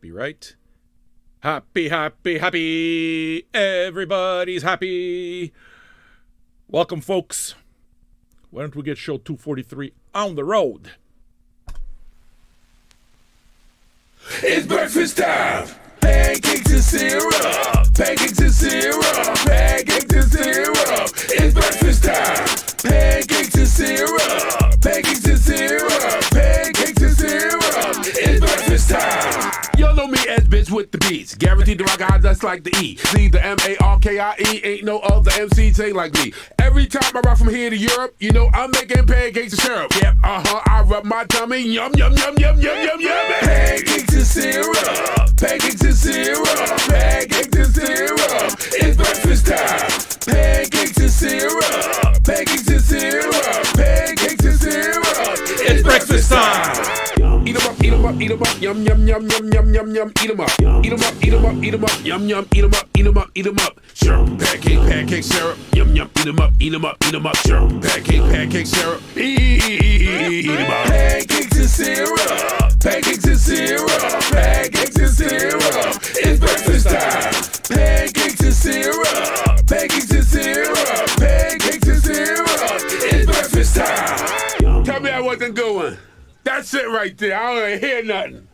happy, right? Happy, happy, happy. Everybody's happy. Welcome, folks. Why don't we get show 243 on the road? It's breakfast time. Pancakes and syrup. Pancakes and syrup. Pancakes and syrup. It's breakfast time. Pancakes and syrup. Pancakes and syrup. Pancakes and syrup. It's breakfast time. Y'all know me as bitch with the beats. Guaranteed to rock hard just like the E. See the M-A-R-K-I-E. Ain't no other MC say like me. Every time I rock from here to Europe, you know I'm making pancakes and syrup. Yep, I rub my tummy. Yum, yum, yum, yum, yum, yum, yum. Pancakes and syrup. Pancakes and syrup. Pancakes and syrup. It's breakfast time. Pancakes and syrup. Pancakes and syrup. Pancakes and syrup. It's breakfast time. Eat 'em up, eat 'em up, eat 'em up, yum, yum, yum, yum, yum, yum, yum, eat 'em up. Eat 'em up, eat 'em up, eat 'em up, yum, yum, eat 'em up, eat 'em up, eat 'em up. Syrup, pancake syrup, yum, yum, eat 'em up, eat 'em up, eat 'em up. Syrup, pancake syrup, eat 'em up. Pancakes and syrup, pancakes and syrup, pancakes and syrup. It's breakfast time. Pancakes and syrup, pancakes and syrup, pancakes and syrup. It's breakfast time. Tell me I wasn't going. That's it right there. I don't hear nothing.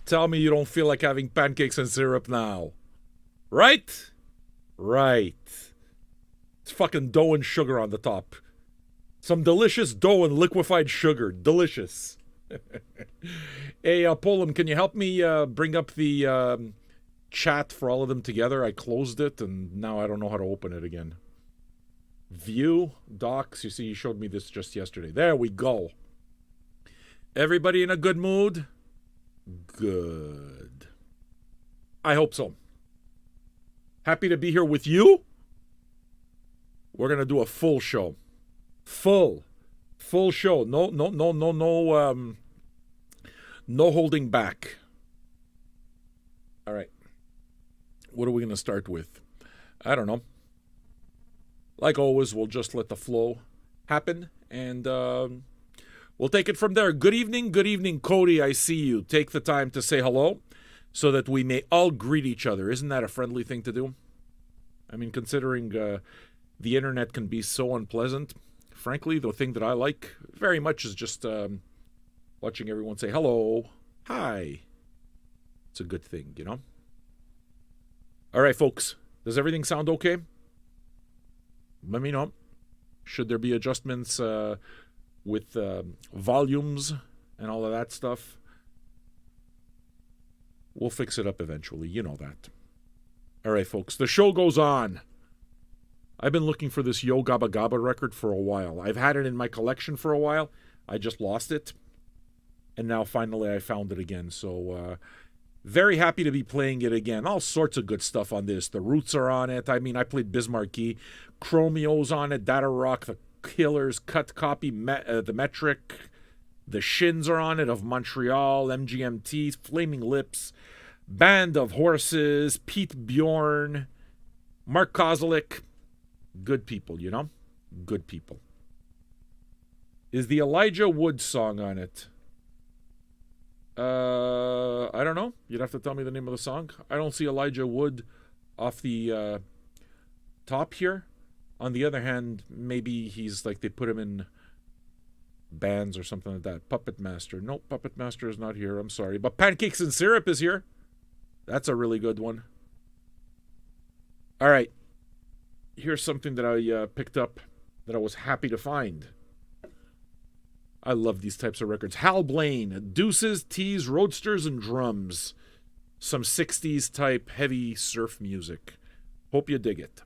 Tell me you don't feel like having pancakes and syrup now. Right? Right. It's fucking dough and sugar on the top. Some delicious dough and liquefied sugar. Delicious. Hey, Polam, can you help me bring up the chat for all of them together? I closed it, and now I don't know how to open it again. View, docs. You see, you showed me this just yesterday. There we go. Everybody in a good mood? Good. I hope so. Happy to be here with you. We're going to do a full show. Full show. No holding back. All right. What are we going to start with? I don't know. Like always, we'll just let the flow happen, and we'll take it from there. Good evening, Cody. I see you. Take the time to say hello so that we may all greet each other. Isn't that a friendly thing to do? I mean, considering the internet can be so unpleasant, frankly, the thing that I like very much is just watching everyone say hello, hi. It's a good thing, you know? All right, folks. Does everything sound okay? Let me know. Should there be adjustments with volumes and all of that stuff? We'll fix it up eventually. You know that. All right, folks. The show goes on. I've been looking for this Yo Gabba Gabba record for a while. I've had it in my collection for a while. I just lost it. And now finally I found it again. So very happy to be playing it again. All sorts of good stuff on this. The Roots are on it. I mean, I played Bismarcky. Chromeo's on it. Data Rock. The Killers, Cut Copy, The Metric. The Shins are on it, of Montreal. MGMT, Flaming Lips. Band of Horses. Pete Bjorn. Mark Kozelik. Good people, you know? Good people. Is the Elijah Wood song on it? I don't know. You'd have to tell me the name of the song. I don't see Elijah Wood off the top here. On the other hand, maybe he's like they put him in bands or something like that. Puppet Master. Nope, Puppet Master is not here. I'm sorry. But Pancakes and Syrup is here. That's a really good one. All right. Here's something that I picked up that I was happy to find. I love these types of records. Hal Blaine, Deuces, Tees, Roadsters, and Drums. Some 60s type heavy surf music. Hope you dig it.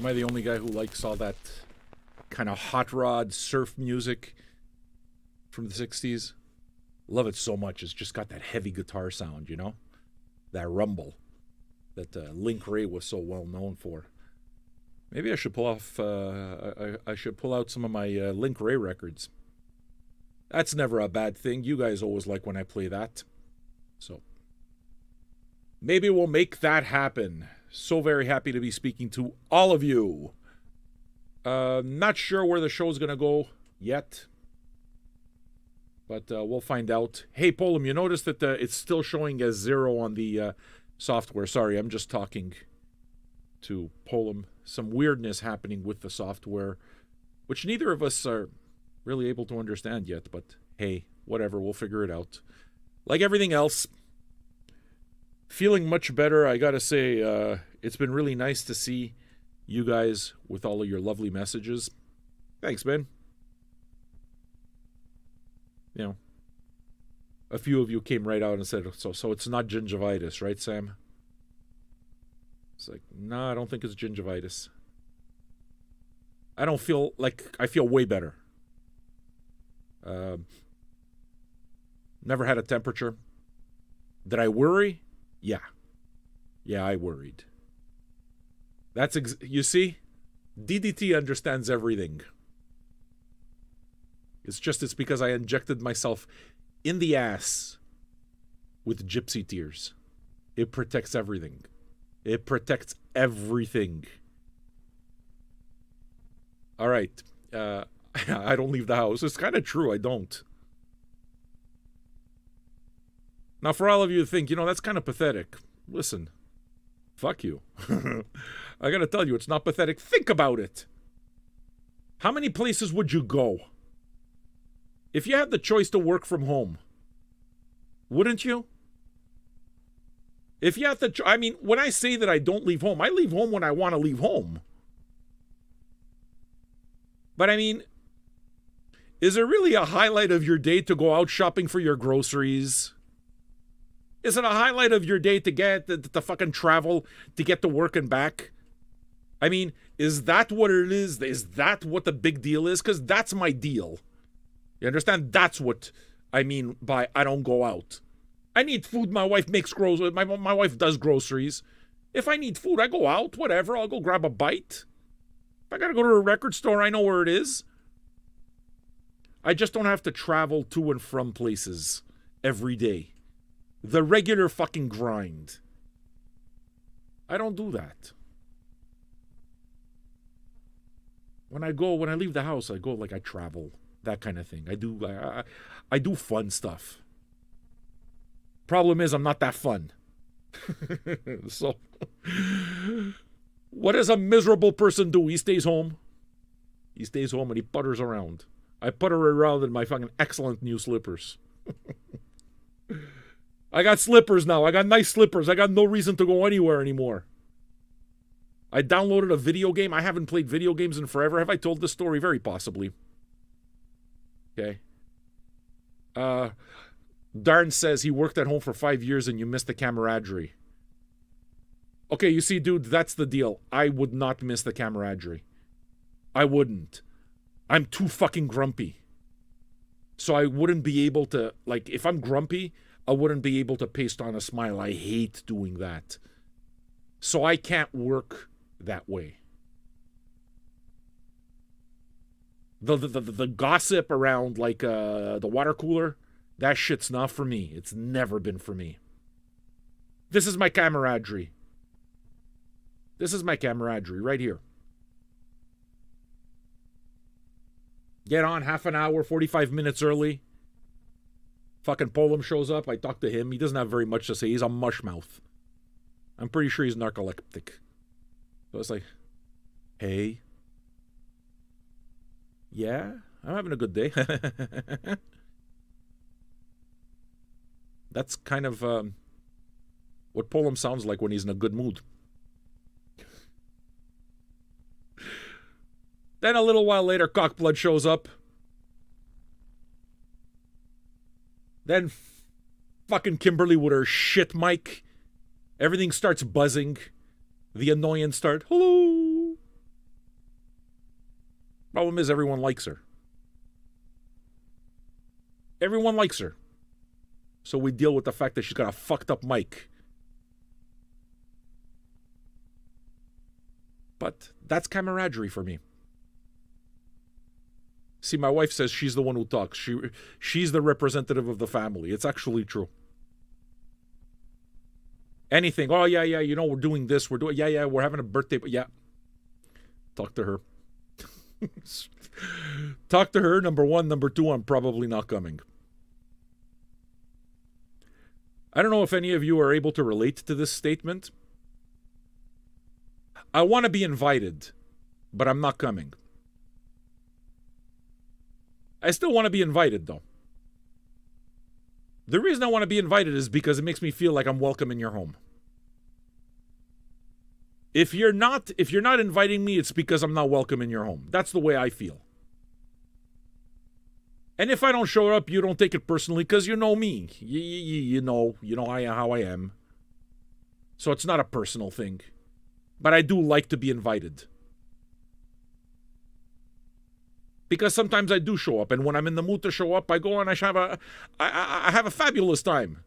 Am I the only guy who likes all that kind of hot rod surf music from the 60s? Love it so much. It's just got that heavy guitar sound, you know? That rumble that Link Ray was so well known for. Maybe I should pull off, I should pull out some of my Link Ray records. That's never a bad thing. You guys always like when I play that. So, maybe we'll make that happen. So very happy to be speaking to all of you. Not sure where the show's going to go yet. But we'll find out. Hey, Polam, you notice that it's still showing as 0 on the software. Sorry, I'm just talking to Polam. Some weirdness happening with the software, which neither of us are really able to understand yet. But hey, whatever, we'll figure it out. Like everything else, feeling much better. I gotta say, it's been really nice to see you guys with all of your lovely messages. Thanks, Ben. You know, a few of you came right out and said, so it's not gingivitis, right, Sam? It's like, no, I don't think it's gingivitis. I don't feel like, I feel way better. Never had a temperature. Did I worry? Yeah. Yeah, I worried. That's, you see, DDT understands everything. It's because I injected myself in the ass with gypsy tears. It protects everything. It protects everything. All right. I don't leave the house. It's kind of true. I don't. Now, for all of you who think, you know, that's kind of pathetic. Listen. Fuck you. I got to tell you, it's not pathetic. Think about it. How many places would you go if you had the choice to work from home? Wouldn't you? If you had the I mean, when I say that I don't leave home, I leave home when I want to leave home. But I mean, is it really a highlight of your day to go out shopping for your groceries? Is it a highlight of your day to get the fucking travel to get to work and back? I mean, is that what it is? Is that what the big deal is? Because that's my deal. You understand? That's what I mean by I don't go out. I need food. My wife makes groceries. My wife does groceries. If I need food, I go out. Whatever. I'll go grab a bite. If I got to go to a record store, I know where it is. I just don't have to travel to and from places every day. The regular fucking grind. I don't do that. When I leave the house, I go like I travel. That kind of thing. I do fun stuff. Problem is, I'm not that fun. So, what does a miserable person do? He stays home. He stays home and he putters around. I putter around in my fucking excellent new slippers. I got slippers now. I got nice slippers. I got no reason to go anywhere anymore. I downloaded a video game. I haven't played video games in forever. Have I told this story? Very possibly. Okay. Darn says he worked at home for 5 years and you missed the camaraderie. Okay, you see, dude, that's the deal. I would not miss the camaraderie. I wouldn't. I'm too fucking grumpy. So I wouldn't be able to, like, if I'm grumpy, I wouldn't be able to paste on a smile. I hate doing that. So I can't work that way. The gossip around, like, the water cooler, that shit's not for me. It's never been for me. This is my camaraderie. This is my camaraderie right here. Get on half an hour, 45 minutes early. Fucking Polam shows up. I talk to him. He doesn't have very much to say. He's a mushmouth. I'm pretty sure he's narcoleptic. So it's like, hey. Yeah, I'm having a good day. That's kind of what Polam sounds like when he's in a good mood. Then a little while later, Cockblood shows up. Then fucking Kimberly with her shit mic. Everything starts buzzing. The annoyance start, hello. Problem is, everyone likes her. Everyone likes her. So we deal with the fact that she's got a fucked up mic. But that's camaraderie for me. See, my wife says she's the one who talks. She's the representative of the family. It's actually true. Anything. Oh, yeah, you know, we're doing this. We're having a birthday. But yeah. Talk to her. Talk to her, number one. Number two, I'm probably not coming. I don't know if any of you are able to relate to this statement. I want to be invited, but I'm not coming. I still want to be invited, though. The reason I want to be invited is because it makes me feel like I'm welcome in your home. If you're not inviting me, it's because I'm not welcome in your home. That's the way I feel. And if I don't show up, you don't take it personally because you know me. You know how I am. So it's not a personal thing. But I do like to be invited. Because sometimes I do show up, and when I'm in the mood to show up, I go and I have a fabulous time.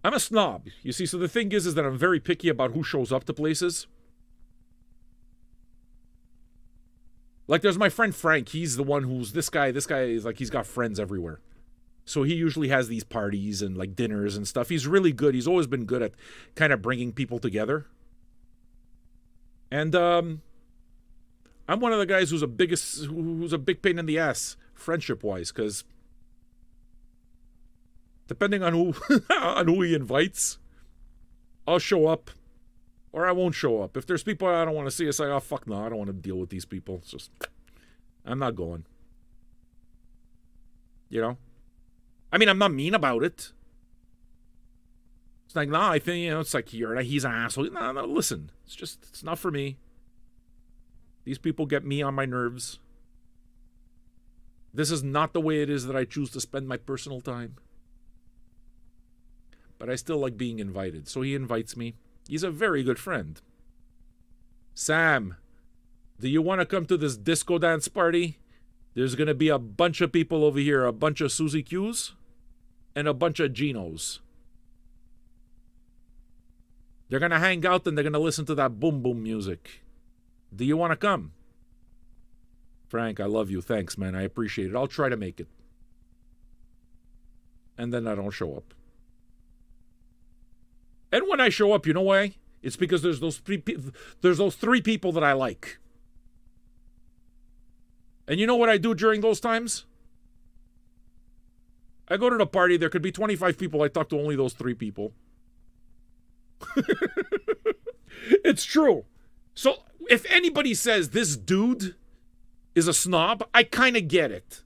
I'm a snob, you see. So the thing is that I'm very picky about who shows up to places. Like there's my friend Frank. He's the one who's this guy is like he's got friends everywhere. So he usually has these parties and like dinners and stuff. He's really good. He's always been good at kind of bringing people together. And I'm one of the guys who's a big pain in the ass friendship-wise, because depending on who he invites, I'll show up or I won't show up. If there's people I don't want to see, it's like, oh fuck no, I don't want to deal with these people. It's just, I'm not going. You know? I mean, I'm not mean about it. It's like, no, I think, it's like, he's an asshole. No, listen. It's not for me. These people get me on my nerves. This is not the way it is that I choose to spend my personal time. But I still like being invited. So he invites me. He's a very good friend. Sam, do you want to come to this disco dance party? There's going to be a bunch of people over here, a bunch of Susie Q's and a bunch of Genos. They're going to hang out and they're going to listen to that boom boom music. Do you want to come? Frank, I love you. Thanks, man. I appreciate it. I'll try to make it. And then I don't show up. And when I show up, you know why? It's because there's those three people that I like. And you know what I do during those times? I go to the party, there could be 25 people, I talk to only those 3 people. It's true. So if anybody says this dude is a snob, I kind of get it.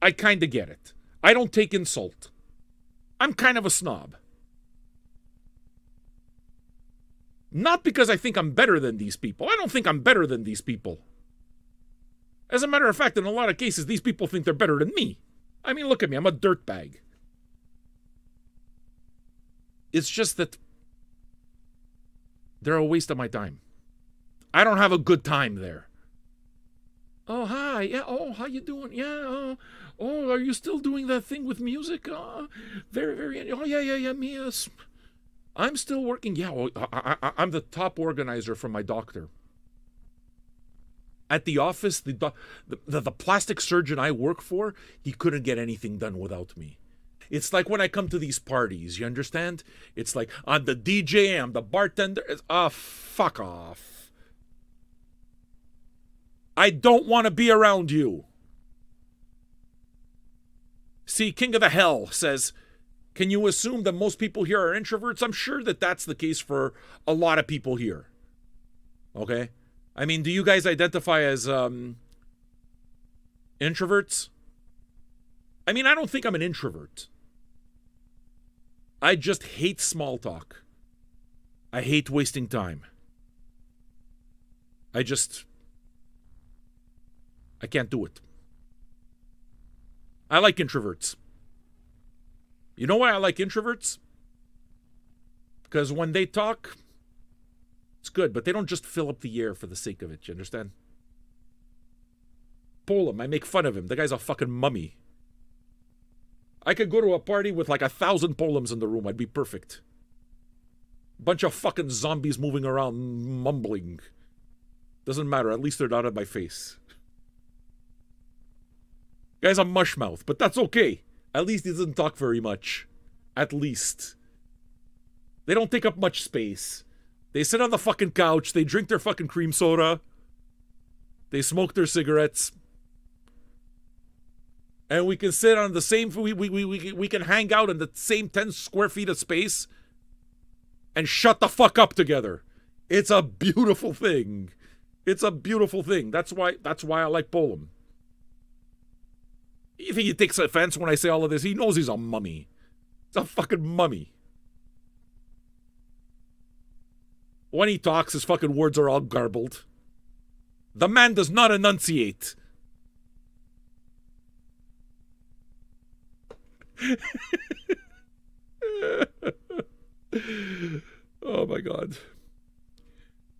I don't take insult. I'm kind of a snob. Not because I think I'm better than these people. I don't think I'm better than these people. As a matter of fact, in a lot of cases, these people think they're better than me. I mean, look at me. I'm a dirtbag. It's just that they're a waste of my time. I don't have a good time there. Oh, hi. Yeah. Oh, how you doing? Yeah. Oh, are you still doing that thing with music? Very, very. Oh, yeah. Me. I'm still working. Yeah. Well, I'm the top organizer for my doctor. At the office, the plastic surgeon I work for, he couldn't get anything done without me. It's like when I come to these parties, you understand? It's like, I'm the DJ, I'm the bartender. Fuck off. I don't want to be around you. See, King of the Hell says, can you assume that most people here are introverts? I'm sure that that's the case for a lot of people here. Okay? I mean, do you guys identify as introverts? I mean, I don't think I'm an introvert. I just hate small talk. I hate wasting time. I can't do it. I like introverts. You know why I like introverts? Because when they talk, It's good, but they don't just fill up the air for the sake of it. You understand? Pull him. I make fun of him. The guy's a fucking mummy. I could go to a party with like 1,000 polems in the room. I'd be perfect. Bunch of fucking zombies moving around, mumbling. Doesn't matter. At least they're not in my face. Guy's a mushmouth, but that's okay. At least he doesn't talk very much. At least. They don't take up much space. They sit on the fucking couch. They drink their fucking cream soda. They smoke their cigarettes. And we can sit on the same... We can hang out in the same 10 square feet of space and shut the fuck up together. It's a beautiful thing. It's a beautiful thing. That's why I like Poland. You think he takes offense when I say all of this? He knows he's a mummy. He's a fucking mummy. When he talks, his fucking words are all garbled. The man does not enunciate. Oh my God.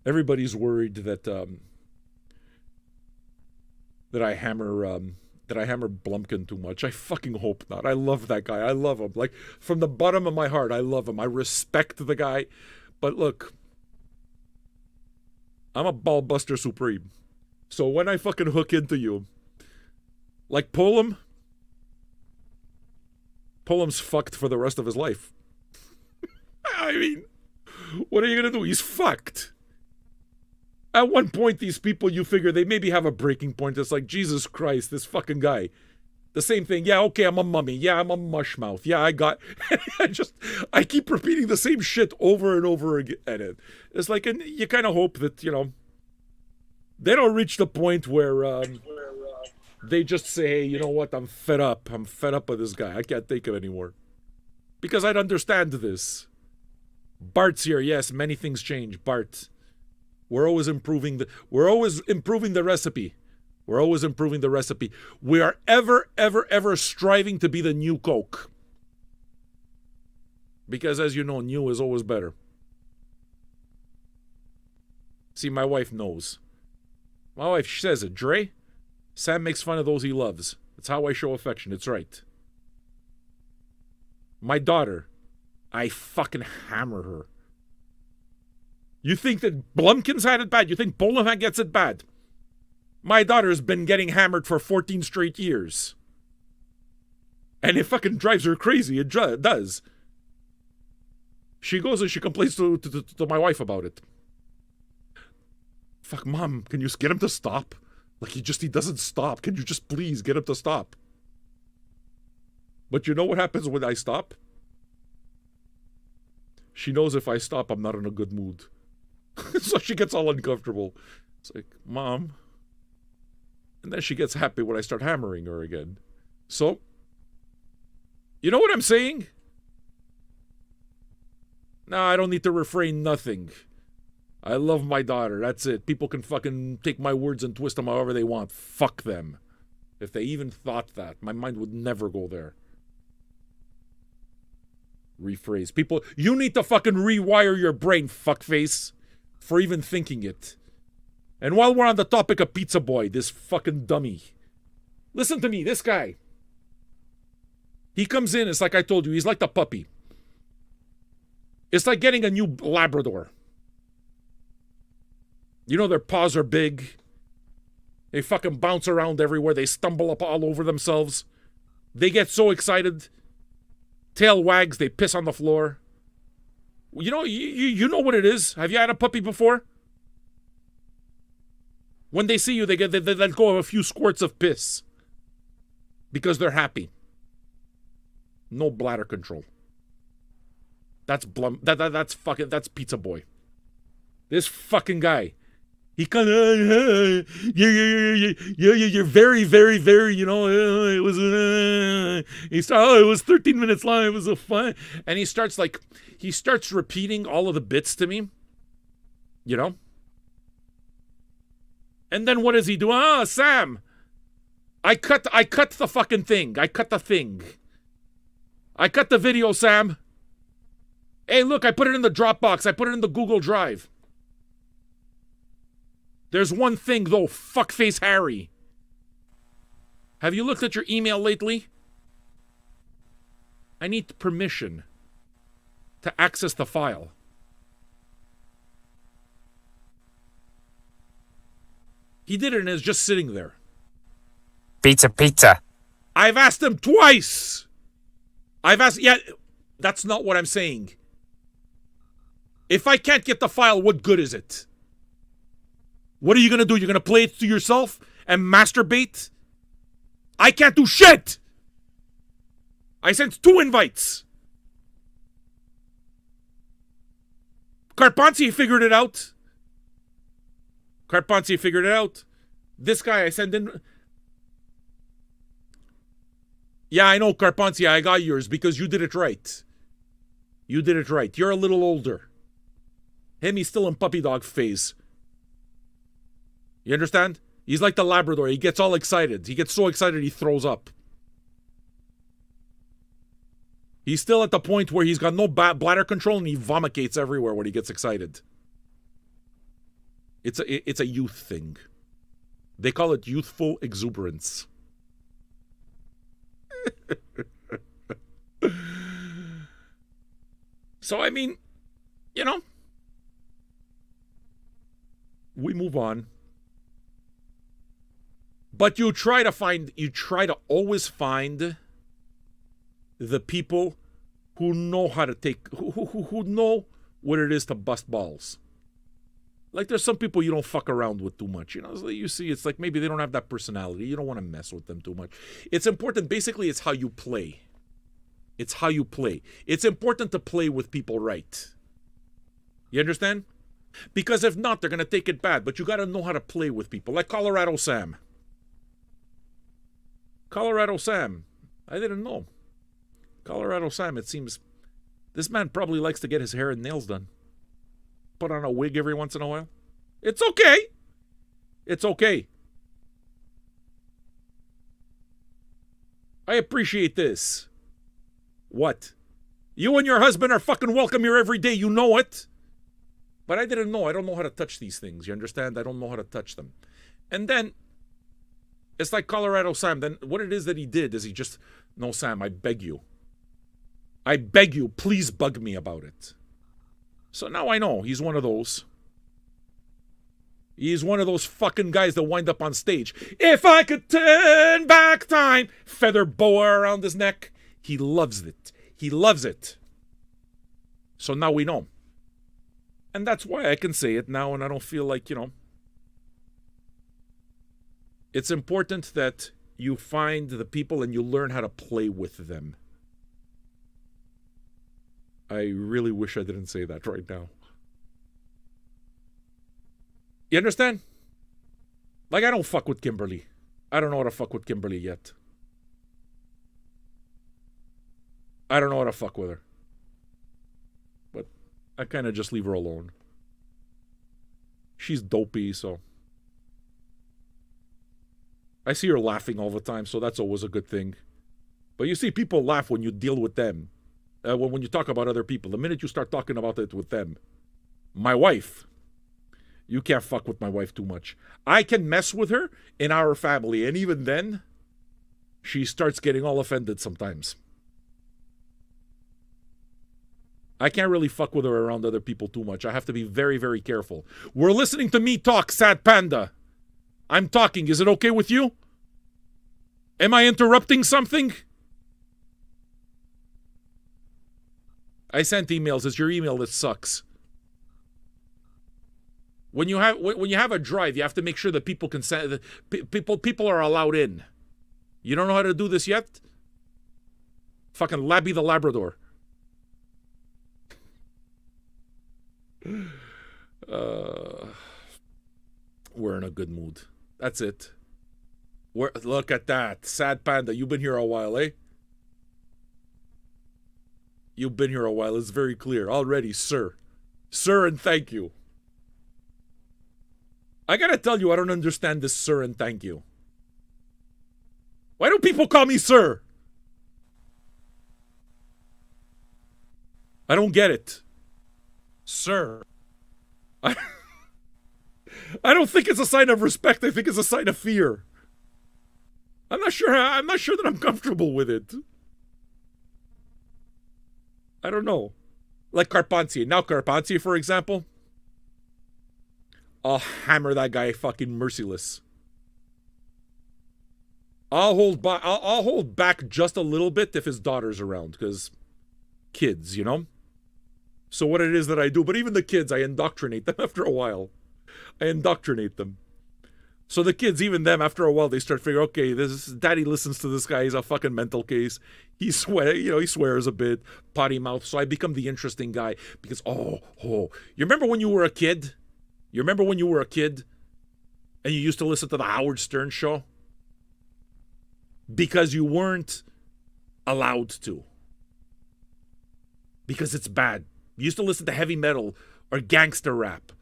Everybody's worried that I hammer Blumkin too much. I fucking hope not. I love that guy. I love him. Like, from the bottom of my heart, I love him. I respect the guy. But look, I'm a ballbuster supreme. So when I fucking hook into you, like Polem's fucked for the rest of his life. I mean, what are you gonna do? He's fucked. At one point, these people, you figure they maybe have a breaking point. It's like, Jesus Christ, this fucking guy. The same thing. Yeah, okay, I'm a mummy. Yeah, I'm a mushmouth. Yeah, I keep repeating the same shit over and over again. It's like, and you kind of hope that, they don't reach the point where they just say, hey, you know what? I'm fed up. I'm fed up with this guy. I can't take it anymore. Because I'd understand this. Bart's here. Yes, many things change. Bart. We're always improving the recipe. We're always improving the recipe. We are ever striving to be the new Coke. Because as you know, new is always better. See, my wife knows. My wife says it. Dre, Sam makes fun of those he loves. That's how I show affection. It's right. My daughter, I fucking hammer her. You think that Blumkin's had it bad? You think Poland gets it bad? My daughter's been getting hammered for 14 straight years. And it fucking drives her crazy. It does. She goes and she complains to my wife about it. Fuck, Mom, can you get him to stop? Like, he doesn't stop. Can you just please get him to stop? But you know what happens when I stop? She knows if I stop, I'm not in a good mood. So she gets all uncomfortable. It's like, Mom. And then she gets happy when I start hammering her again. So, you know what I'm saying? No, I don't need to refrain nothing. I love my daughter. That's it. People can fucking take my words and twist them however they want. Fuck them. If they even thought that, my mind would never go there. Rephrase. People, you need to fucking rewire your brain, fuckface, for even thinking it. And while we're on the topic of Pizza Boy, this fucking dummy, listen to me, this guy. He comes in, it's like I told you, he's like the puppy. It's like getting a new Labrador. You know, their paws are big. They fucking bounce around everywhere. They stumble up all over themselves. They get so excited. Tail wags, they piss on the floor. You know what it is? Have you had a puppy before? When they see you, they let go of a few squirts of piss. Because they're happy. No bladder control. That's that's Pizza Boy. This fucking guy. He kind of, you're very, very, very, it was, it was 13 minutes long, it was a fun, and he starts repeating all of the bits to me, and then what does he do? Sam, I cut the fucking thing, I cut the video, Sam. Hey, look, I put it in the Dropbox, I put it in the Google Drive. There's one thing, though, fuckface Harry. Have you looked at your email lately? I need permission to access the file. He did it and it's just sitting there. Pizza. I've asked him twice. Yeah, that's not what I'm saying. If I can't get the file, what good is it? What are you going to do? You're going to play it to yourself and masturbate? I can't do shit. I sent 2 invites. Carponzi figured it out. This guy I sent in. Yeah, I know, Carponzi, I got yours because you did it right. You're a little older. Him, he's still in puppy dog phase. You understand? He's like the Labrador. He gets all excited. He gets so excited he throws up. He's still at the point where he's got no bladder control and he vomicates everywhere when he gets excited. It's a youth thing. They call it youthful exuberance. So, I mean, you know, we move on. But you try to always find the people who know how to who know what it is to bust balls. Like, there's some people you don't fuck around with too much. You know, you see, it's like maybe they don't have that personality. You don't want to mess with them too much. It's important. Basically, it's how you play. It's important to play with people right. You understand? Because if not, they're going to take it bad. But you got to know how to play with people. Like Colorado Sam. I didn't know. Colorado Sam, it seems this man probably likes to get his hair and nails done. Put on a wig every once in a while. It's okay. I appreciate this. What? You and your husband are fucking welcome here every day. You know it. But I didn't know. I don't know how to touch these things. You understand? I don't know how to touch them. And then, it's like Colorado Sam. Then what it is that he did is he just, no, Sam, I beg you, please bug me about it. So now I know he's one of those. He's one of those fucking guys that wind up on stage. If I could turn back time, feather boa around his neck. He loves it. So now we know. And that's why I can say it now and I don't feel like, you know. It's important that you find the people and you learn how to play with them. I really wish I didn't say that right now. You understand? Like, I don't fuck with Kimberly. I don't know how to fuck with Kimberly yet. I don't know how to fuck with her. But I kind of just leave her alone. She's dopey, so. I see her laughing all the time, so that's always a good thing. But you see, people laugh when you deal with them. When you talk about other people. The minute you start talking about it with them. My wife. You can't fuck with my wife too much. I can mess with her in our family. And even then, she starts getting all offended sometimes. I can't really fuck with her around other people too much. I have to be very, very careful. We're listening to me talk, Sad Panda. I'm talking. Is it okay with you? Am I interrupting something? I sent emails. It's your email that sucks. When you have a drive, you have to make sure that people can send people are allowed in. You don't know how to do this yet? Fucking Labby the Labrador. We're in a good mood. That's it. Look at that. Sad Panda, you've been here a while, eh? You've been here a while. It's very clear. Already, sir. Sir, and thank you. I gotta tell you, I don't understand this sir and thank you. Why do people call me sir? I don't get it. Sir. I don't think it's a sign of respect. I think it's a sign of fear. I'm not sure that I'm comfortable with it. I don't know. Like Carpentier. Now Carpentier, for example, I'll hammer that guy fucking merciless. I'll hold back just a little bit if his daughter's around, because kids, you know? So what it is that I do, but even the kids, I indoctrinate them after a while. I indoctrinate them. So the kids, even them, after a while, they start figuring, okay, daddy listens to this guy, he's a fucking mental case. He swears a bit, potty mouth. So I become the interesting guy because, you remember when you were a kid? You remember when you were a kid and you used to listen to the Howard Stern show? Because you weren't allowed to. Because it's bad. You used to listen to heavy metal or gangster rap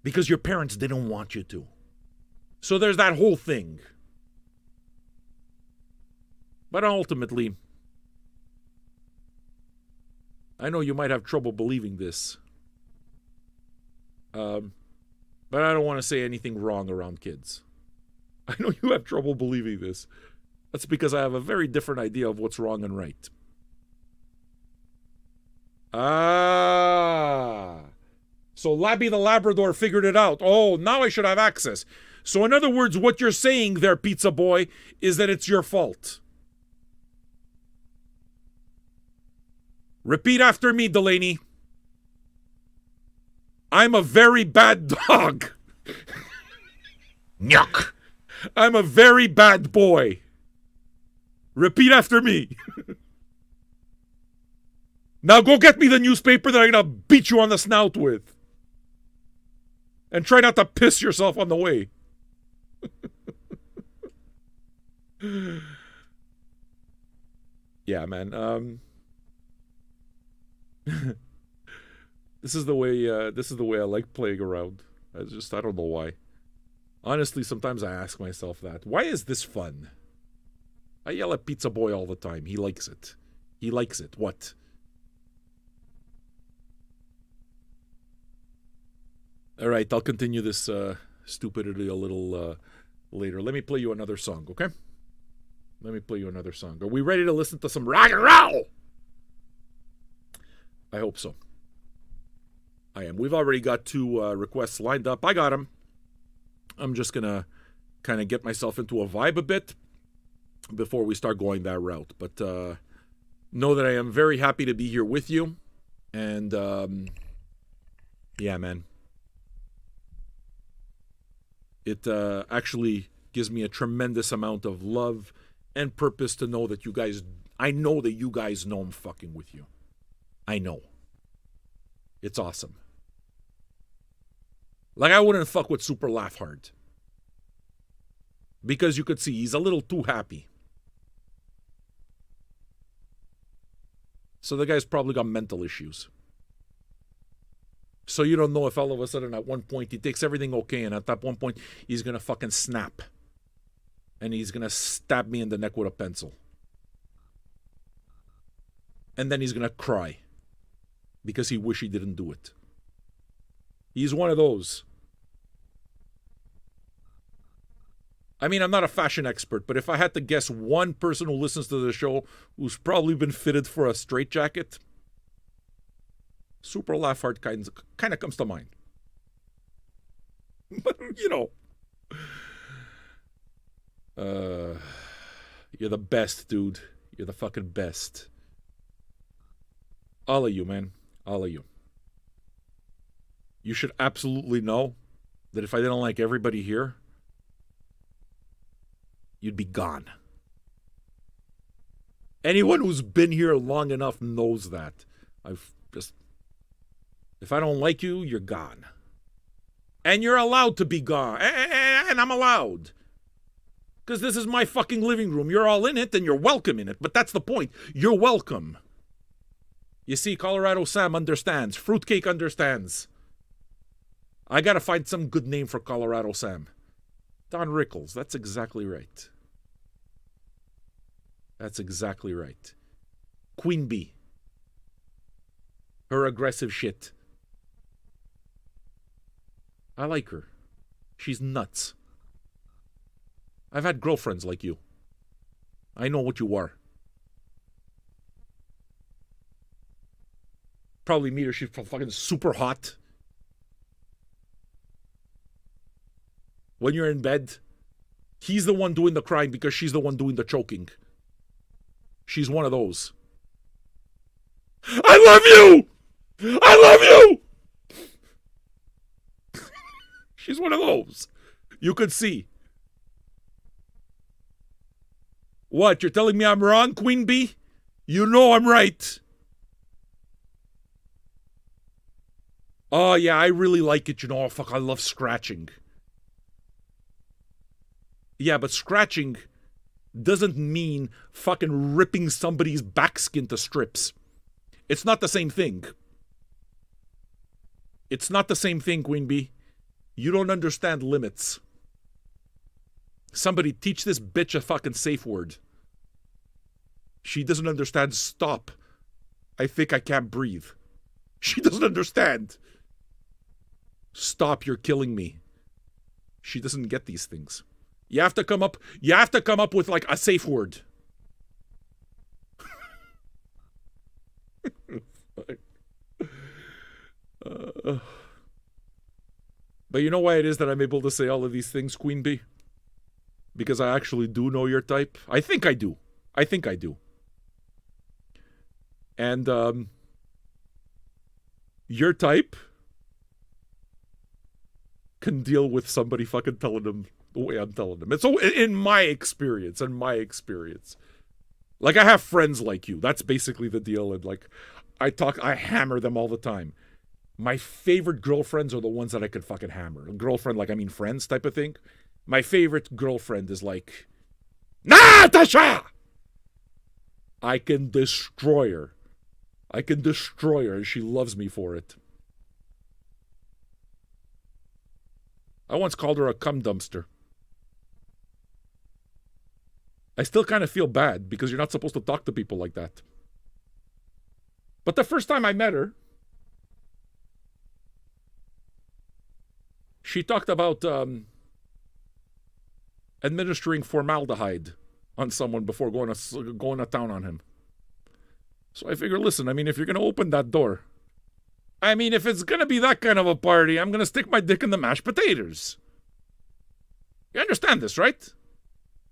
because your parents didn't want you to. So there's that whole thing. But ultimately, I know you might have trouble believing this. But I don't want to say anything wrong around kids. I know you have trouble believing this. That's because I have a very different idea of what's wrong and right. So Labby the Labrador figured it out. Oh, now I should have access. So in other words, what you're saying there, Pizza Boy, is that it's your fault. Repeat after me, Delaney. I'm a very bad dog. Nyuk. I'm a very bad boy. Repeat after me. Now go get me the newspaper that I'm going to beat you on the snout with. And try not to piss yourself on the way. Yeah, man. This is the way I like playing around. I don't know why. Honestly, sometimes I ask myself that. Why is this fun? I yell at Pizza Boy all the time. He likes it. He likes it. What? All right, I'll continue this stupidity a little later. Let me play you another song, okay? Let me play you another song. Are we ready to listen to some rock and roll? I hope so. I am. We've already got 2 requests lined up. I got them. I'm just going to kind of get myself into a vibe a bit before we start going that route. But know that I am very happy to be here with you. And, yeah, man. It actually gives me a tremendous amount of love and purpose to know that you guys... I know that you guys know I'm fucking with you. I know. It's awesome. Like, I wouldn't fuck with Super Laugh Hard. Because you could see he's a little too happy. So the guy's probably got mental issues. So you don't know if all of a sudden at one point he takes everything okay and at that one point he's going to fucking snap. And he's going to stab me in the neck with a pencil. And then he's going to cry. Because he wish he didn't do it. He's one of those. I mean, I'm not a fashion expert, but if I had to guess one person who listens to the show who's probably been fitted for a straitjacket, Super Laugh Hard kind of comes to mind. But, you know. You're the best, dude. You're the fucking best. All of you, man. All of you. You should absolutely know that if I didn't like everybody here, you'd be gone. Anyone who's been here long enough knows that. If I don't like you, you're gone. And you're allowed to be gone. And I'm allowed. Because this is my fucking living room. You're all in it and you're welcome in it. But that's the point. You're welcome. You see, Colorado Sam understands. Fruitcake understands. I gotta find some good name for Colorado Sam. Don Rickles. That's exactly right. That's exactly right. Queen Bee. Her aggressive shit. I like her. She's nuts. I've had girlfriends like you. I know what you are. Probably meet her. She's fucking super hot. When you're in bed, he's the one doing the crying because she's the one doing the choking. She's one of those. I love you! I love you! She's one of those. You could see. What, you're telling me I'm wrong, Queen Bee? You know I'm right. Oh, yeah, I really like it. You know, fuck, I love scratching. Yeah, but scratching doesn't mean fucking ripping somebody's backskin to strips. It's not the same thing. It's not the same thing, Queen Bee. You don't understand limits. Somebody teach this bitch a fucking safe word. She doesn't understand stop. I think I can't breathe. She doesn't understand. Stop, you're killing me. She doesn't get these things. You have to come up with like a safe word. But you know why it is that I'm able to say all of these things, Queen Bee? Because I actually do know your type. I think I do. And your type can deal with somebody fucking telling them the way I'm telling them. It's so in my experience. Like, I have friends like you. That's basically the deal. And like, I hammer them all the time. My favorite girlfriends are the ones that I could fucking hammer. A girlfriend, like, I mean friends type of thing. My favorite girlfriend is like, Natasha! I can destroy her. And she loves me for it. I once called her a cum dumpster. I still kind of feel bad because you're not supposed to talk to people like that. But the first time I met her, she talked about administering formaldehyde on someone before going to town on him. So I figure, listen, I mean, if you're going to open that door, I mean, if it's going to be that kind of a party, I'm going to stick my dick in the mashed potatoes. You understand this, right?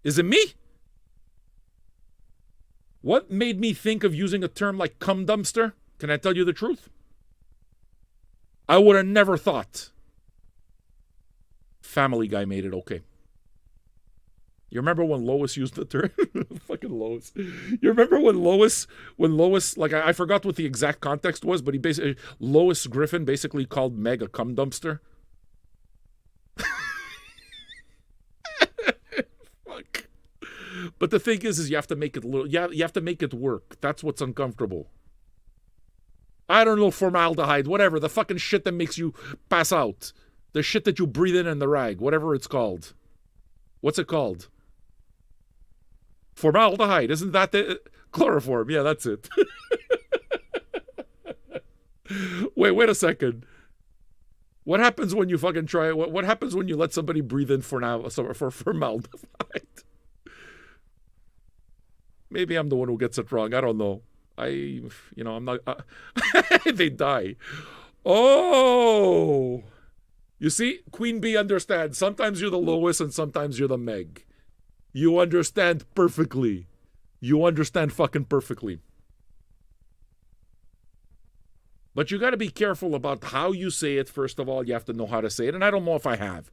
Is it me? What made me think of using a term like cum dumpster? Can I tell you the truth? I would have never thought. Family Guy made it okay. You remember when Lois used the term? Fucking Lois. You remember when Lois, like, I forgot what the exact context was, but Lois Griffin basically called Meg a cum dumpster. Fuck. But the thing is you have to make it you have to make it work. That's what's uncomfortable. I don't know, formaldehyde, whatever, the fucking shit that makes you pass out. The shit that you breathe in the rag, whatever it's called. What's it called? Formaldehyde, isn't that the chloroform? Yeah, that's it. Wait a second. What happens when you fucking try it? What happens when you let somebody breathe in for formaldehyde? Maybe I'm the one who gets it wrong. I don't know. I'm not. They die. Oh. You see, Queen Bee understands. Sometimes you're the Lois and sometimes you're the Meg. You understand perfectly. You understand fucking perfectly. But you got to be careful about how you say it. First of all, you have to know how to say it. And I don't know if I have.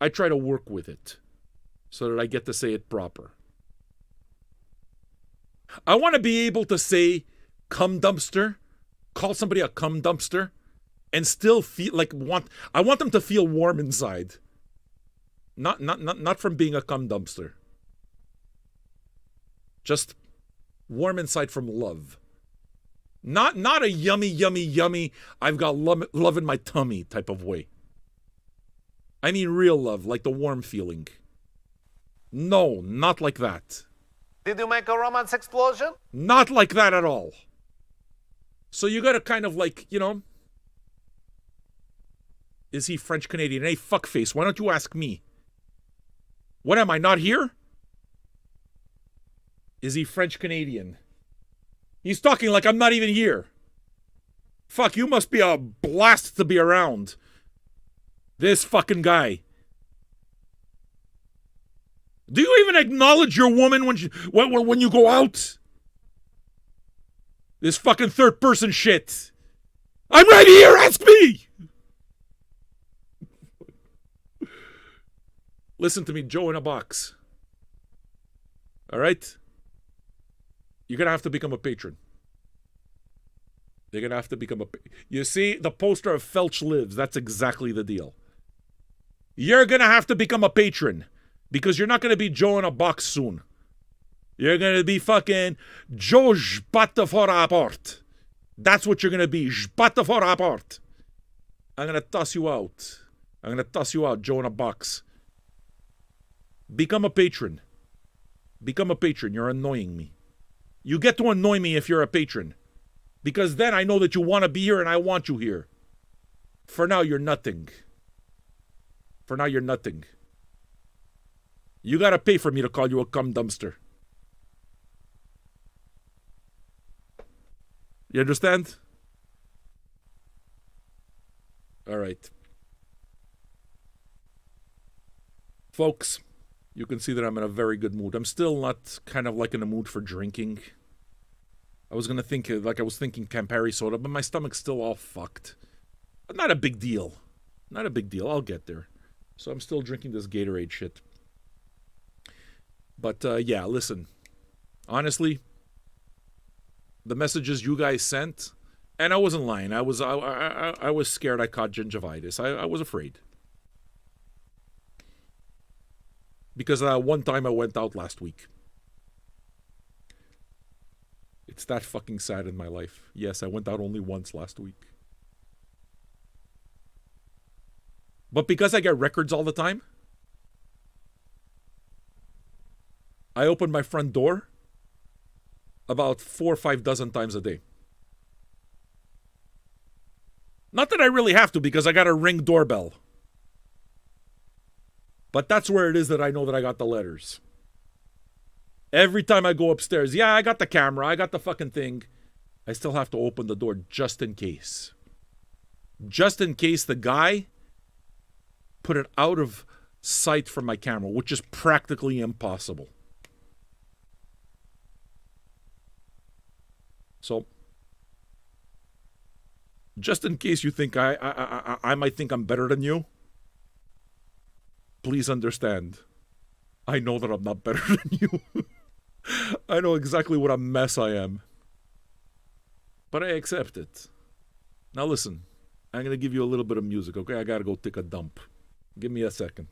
I try to work with it so that I get to say it proper. I want to be able to say cum dumpster, call somebody a cum dumpster, and still feel like I want them to feel warm inside. Not from being a cum dumpster. Just warm inside from love. Not a yummy, I've got love in my tummy type of way. I mean real love, like the warm feeling. No, not like that. Did you make a romance explosion? Not like that at all. So you gotta kind of like, Is he French Canadian? Hey, fuckface, why don't you ask me? What am I, not here? Is he French Canadian? He's talking like I'm not even here. Fuck, you must be a blast to be around. This fucking guy. Do you even acknowledge your woman when you go out? This fucking third person shit. I'm right here, ask me! Listen to me, Joe in a box. All right? You're going to have to become a patron. You're going to have to become a... You see, the poster of Felch Lives, that's exactly the deal. You're going to have to become a patron because you're not going to be Joe in a box soon. You're going to be fucking Joe Jbata for rapport. That's what you're going to be, Jbata for rapport. I'm going to toss you out. I'm going to toss you out, Joe in a box. Become a patron. Become a patron. You're annoying me. You get to annoy me if you're a patron. Because then I know that you want to be here and I want you here. For now, you're nothing. For now, you're nothing. You got to pay for me to call you a cum dumpster. You understand? All right. Folks, you can see that I'm in a very good mood. I'm still not kind of like in a mood for drinking. I was going to think, like I was thinking Campari soda, but my stomach's still all fucked. But not a big deal. Not a big deal. I'll get there. So I'm still drinking this Gatorade shit. But yeah, listen. Honestly, the messages you guys sent, and I wasn't lying. I was scared I caught gingivitis. I was afraid. Because one time I went out last week. It's that fucking sad in my life. Yes, I went out only once last week. But because I get records all the time, I open my front door about 4 or 5 dozen times a day. Not that I really have to because I got a Ring doorbell. But that's where it is that I know that I got the letters. Every time I go upstairs, yeah, I got the camera, I got the fucking thing. I still have to open the door just in case. Just in case the guy put it out of sight from my camera, which is practically impossible. So, just in case you think I might think I'm better than you, please understand, I know that I'm not better than you. I know exactly what a mess I am. But I accept it. Now listen, I'm going to give you a little bit of music, okay? I got to go take a dump. Give me a second.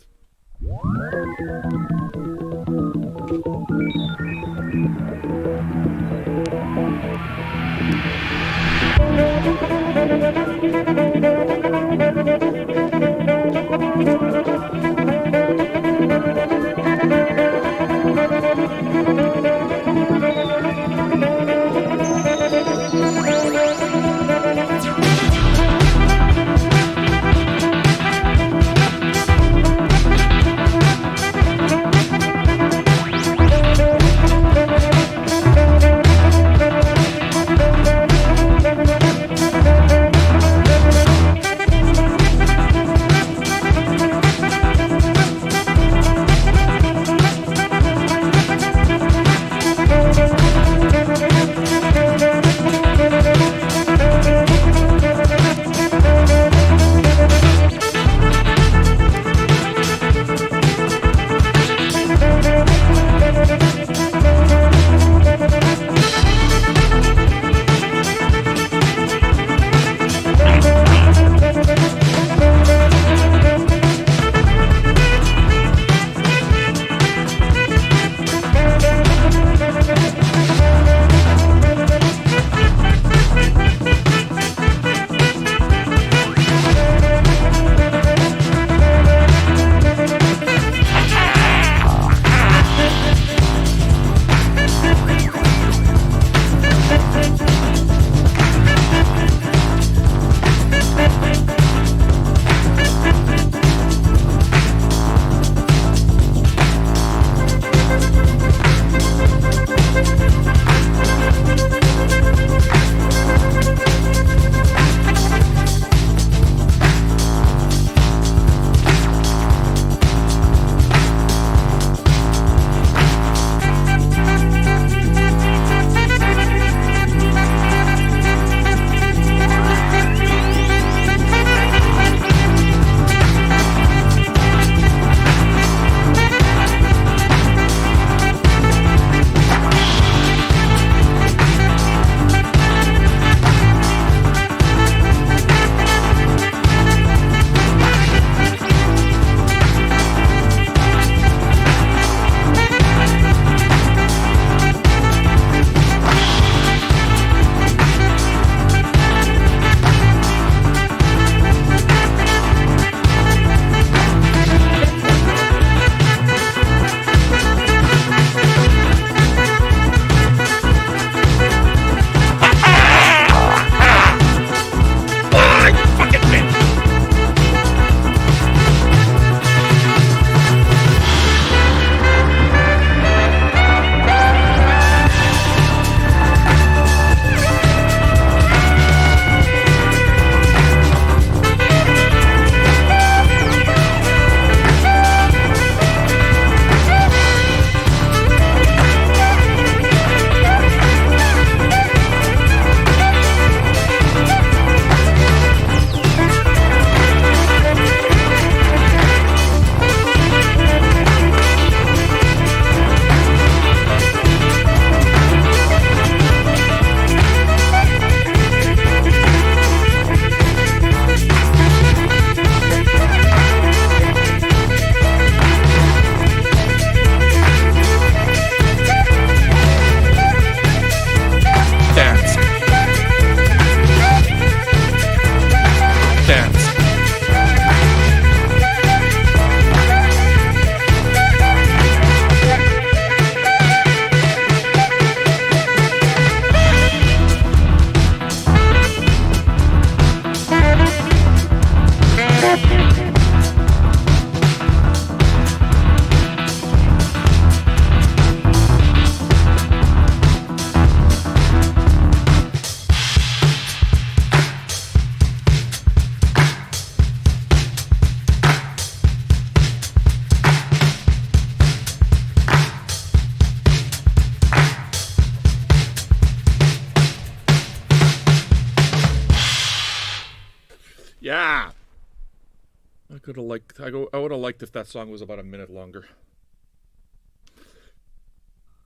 I would have liked if that song was about a minute longer.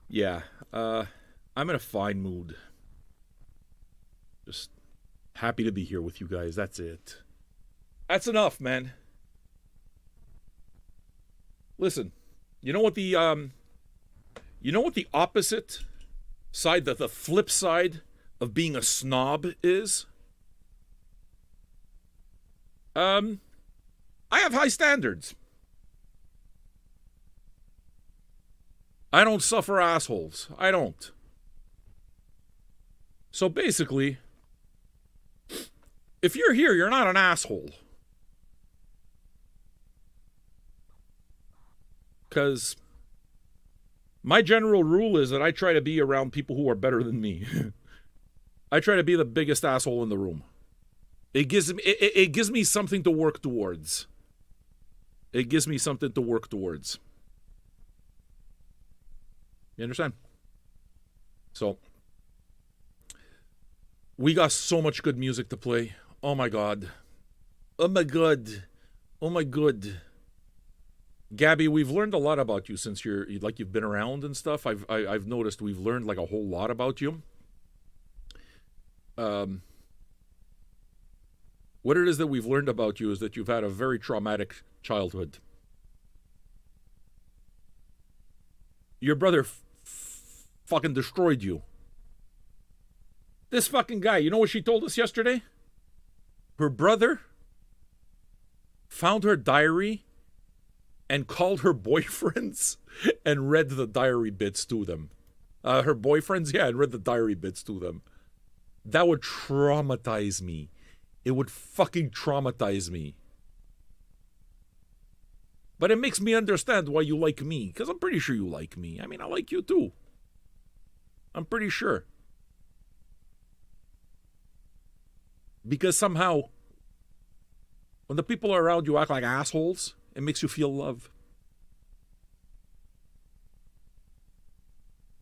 Yeah, I'm in a fine mood. Just happy to be here with you guys. That's it. That's enough, man. Listen, you know what the opposite side, the flip side of being a snob is? I have high standards. I don't suffer assholes. I don't. So basically, if you're here, you're not an asshole. Because my general rule is that I try to be around people who are better than me. I try to be the biggest asshole in the room. It gives me something to work towards. It gives me something to work towards. You understand? So, we got so much good music to play. Oh my God. Oh my God. Oh my God. Gabby, we've learned a lot about you since you've been around and stuff. I've noticed we've learned like a whole lot about you. What it is that we've learned about you is that you've had a very traumatic childhood. Your brother fucking destroyed you. This fucking guy, you know what she told us yesterday? Her brother found her diary and called her boyfriends and read the diary bits to them. Her boyfriends, yeah, and read the diary bits to them. That would traumatize me. It would fucking traumatize me. But it makes me understand why you like me, because I'm pretty sure you like me. I mean, I like you too. I'm pretty sure. Because somehow, when the people around you act like assholes, it makes you feel love.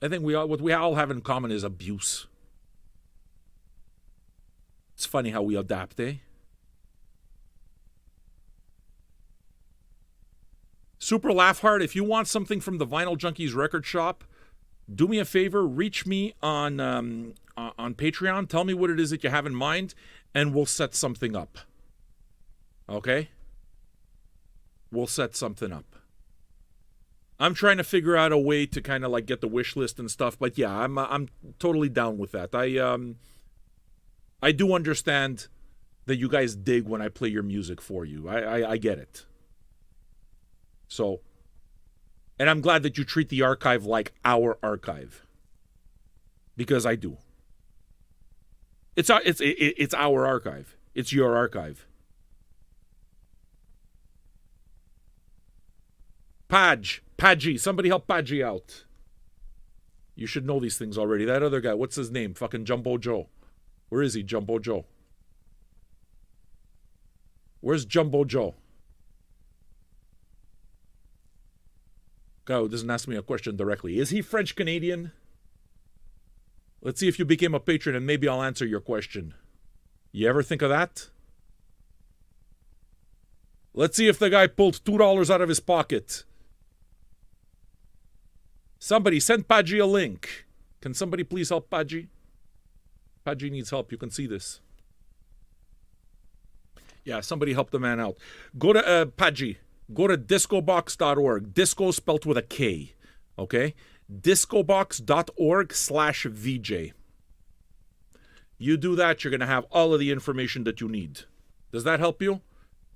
I think what we all have in common is abuse. It's funny how we adapt, eh? Super Laugh Hard, if you want something from the Vinyl Junkies record shop, do me a favor, reach me on Patreon. Tell me what it is that you have in mind, and we'll set something up. Okay? We'll set something up. I'm trying to figure out a way to kind of like get the wish list and stuff, but yeah, I'm totally down with that. I do understand that you guys dig when I play your music for you. I get it. So, and I'm glad that you treat the archive like our archive, because I do. It's our archive. It's your archive. Padgy, somebody help Padgy out. You should know these things already. That other guy, what's his name? Fucking Jumbo Joe. Where is he, Jumbo Joe? Where's Jumbo Joe? Guy who doesn't ask me a question directly. Is he French Canadian? Let's see if you became a patron and maybe I'll answer your question. You ever think of that? Let's see if the guy pulled $2 out of his pocket. Somebody send Padgy a link. Can somebody please help Padgy? Padgy needs help. You can see this. Yeah, somebody help the man out. Go to Padgy. Go to discobox.org. Disco spelt with a K. Okay? discobox.org/VJ. You do that, you're going to have all of the information that you need. Does that help you?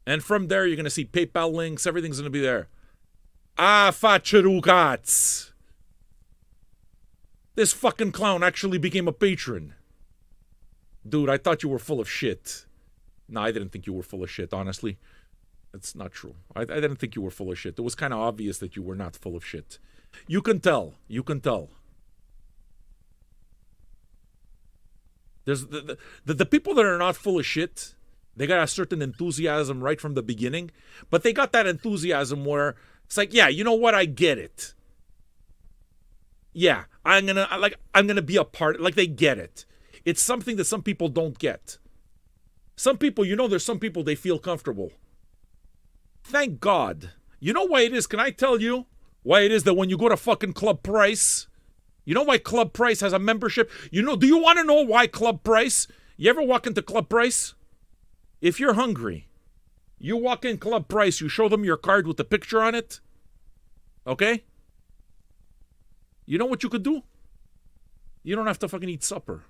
And from there, you're going to see PayPal links. Everything's going to be there. Facherukats. This fucking clown actually became a patron. Dude, I thought you were full of shit. No, I didn't think you were full of shit, honestly. That's not true. I didn't think you were full of shit. It was kind of obvious that you were not full of shit. You can tell. You can tell. There's the people that are not full of shit, they got a certain enthusiasm right from the beginning, but they got that enthusiasm where it's like, yeah, you know what? I get it. Yeah, I'm gonna be a part. Like, they get it. It's something that some people don't get. Some people, there's some people they feel comfortable. Thank God. You know why it is? Can I tell you why it is that when you go to fucking Club Price, you know why Club Price has a membership? You know, do you want to know why Club Price? You ever walk into Club Price? If you're hungry, you walk in Club Price, you show them your card with the picture on it. Okay? You know what you could do? You don't have to fucking eat supper.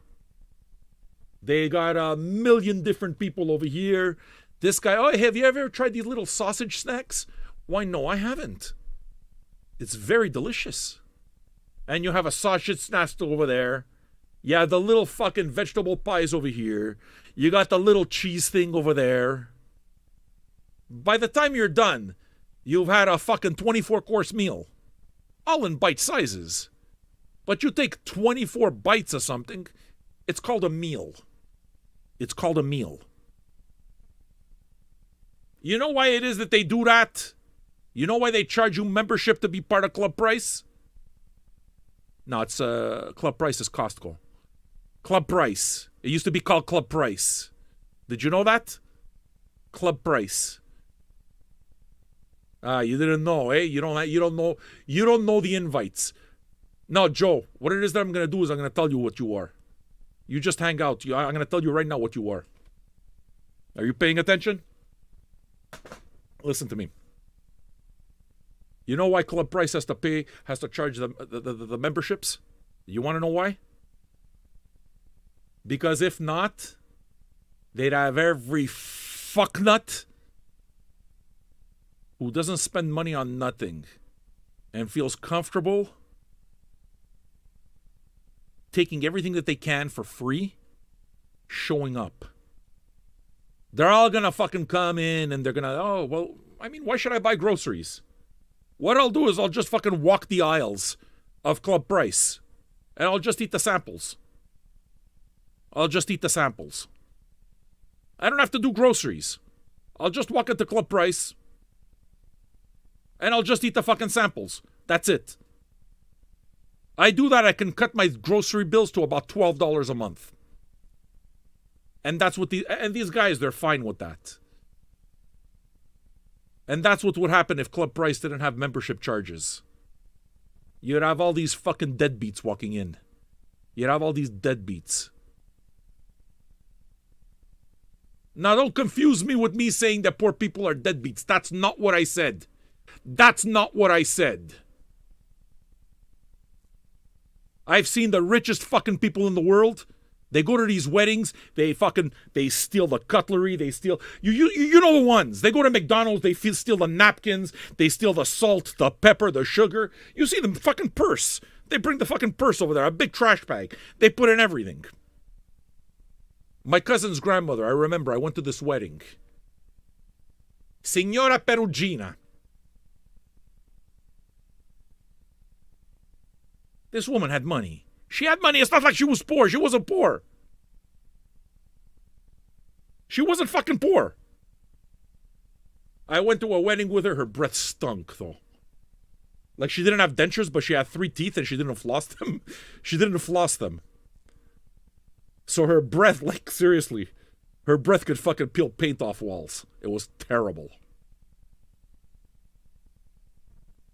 They got a million different people over here. This guy, oh, have you ever tried these little sausage snacks? Why, no, I haven't. It's very delicious. And you have a sausage snack over there. Yeah, the little fucking vegetable pies over here. You got the little cheese thing over there. By the time you're done, you've had a fucking 24-course meal. All in bite sizes. But you take 24 bites of something, it's called a meal. It's called a meal. You know why it is that they do that? You know why they charge you membership to be part of Club Price? No, it's Club Price is Costco. Club Price. It used to be called Club Price. Did you know that? Club Price. You didn't know, eh? You don't know the invites. No, Joe, what it is that I'm gonna do is I'm gonna tell you what you are. You just hang out. I'm gonna tell you right now what you are. Are you paying attention? Listen to me. You know why Club Price has to charge the memberships? You want to know why? Because if not, they'd have every fucknut who doesn't spend money on nothing and feels comfortable taking everything that they can for free, showing up. They're all gonna fucking come in and they're gonna, oh, well, I mean, why should I buy groceries? What I'll do is I'll just fucking walk the aisles of Club Price and I'll just eat the samples. I don't have to do groceries. I'll just walk into Club Price and I'll just eat the fucking samples. That's it. I do that, I can cut my grocery bills to about $12 a month. And that's what these guys, they're fine with that. And that's what would happen if Club Price didn't have membership charges. You'd have all these fucking deadbeats walking in. You'd have all these deadbeats. Now, don't confuse me with me saying that poor people are deadbeats. That's not what I said. That's not what I said. I've seen the richest fucking people in the world. They go to these weddings, they steal the cutlery, they steal, you know the ones. They go to McDonald's, they steal the napkins, they steal the salt, the pepper, the sugar. You see them fucking purse. They bring the fucking purse over there, a big trash bag. They put in everything. My cousin's grandmother, I remember, I went to this wedding. Signora Perugina. This woman had money. She had money. It's not like she was poor. She wasn't poor. She wasn't fucking poor. I went to a wedding with her. Her breath stunk, though. Like, she didn't have dentures, but she had 3 teeth and she didn't floss them. She didn't floss them. So her breath, like, seriously, her breath could fucking peel paint off walls. It was terrible.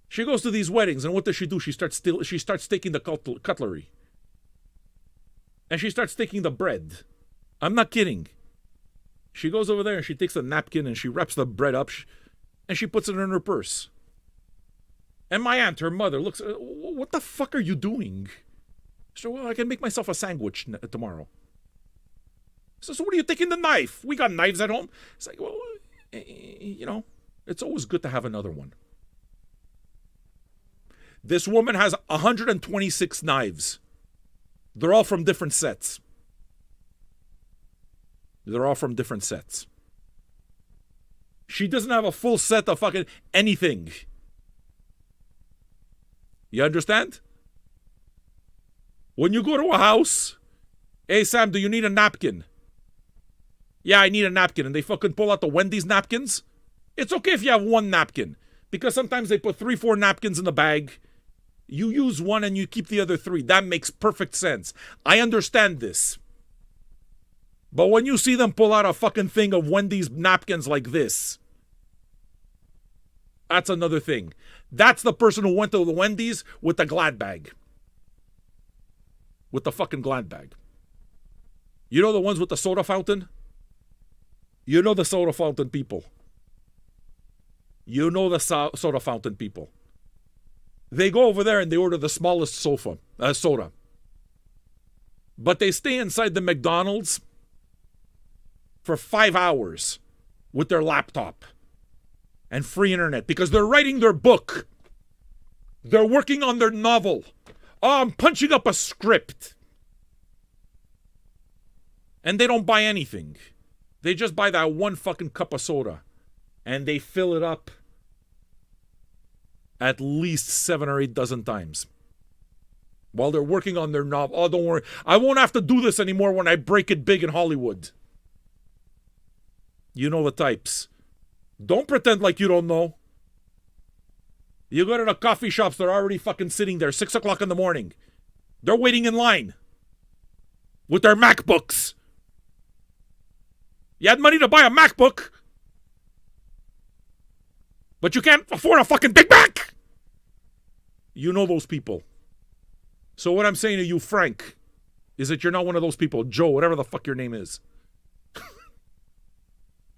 She goes to these weddings, and what does she do? She starts taking the cutlery. And she starts taking the bread. I'm not kidding. She goes over there and she takes a napkin and she wraps the bread up and she puts it in her purse. And my aunt, her mother, looks, what the fuck are you doing? She said, well, I can make myself a sandwich tomorrow. So what are you taking the knife? We got knives at home. It's like, well, you know, it's always good to have another one. This woman has 126 knives. They're all from different sets. She doesn't have a full set of fucking anything. You understand? When you go to a house, hey, Sam, do you need a napkin? Yeah, I need a napkin. And they fucking pull out the Wendy's napkins. It's okay if you have one napkin. Because sometimes they put 3-4 napkins in the bag. You use one and you keep the other 3. That makes perfect sense. I understand this. But when you see them pull out a fucking thing of Wendy's napkins like this, That's another thing. That's the person who went to the Wendy's with the Glad bag. With the fucking Glad bag. You know the ones with the soda fountain? You know the soda fountain people. You know the soda fountain people. They go over there and they order the smallest soda. But they stay inside the McDonald's for 5 hours with their laptop and free internet because they're writing their book. They're working on their novel. Oh, I'm punching up a script. And they don't buy anything. They just buy that one fucking cup of soda. And they fill it up at least 7 or 8 dozen times. While they're working on their novel. Oh, don't worry. I won't have to do this anymore when I break it big in Hollywood. You know the types. Don't pretend like you don't know. You go to the coffee shops, they're already fucking sitting there, 6 o'clock in the morning. They're waiting in line. With their MacBooks. You had money to buy a MacBook. But you can't afford a fucking Big Mac. You know those people. So what I'm saying to you, Frank, is that you're not one of those people. Joe, whatever the fuck your name is.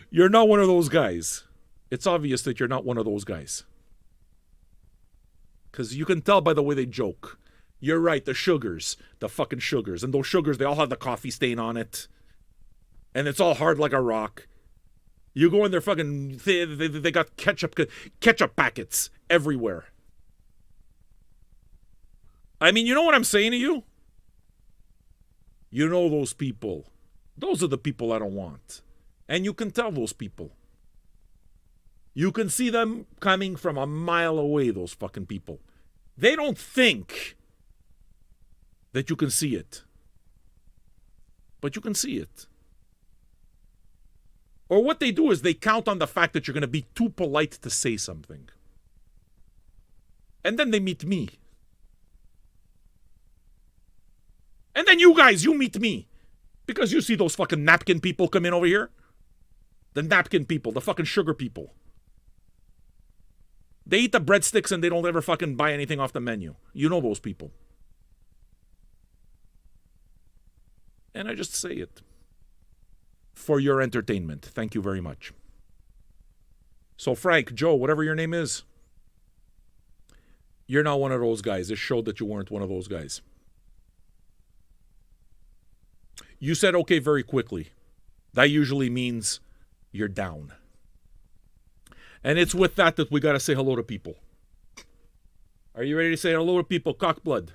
You're not one of those guys. It's obvious that you're not one of those guys. Because you can tell by the way they joke. You're right, the sugars. The fucking sugars. And those sugars, they all have the coffee stain on it. And it's all hard like a rock. You go in there fucking... They got ketchup packets everywhere. I mean, you know what I'm saying to you? You know those people. Those are the people I don't want. And you can tell those people. You can see them coming from a mile away, those fucking people. They don't think that you can see it. But you can see it. Or what they do is they count on the fact that you're going to be too polite to say something. And then they meet me. And then you guys, you meet me. Because you see those fucking napkin people come in over here. The napkin people, the fucking sugar people. They eat the breadsticks and they don't ever fucking buy anything off the menu. You know those people. And I just say it. For your entertainment. Thank you very much. So Frank, Joe, whatever your name is, you're not one of those guys. It showed that you weren't one of those guys. You said okay very quickly. That usually means you're down. And it's with that we got to say hello to people. Are you ready to say hello to people? Cockblood.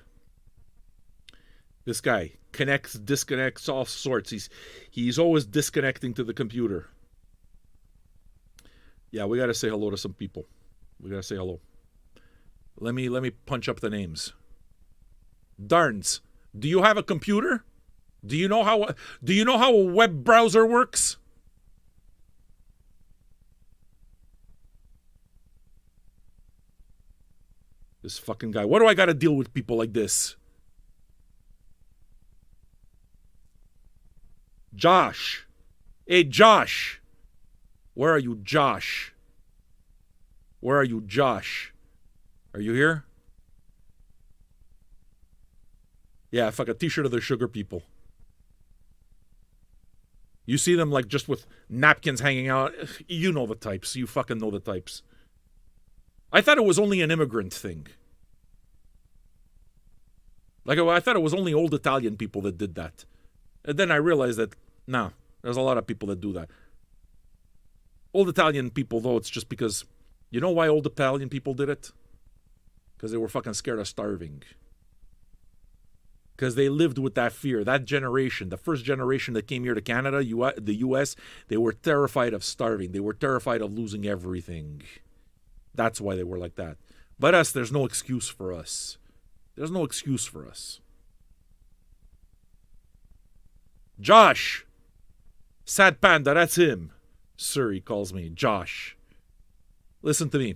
This guy connects, disconnects, all sorts. He's always disconnecting to the computer. Yeah, we got to say hello to some people. We got to say hello. Let me punch up the names. Darns, do you have a computer? Do you know how a web browser works? This fucking guy. Why do I got to deal with people like this? Josh. Hey, Josh. Where are you, Josh? Where are you, Josh? Are you here? Yeah, fuck a t-shirt of the sugar people. You see them like just with napkins hanging out. You know the types. You fucking know the types. I thought it was only an immigrant thing. Like, I thought it was only old Italian people that did that. And then I realized that, no, there's a lot of people that do that. Old Italian people, though, it's just because, you know why old Italian people did it? Because they were fucking scared of starving. Because they lived with that fear. That generation, the first generation that came here to Canada, the U.S., they were terrified of starving. They were terrified of losing everything. That's why they were like that. But us, there's no excuse for us. There's no excuse for us. Josh. Sad Panda, that's him. Sir, he calls me. Josh. Listen to me.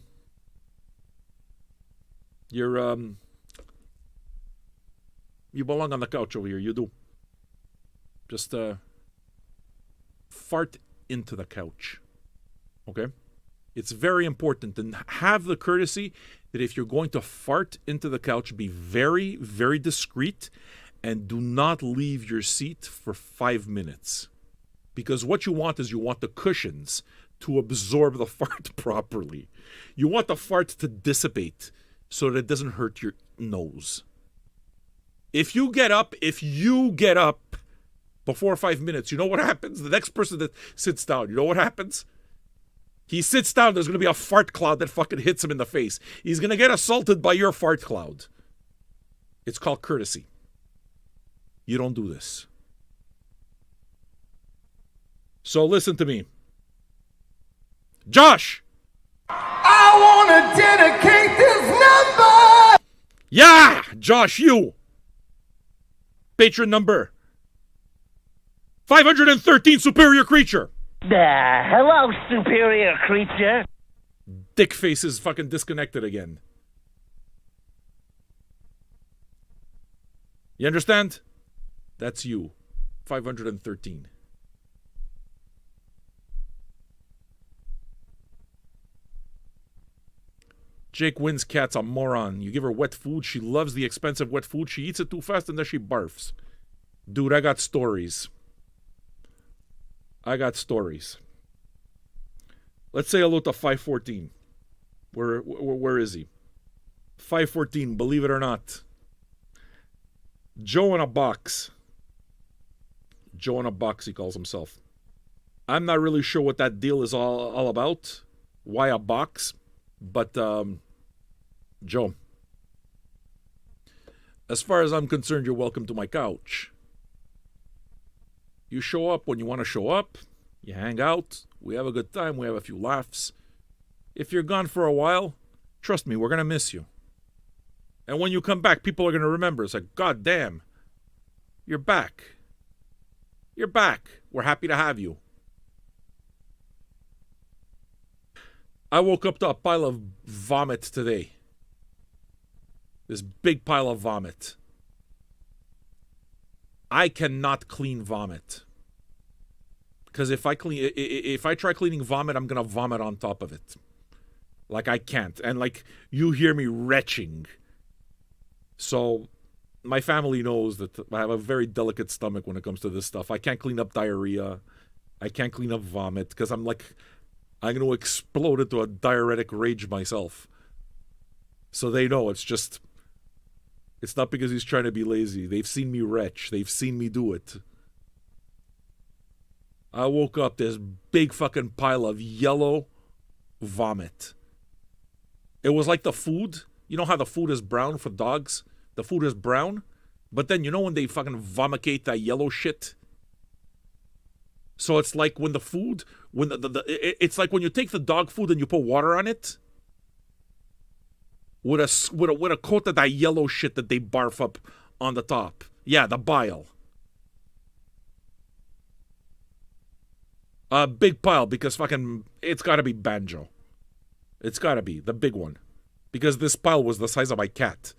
You belong on the couch over here. You do. Just fart into the couch. Okay? It's very important. And have the courtesy that if you're going to fart into the couch, be very, very discreet and do not leave your seat for 5 minutes. Because what you want is you want the cushions to absorb the fart properly. You want the fart to dissipate so that it doesn't hurt your nose. If you get up before 5 minutes, you know what happens? The next person that sits down, you know what happens? He sits down, there's going to be a fart cloud that fucking hits him in the face. He's going to get assaulted by your fart cloud. It's called courtesy. You don't do this. So listen to me. Josh! I want to dedicate this number! Yeah! Josh, you! Patron number 513, Superior Creature. Hello, superior creature. Dick face is fucking disconnected again. You understand? That's you. 513. Jake Wynn's cat's a moron. You give her wet food, she loves the expensive wet food. She eats it too fast and then she barfs. Dude, I got stories. Let's say hello to 514. Where is he? 514, believe it or not. Joe in a box. Joe in a box, he calls himself. I'm not really sure what that deal is all about. Why a box? But, Joe, as far as I'm concerned, you're welcome to my couch. You show up when you want to show up. You hang out. We have a good time. We have a few laughs. If you're gone for a while, trust me, we're going to miss you. And when you come back, people are going to remember. It's like, God damn, you're back. You're back. We're happy to have you. I woke up to a pile of vomit today. This big pile of vomit. I cannot clean vomit. Because if I try cleaning vomit, I'm going to vomit on top of it. Like, I can't. And, like, you hear me retching. So, my family knows that I have a very delicate stomach when it comes to this stuff. I can't clean up diarrhea. I can't clean up vomit. Because I'm going to explode into a diuretic rage myself. So they know it's not because he's trying to be lazy. They've seen me retch. They've seen me do it. I woke up this big fucking pile of yellow vomit. It was like the food. You know how the food is brown for dogs? The food is brown. But then you know when they fucking vomicate that yellow shit? So it's like when the food, it's like when you take the dog food and you put water on it. With a coat of that yellow shit that they barf up on the top. Yeah, the bile. A big pile because fucking it's got to be Banjo. It's got to be the big one. Because this pile was the size of my cat.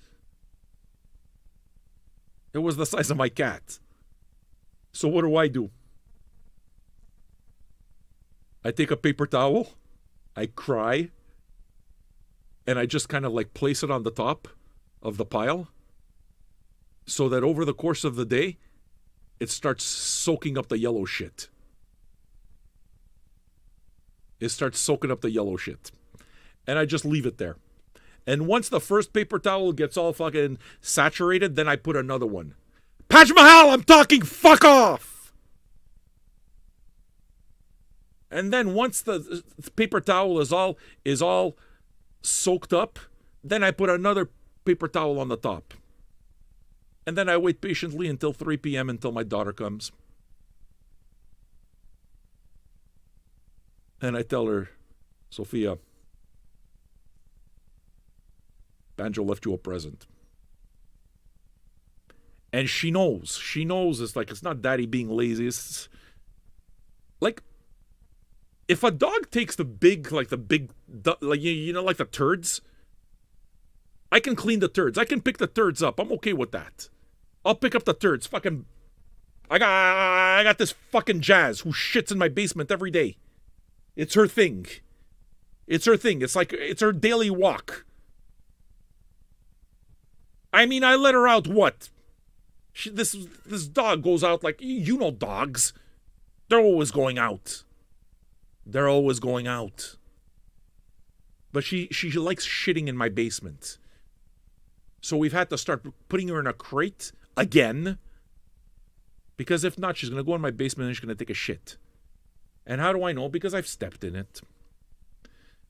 It was the size of my cat. So what do? I take a paper towel. I cry. And I just kind of like place it on the top of the pile so that over the course of the day, it starts soaking up the yellow shit. It starts soaking up the yellow shit. And I just leave it there. And once the first paper towel gets all fucking saturated, then I put another one. Taj Mahal, I'm talking, fuck off! And then once the paper towel is all soaked up, then I put another paper towel on the top. And then I wait patiently until 3 p.m. until my daughter comes. And I tell her, Sophia, Banjo left you a present. And she knows. She knows it's like, it's not daddy being lazy. It's like, if a dog takes the big, like you know, like the turds, I can clean the turds. I can pick the turds up. I'm okay with that. I'll pick up the turds. Fucking, I got this fucking Jazz who shits in my basement every day. It's her thing. It's her thing. It's like, it's her daily walk. I mean, I let her out, what? This dog goes out like, you know dogs. They're always going out. They're always going out. But she likes shitting in my basement. So we've had to start putting her in a crate again. Because if not, she's going to go in my basement and she's going to take a shit. And how do I know? Because I've stepped in it.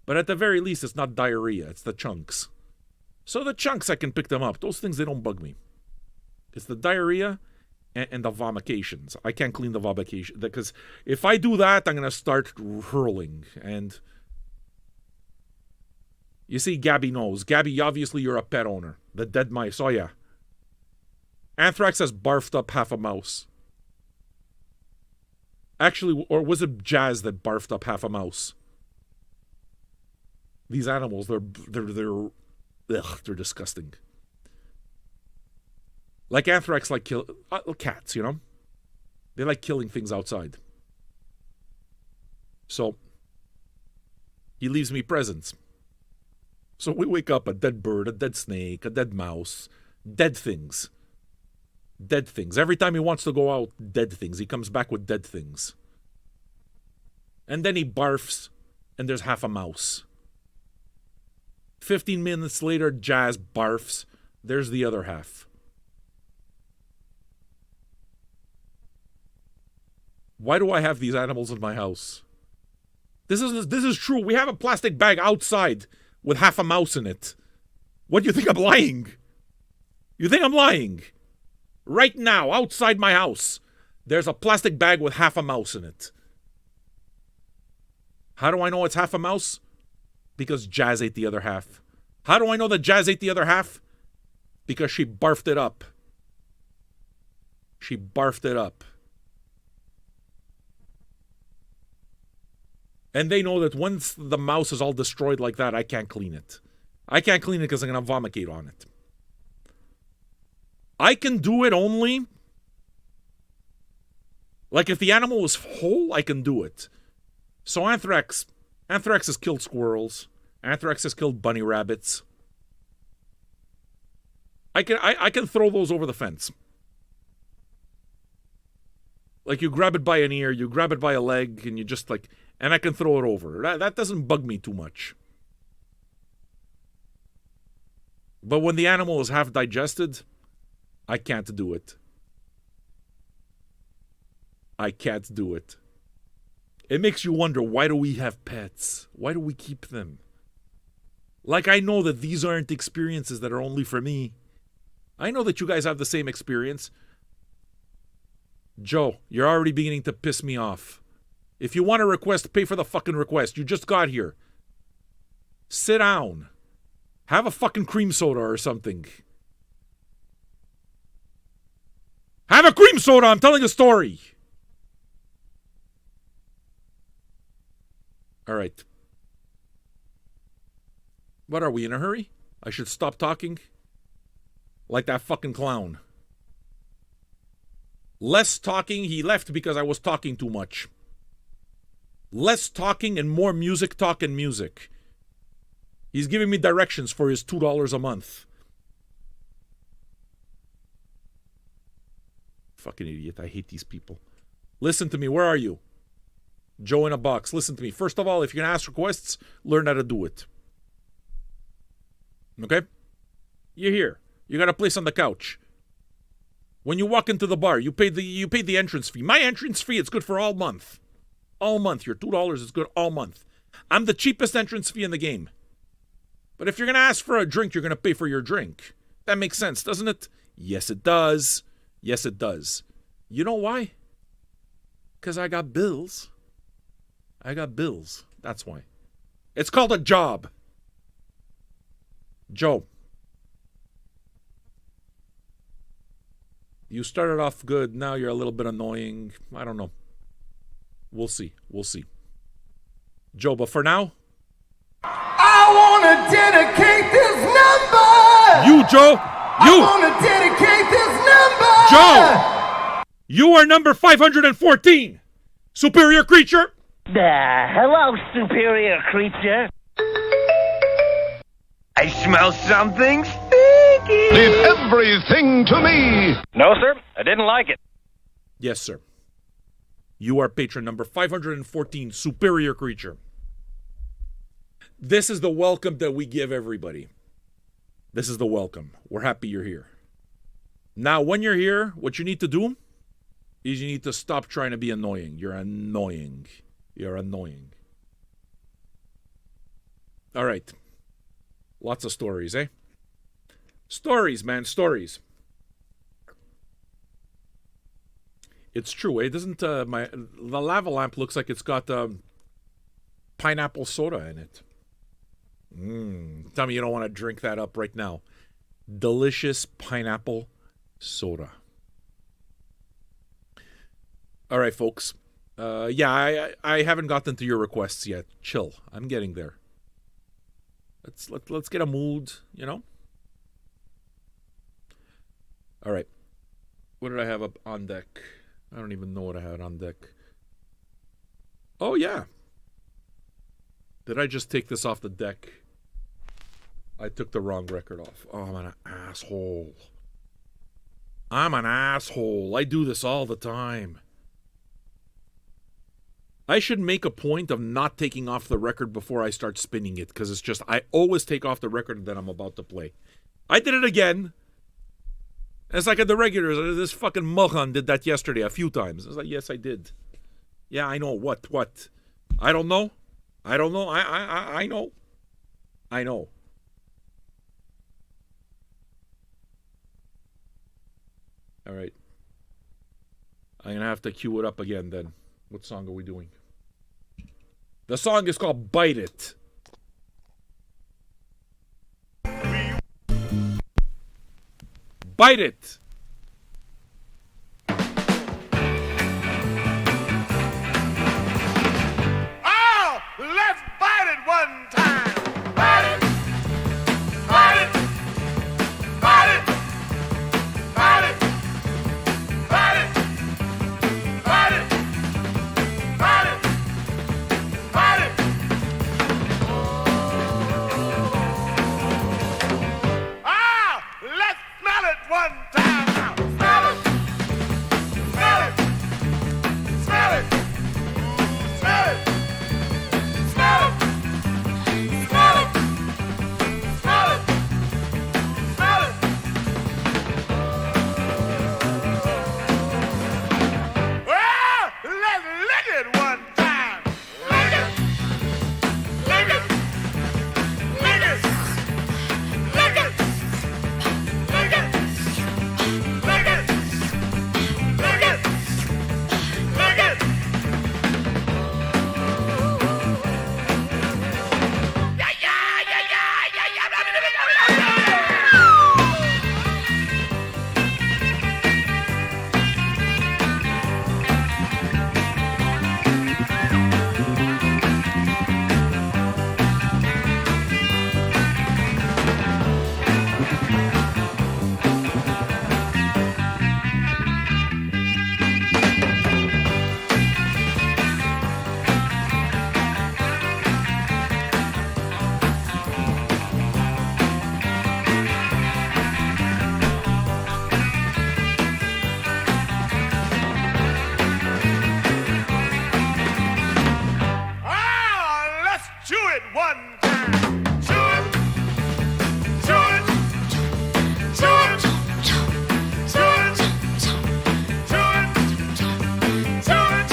But at the very least, it's not diarrhea. It's the chunks. So the chunks, I can pick them up. Those things, they don't bug me. It's the diarrhea and the vomications. I can't clean the vomication. Because if I do that, I'm going to start hurling. And you see, Gabby knows. Gabby, obviously, you're a pet owner. The dead mice. Oh, yeah. Anthrax has barfed up half a mouse. Actually, or was it Jazz that barfed up half a mouse? These animals, they're disgusting. Like anthrax, like kill cats, you know? They like killing things outside. So, he leaves me presents. So we wake up a dead bird, a dead snake, a dead mouse, dead things. Dead things. Every time he wants to go out, dead things. He comes back with dead things. And then he barfs, and there's half a mouse. 15 minutes later, Jazz barfs. There's the other half. Why do I have these animals in my house? This is true. We have a plastic bag outside with half a mouse in it. What do you think I'm lying? You think I'm lying? Right now, outside my house, there's a plastic bag with half a mouse in it. How do I know it's half a mouse? Because Jazz ate the other half. How do I know that Jazz ate the other half? Because she barfed it up. She barfed it up. And they know that once the mouse is all destroyed like that, I can't clean it. I can't clean it because I'm going to vomicate on it. I can do it only... Like, if the animal was whole, I can do it. So anthrax has killed squirrels. Anthrax has killed bunny rabbits. I can throw those over the fence. Like, you grab it by an ear, you grab it by a leg, and you just like... And I can throw it over. That doesn't bug me too much. But when the animal is half digested, I can't do it. I can't do it. It makes you wonder, why do we have pets? Why do we keep them? Like, I know that these aren't experiences that are only for me. I know that you guys have the same experience. Joe, you're already beginning to piss me off. If you want a request, pay for the fucking request. You just got here. Sit down. Have a fucking cream soda or something. Have a cream soda. I'm telling a story. All right. What are we, in a hurry? I should stop talking? Like that fucking clown. Less talking. He left because I was talking too much. Less talking and more music, talk and music. He's giving me directions for his $2 a month. Fucking idiot. I hate these people. Listen to me. Where are you? Joe in a box. Listen to me. First of all, if you're going to ask requests, learn how to do it. Okay? You're here. You got a place on the couch. When you walk into the bar, you pay the entrance fee. My entrance fee, it's good for all month. All month. Your $2 is good all month. I'm the cheapest entrance fee in the game. But if you're going to ask for a drink, you're going to pay for your drink. That makes sense, doesn't it? Yes, it does. Yes, it does. You know why? Because I got bills. I got bills. That's why. It's called a job. Joe. You started off good. Now you're a little bit annoying. I don't know. We'll see. We'll see. Joe, but for now... I want to dedicate this number! You, Joe! You! I want to dedicate this number! Joe! You are number 514! Superior creature! Hello, superior creature. I smell something stinky. Leave everything to me. No, sir. I didn't like it. Yes, sir. You are patron number 514, Superior Creature. This is the welcome that we give everybody. This is the welcome. We're happy you're here. Now, when you're here, what you need to do is you need to stop trying to be annoying. You're annoying. You're annoying. All right. Lots of stories, eh? Stories, man, stories. It's true, eh? Doesn't the lava lamp looks like it's got pineapple soda in it? Tell me you don't want to drink that up right now. Delicious pineapple soda. All right, folks. I haven't gotten to your requests yet. Chill. I'm getting there. Let's get a mood, you know? All right. What did I have up on deck? I don't even know what I had on deck. Oh, yeah. Did I just take this off the deck? I took the wrong record off. Oh, I'm an asshole. I'm an asshole. I do this all the time. I should make a point of not taking off the record before I start spinning it, because it's just, I always take off the record that I'm about to play. I did it again. It's like at the regulars. This fucking moron did that yesterday a few times. I was like, yes, I did. Yeah, I know. What? I don't know. I know. I know. All right. I'm going to have to cue it up again then. What song are we doing? The song is called Bite It. Bite it. Oh, let's bite it one time. Bite it. Bite it. Bite it. Bite it. Bite it. Bite it. Bite it. Bite it. Ah, let's smell it one time now. Smell it. Smell it. Smell it. Smell it. Smell it. Smell it. Smell it. Smell it. Ah, let's lick it one time. Lick it. Lick it. Lick it. Lick it. Lick it. Lick it. Lick it. Lick it. Ah, let's chew it one time. Chew it. Chew it. Chew it. Chew it. Chew it. Chew it.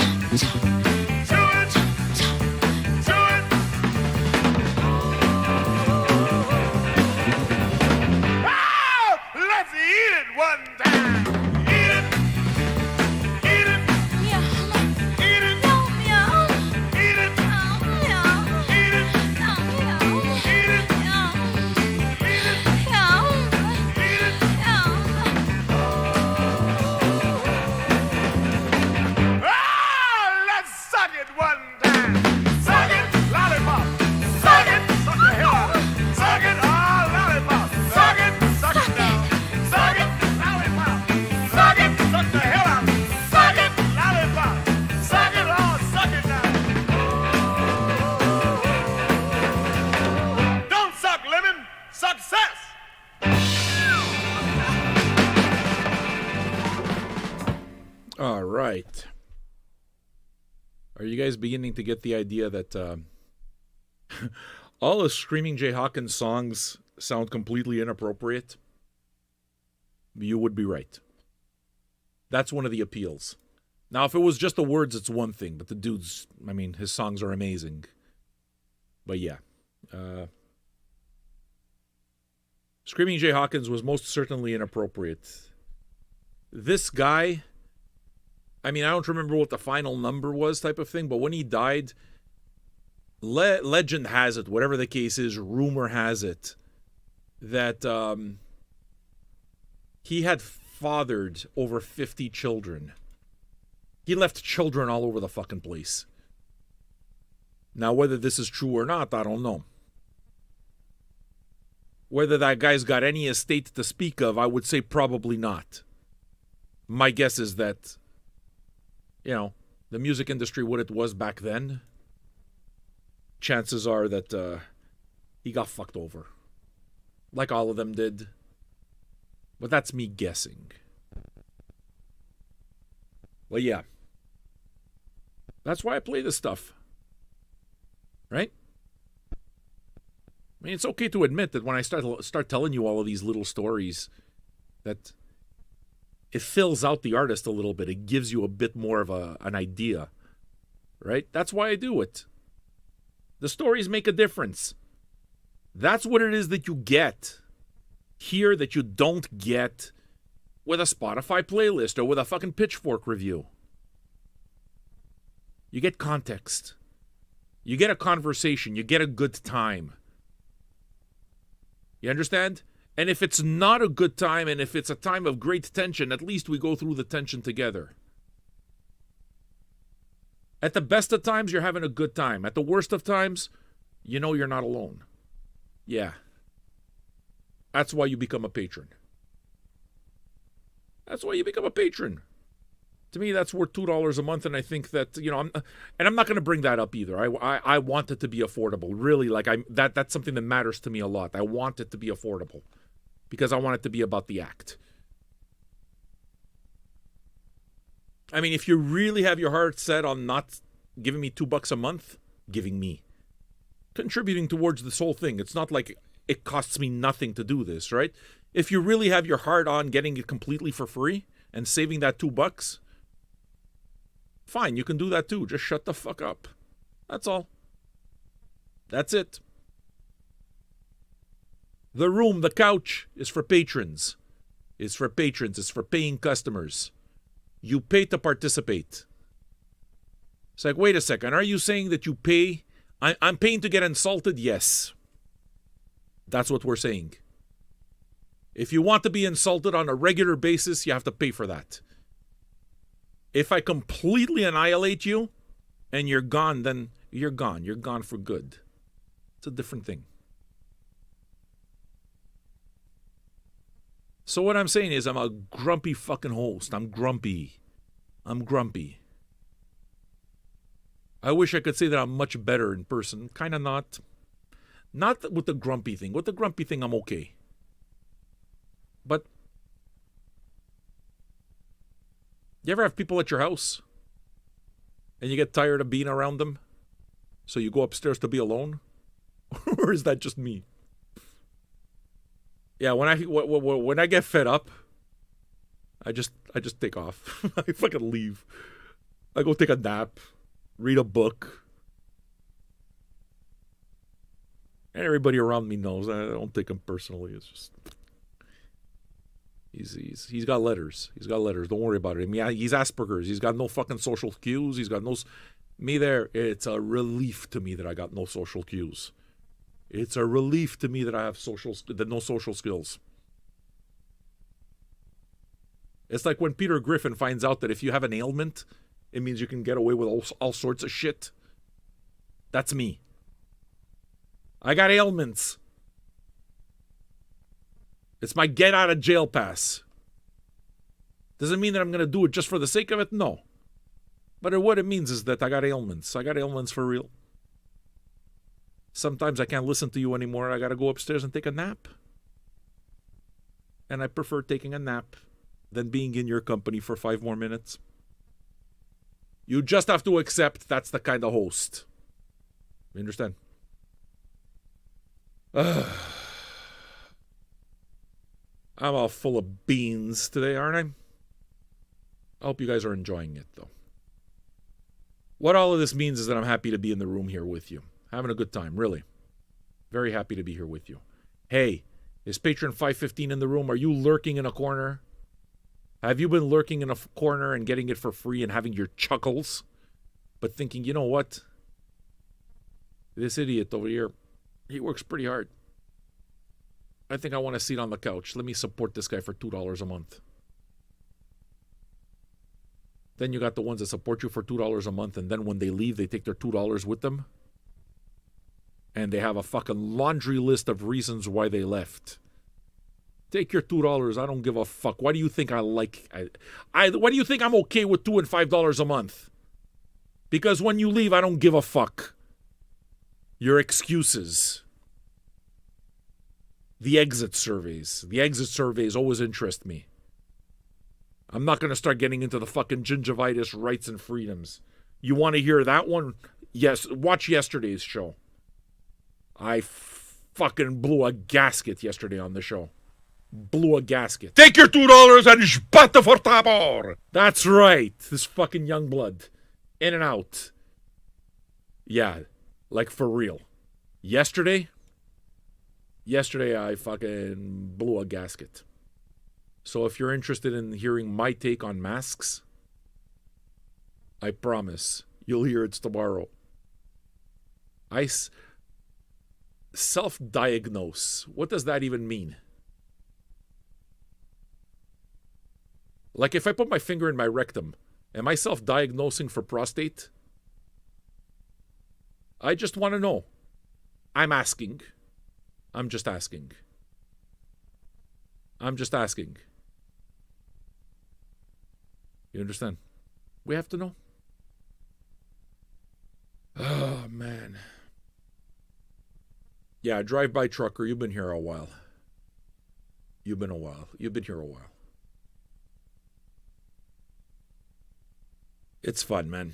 Chew it. Chew it. Ah, let's eat it one time. Eat it. Eat it. Eat it. Eat it. Eat it. Eat it. Eat it. Eat it. Eat it. Eat it. Eat it. Eat it. Eat it. Eat it. Eat it. Eat it. Eat it. Eat it. guys beginning to get the idea that all of Screaming Jay Hawkins' songs sound completely inappropriate? You would be right. That's one of the appeals. Now, if it was just the words, it's one thing. But the dude's, I mean, his songs are amazing. But yeah. Screaming Jay Hawkins was most certainly inappropriate. This guy, I mean, I don't remember what the final number was type of thing, but when he died, legend has it, whatever the case is, rumor has it, that he had fathered over 50 children. He left children all over the fucking place. Now, whether this is true or not, I don't know. Whether that guy's got any estate to speak of, I would say probably not. My guess is that, you know, the music industry, what it was back then, chances are that he got fucked over. Like all of them did. But that's me guessing. Well, yeah. That's why I play this stuff. Right? I mean, it's okay to admit that when I start telling you all of these little stories, that it fills out the artist a little bit. It gives you a bit more of an idea. Right? That's why I do it. The stories make a difference. That's what it is that you get here that you don't get with a Spotify playlist or with a fucking Pitchfork review. You get context. You get a conversation. You get a good time. You understand? And if it's not a good time and if it's a time of great tension, at least we go through the tension together. At the best of times, you're having a good time. At the worst of times, you know you're not alone. Yeah. That's why you become a patron. That's why you become a patron. To me, that's worth $2 a month, and I think that, you know, I'm not going to bring that up either. I want it to be affordable. Really, like that's something that matters to me a lot. I want it to be affordable because I want it to be about the act. I mean, if you really have your heart set on not giving me $2 a month, contributing towards this whole thing, it's not like it costs me nothing to do this, right? If you really have your heart on getting it completely for free and saving that $2, fine, you can do that too. Just shut the fuck up. That's all. That's it. The room, the couch is for patrons. It's for patrons. It's for paying customers. You pay to participate. It's like, wait a second. Are you saying that you pay? I'm paying to get insulted? Yes. That's what we're saying. If you want to be insulted on a regular basis, you have to pay for that. If I completely annihilate you and you're gone, then you're gone. You're gone for good. It's a different thing. So what I'm saying is I'm a grumpy fucking host. I'm grumpy. I wish I could say that I'm much better in person. Kind of not. Not with the grumpy thing. With the grumpy thing, I'm okay. But you ever have people at your house and you get tired of being around them, so you go upstairs to be alone? Or is that just me? Yeah, when I get fed up, I just take off. I fucking leave. I go take a nap, read a book. And everybody around me knows. I don't take him personally. It's just he's got letters. He's got letters. Don't worry about it. I mean, he's Asperger's. He's got no fucking social cues. He's got no. Me there. It's a relief to me that I got no social cues. It's a relief to me that I have no social skills. It's like when Peter Griffin finds out that if you have an ailment, it means you can get away with all sorts of shit. That's me. I got ailments. It's my get out of jail pass. Doesn't mean that I'm going to do it just for the sake of it? No. But what it means is that I got ailments. I got ailments for real. Sometimes I can't listen to you anymore. I got to go upstairs and take a nap. And I prefer taking a nap than being in your company for 5 more minutes. You just have to accept that's the kind of host. You understand? I'm all full of beans today, aren't I? I hope you guys are enjoying it, though. What all of this means is that I'm happy to be in the room here with you. Having a good time, really. Very happy to be here with you. Hey, is Patron 515 in the room? Are you lurking in a corner? Have you been lurking in a corner and getting it for free and having your chuckles? But thinking, you know what? This idiot over here, he works pretty hard. I think I want a seat on the couch. Let me support this guy for $2 a month. Then you got the ones that support you for $2 a month, and then when they leave, they take their $2 with them. And they have a fucking laundry list of reasons why they left. Take your $2. I don't give a fuck. Why do you think I like... why do you think I'm okay with $2 and $5 a month? Because when you leave, I don't give a fuck. Your excuses. The exit surveys. The exit surveys always interest me. I'm not going to start getting into the fucking gingivitis rights and freedoms. You want to hear that one? Yes, watch yesterday's show. I fucking blew a gasket yesterday on the show. Blew a gasket. Take your $2 and sputter for Tabor. That's right. This fucking young blood. In and out. Yeah, like for real. Yesterday I fucking blew a gasket. So if you're interested in hearing my take on masks, I promise you'll hear it tomorrow. I self-diagnose. What does that even mean? Like if I put my finger in my rectum, am I self-diagnosing for prostate? I just want to know. I'm asking. I'm just asking. I'm just asking. You understand? We have to know. Oh, man. Yeah, drive-by trucker, you've been here a while. You've been here a while. It's fun, man.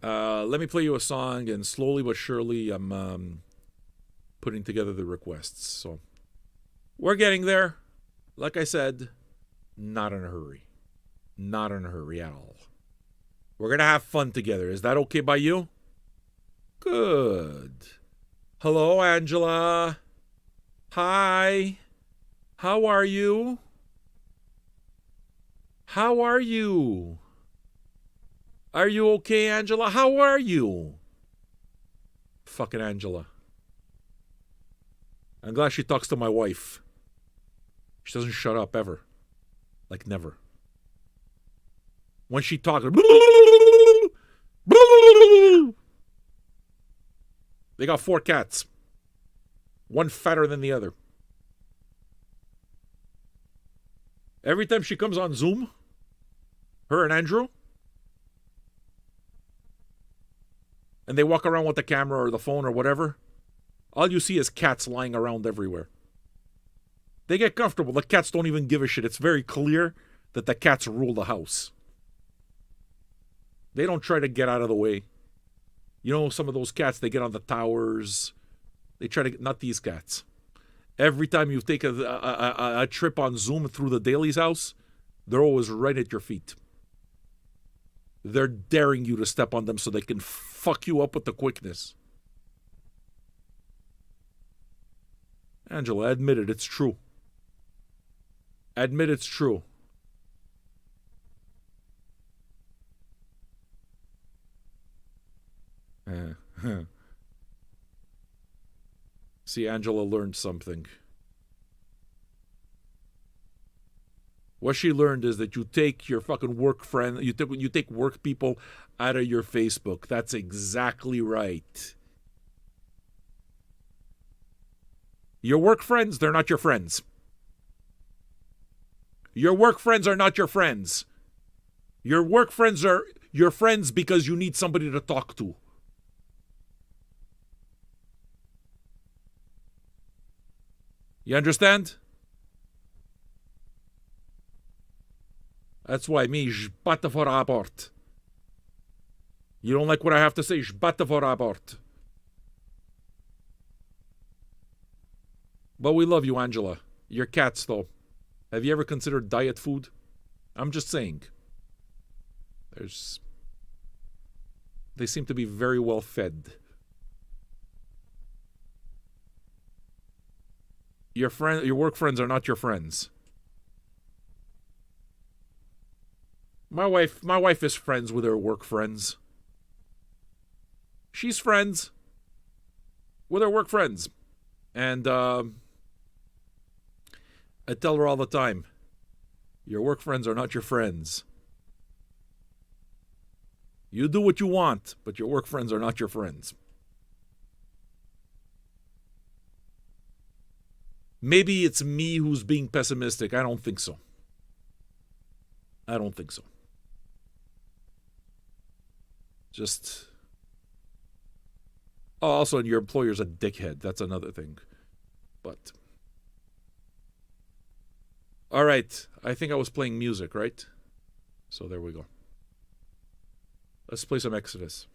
Let me play you a song, and slowly but surely I'm putting together the requests. So we're getting there. Like I said, not in a hurry. Not in a hurry at all. We're going to have fun together. Is that okay by you? Good. Hello, Angela. Hi. How are you? How are you? Are you okay, Angela? How are you? Fucking Angela. I'm glad she talks to my wife. She doesn't shut up ever. Like never. When she talks, they got 4 cats. One fatter than the other. Every time she comes on Zoom, her and Andrew, and they walk around with the camera or the phone or whatever, all you see is cats lying around everywhere. They get comfortable. The cats don't even give a shit. It's very clear that the cats rule the house. They don't try to get out of the way. You know, some of those cats, they get on the towers. They try to get, not these cats. Every time you take a trip on Zoom through the Daily's house, they're always right at your feet. They're daring you to step on them so they can fuck you up with the quickness. Angela, admit it, it's true. Admit it's true. See, Angela learned something. What she learned is that you take your fucking work friend, you take work people out of your Facebook. That's exactly right. Your work friends, they're not your friends. Your work friends are not your friends. Your work friends are your friends because you need somebody to talk to. You understand? That's why me, je batte for rapport. You don't like what I have to say? Sbata vorabort. But we love you, Angela. Your cats, though. Have you ever considered diet food? I'm just saying. They seem to be very well fed. Your work friends are not your friends. My wife is friends with her work friends. She's friends with her work friends. And I tell her all the time, your work friends are not your friends. You do what you want, but your work friends are not your friends. Maybe it's me who's being pessimistic. I don't think so. I don't think so. Just... Oh, also, your employer's a dickhead. That's another thing. But... All right. I think I was playing music, right? So there we go. Let's play some Exodus.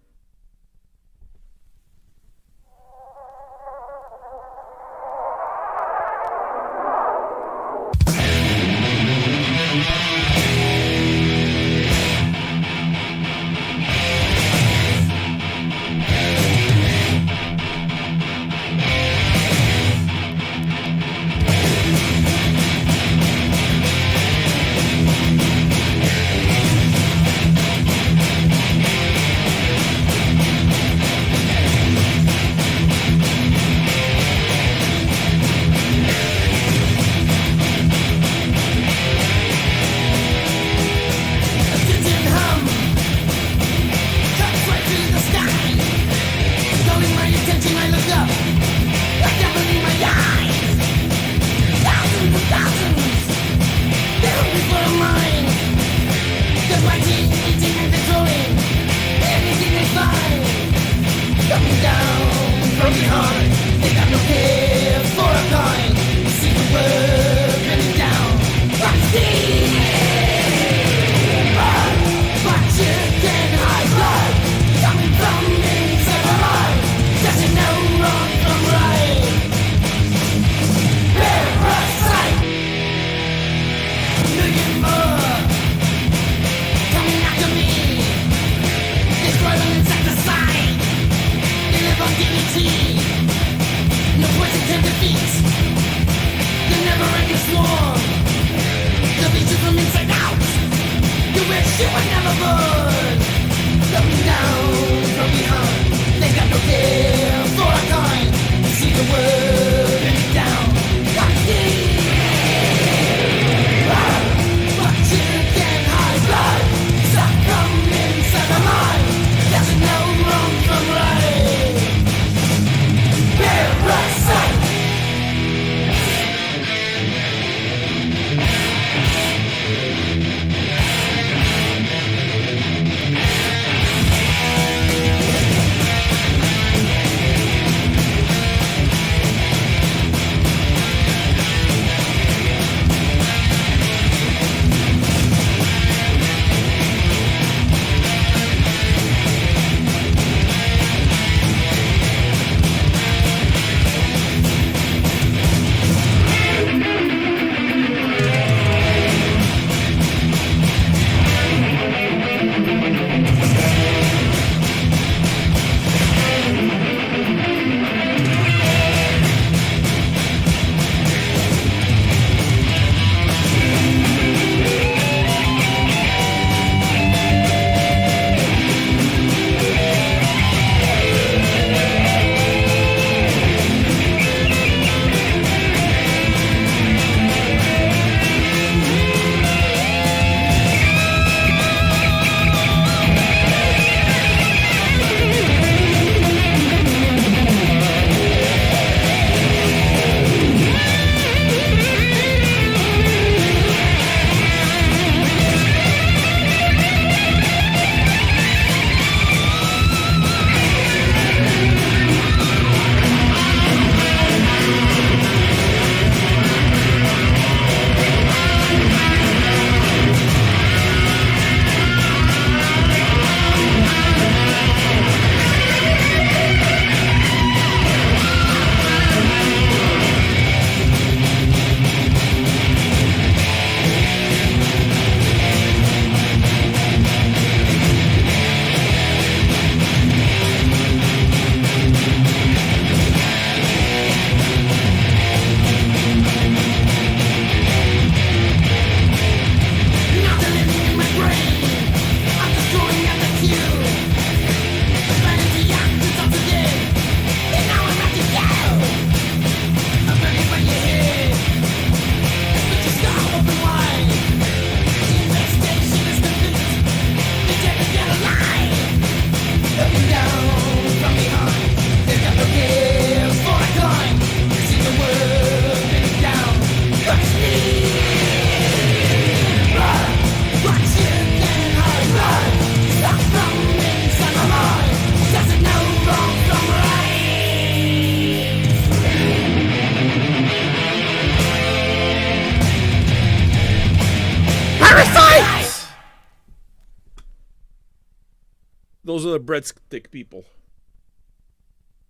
Those are the breadstick people.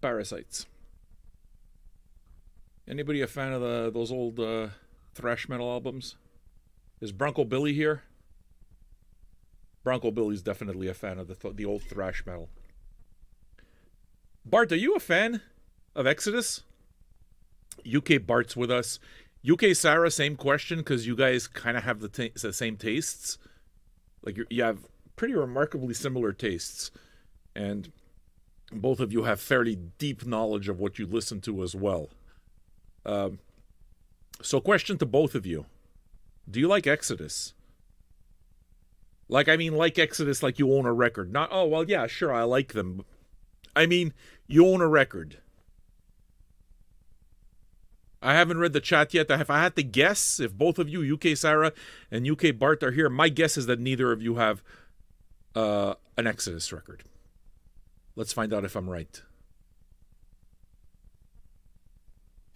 Parasites. Anybody a fan of those old thrash metal albums? Is Bronco Billy here? Bronco Billy's definitely a fan of the old thrash metal. Bart, are you a fan of Exodus? UK Bart's with us. UK Sarah, same question, because you guys kind of have the same tastes. Like you have pretty remarkably similar tastes, and both of you have fairly deep knowledge of what you listen to as well. So question to both of you. Do you like Exodus? Like Exodus like you own a record. Not, oh, well, yeah, sure, I like them. I mean, you own a record. I haven't read the chat yet. If I had to guess, if both of you, UK Sarah and UK Bart, are here, my guess is that neither of you have an Exodus record. Let's find out if I'm right.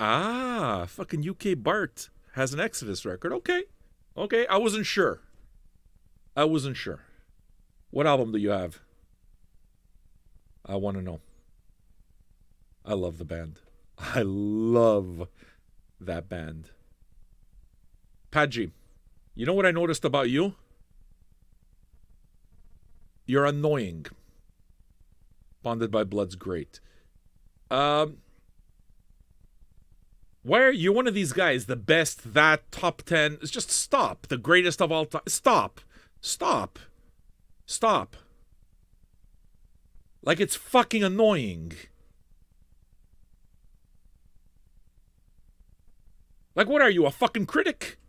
Ah, fucking UK Bart has an Exodus record. Okay, I wasn't sure. What album do you have? I want to know. I love the band. I love that band. Padji, you know what I noticed about you? You're annoying. Bonded by Blood's great. Why are you one of these guys, the best, that, top 10? It's just stop. The greatest of all time. Stop. Like, it's fucking annoying. Like, what are you, a fucking critic?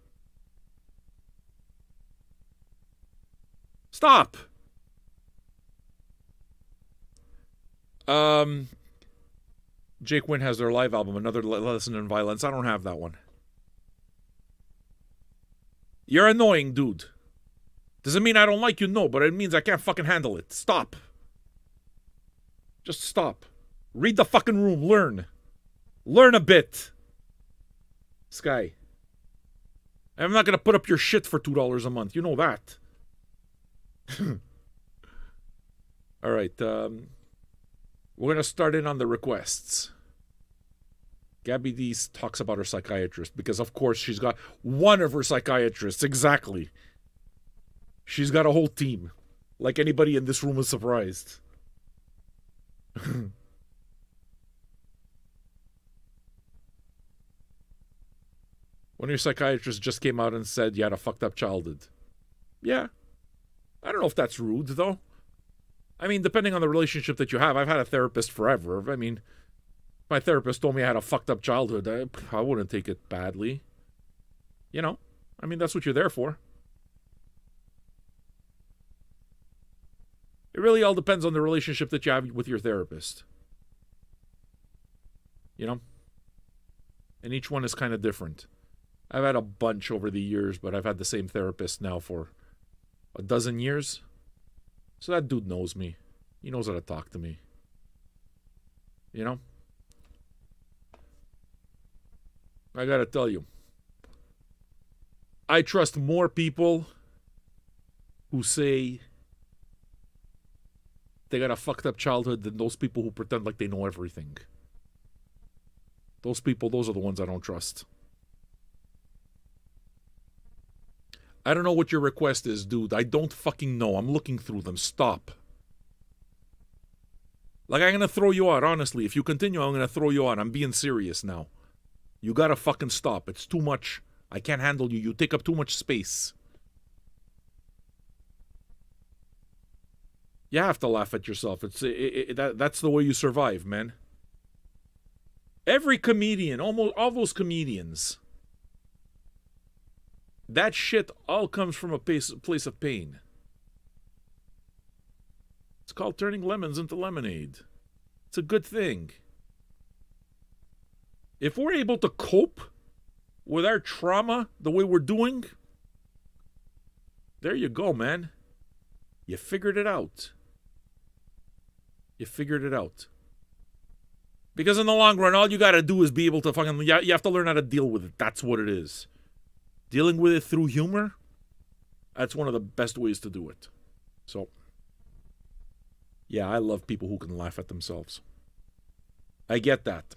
Stop. Jake Wynn has their live album, Another Lesson in Violence. I don't have that one. You're annoying, dude. Doesn't mean I don't like you, no, but it means I can't fucking handle it. Stop. Just stop. Read the fucking room. Learn. Learn a bit. Sky. I'm not going to put up your shit for $2 a month. You know that. All right. We're going to start in on the requests. Gabby D talks about her psychiatrist because, of course, she's got one of her psychiatrists. Exactly. She's got a whole team. Like anybody in this room is surprised. One of your psychiatrists just came out and said you had a fucked up childhood. Yeah. I don't know if that's rude, though. I mean, depending on the relationship that you have, I've had a therapist forever. I mean, my therapist told me I had a fucked up childhood. I wouldn't take it badly. You know? I mean, that's what you're there for. It really all depends on the relationship that you have with your therapist. You know? And each one is kind of different. I've had a bunch over the years, but I've had the same therapist now for a dozen years. So that dude knows me. He knows how to talk to me. You know? I gotta tell you. I trust more people who say they got a fucked up childhood than those people who pretend like they know everything. Those people, those are the ones I don't trust. I don't know what your request is, dude. I don't fucking know. I'm looking through them. Stop. Like, I'm gonna throw you out, honestly. If you continue, I'm gonna throw you out. I'm being serious now. You gotta fucking stop. It's too much. I can't handle you. You take up too much space. You have to laugh at yourself. That's the way you survive, man. Every comedian, almost all those comedians, that shit all comes from a place of pain. It's called turning lemons into lemonade. It's a good thing. If we're able to cope with our trauma the way we're doing, there you go, man. You figured it out. You figured it out. Because in the long run, all you gotta do is be able to fucking... You have to learn how to deal with it. That's what it is. Dealing with it through humor, that's one of the best ways to do it. So, Yeah, I love people who can laugh at themselves. I get that.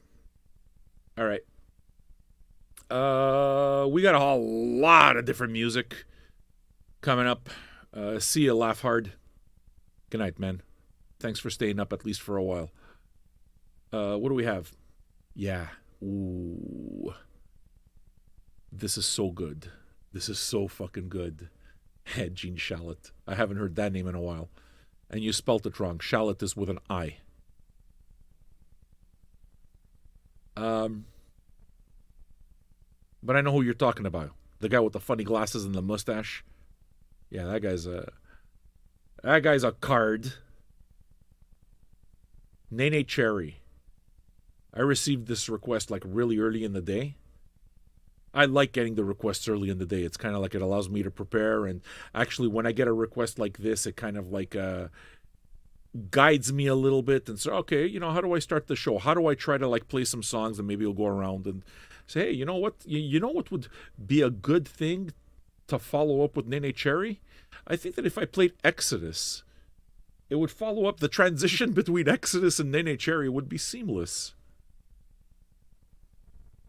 All right. We got a whole lot of different music coming up. See you, laugh hard. Good night, man. Thanks for staying up at least for a while. What do we have? Yeah. Ooh. This is so good. This is so fucking good. Gene Shalit. I haven't heard that name in a while. And you spelt it wrong. Shalit is with an I. But I know who you're talking about. The guy with the funny glasses and the mustache. Yeah, that guy's a card. Nene Cherry. I received this request like really early in the day. I like getting the requests early in the day. It's kind of like it allows me to prepare. And actually, when I get a request like this, it kind of like guides me a little bit and say, okay, you know, how do I start the show? How do I try to like play some songs and maybe you'll go around and say, hey, you know what? You know what would be a good thing to follow up with Nene Cherry? I think that if I played Exodus, it would follow up the transition between Exodus and Nene Cherry would be seamless.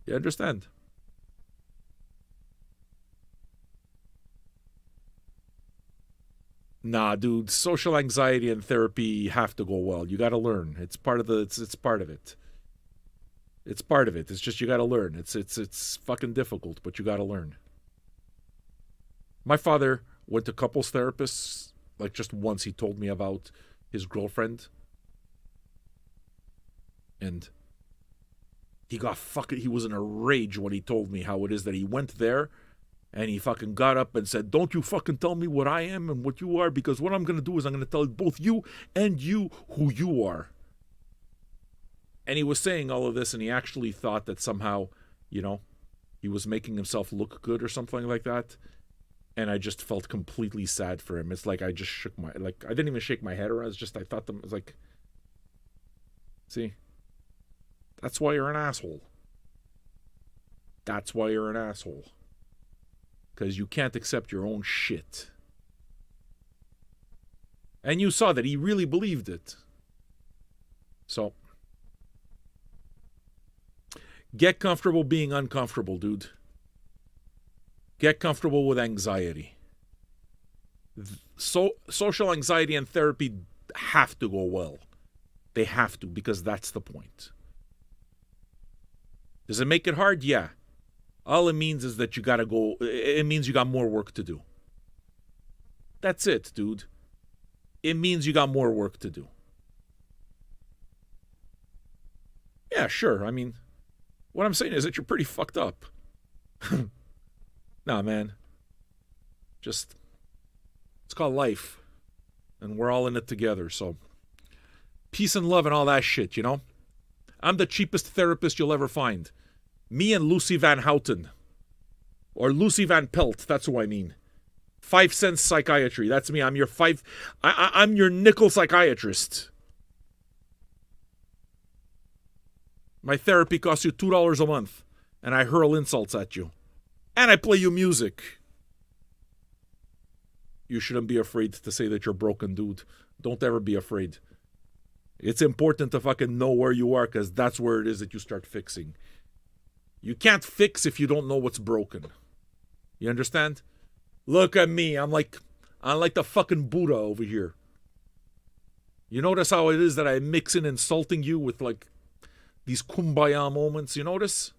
You understand? Nah, dude, social anxiety and therapy have to go well. You got to learn. It's part of it's part of it. It's part of it. It's just you got to learn. It's fucking difficult, but you got to learn. My father went to couples therapists. Like just once he told me about his girlfriend. And he was in a rage when he told me how it is that he went there and he fucking got up and said, don't you fucking tell me what I am and what you are, because what I'm going to do is I'm going to tell both you and you who you are. And he was saying all of this, and he actually thought that somehow, you know, he was making himself look good or something like that. And I just felt completely sad for him. It's like I just I didn't even shake my head around. It's just, I thought it was like, see, that's why you're an asshole. That's why you're an asshole. Because you can't accept your own shit. And you saw that he really believed it. So, get comfortable being uncomfortable, dude. Get comfortable with anxiety. So, social anxiety and therapy have to go well. They have to, because that's the point. Does it make it hard? Yeah. All it means is that you gotta go, it means you got more work to do. That's it, dude. It means you got more work to do. Yeah, sure. I mean, what I'm saying is that you're pretty fucked up. Nah, man. Just, it's called life. And we're all in it together, so. Peace and love and all that shit, you know? I'm the cheapest therapist you'll ever find. Me and Lucy Van Houten. Or Lucy Van Pelt, that's who I mean. 5 cents psychiatry, that's me. I'm your I'm your nickel psychiatrist. My therapy costs you $2 a month. And I hurl insults at you. And I play you music. You shouldn't be afraid to say that you're broken, dude. Don't ever be afraid. It's important to fucking know where you are, because that's where it is that you start fixing. You can't fix if you don't know what's broken. You understand? Look at me. I'm like the fucking Buddha over here. You notice how it is that I mix in insulting you with like these kumbaya moments? You notice?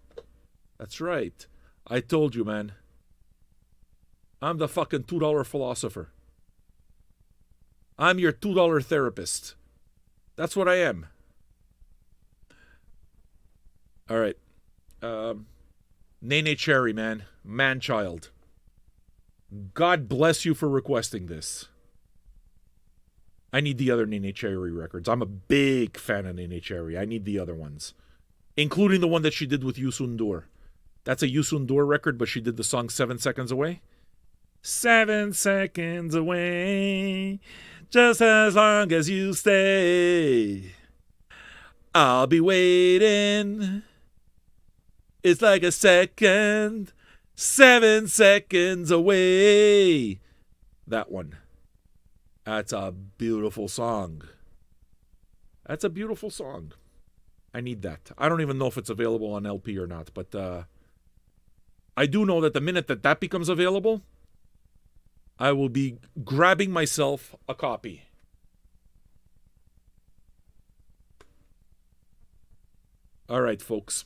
That's right. I told you, man. I'm the fucking $2 philosopher. I'm your $2 therapist. That's what I am. All right. Nene Cherry, man. Man-child. God bless you for requesting this. I need the other Nene Cherry records. I'm a big fan of Nene Cherry. I need the other ones. Including the one that she did with Youssou N'Dour. That's a Youssou N'Dour record, but she did the song 7 Seconds Away. 7 seconds away, just as long as you stay. I'll be waiting. It's like a second, 7 seconds away. That one. That's a beautiful song. That's a beautiful song. I need that. I don't even know if it's available on LP or not, but I do know that the minute that becomes available, I will be grabbing myself a copy. All right, folks.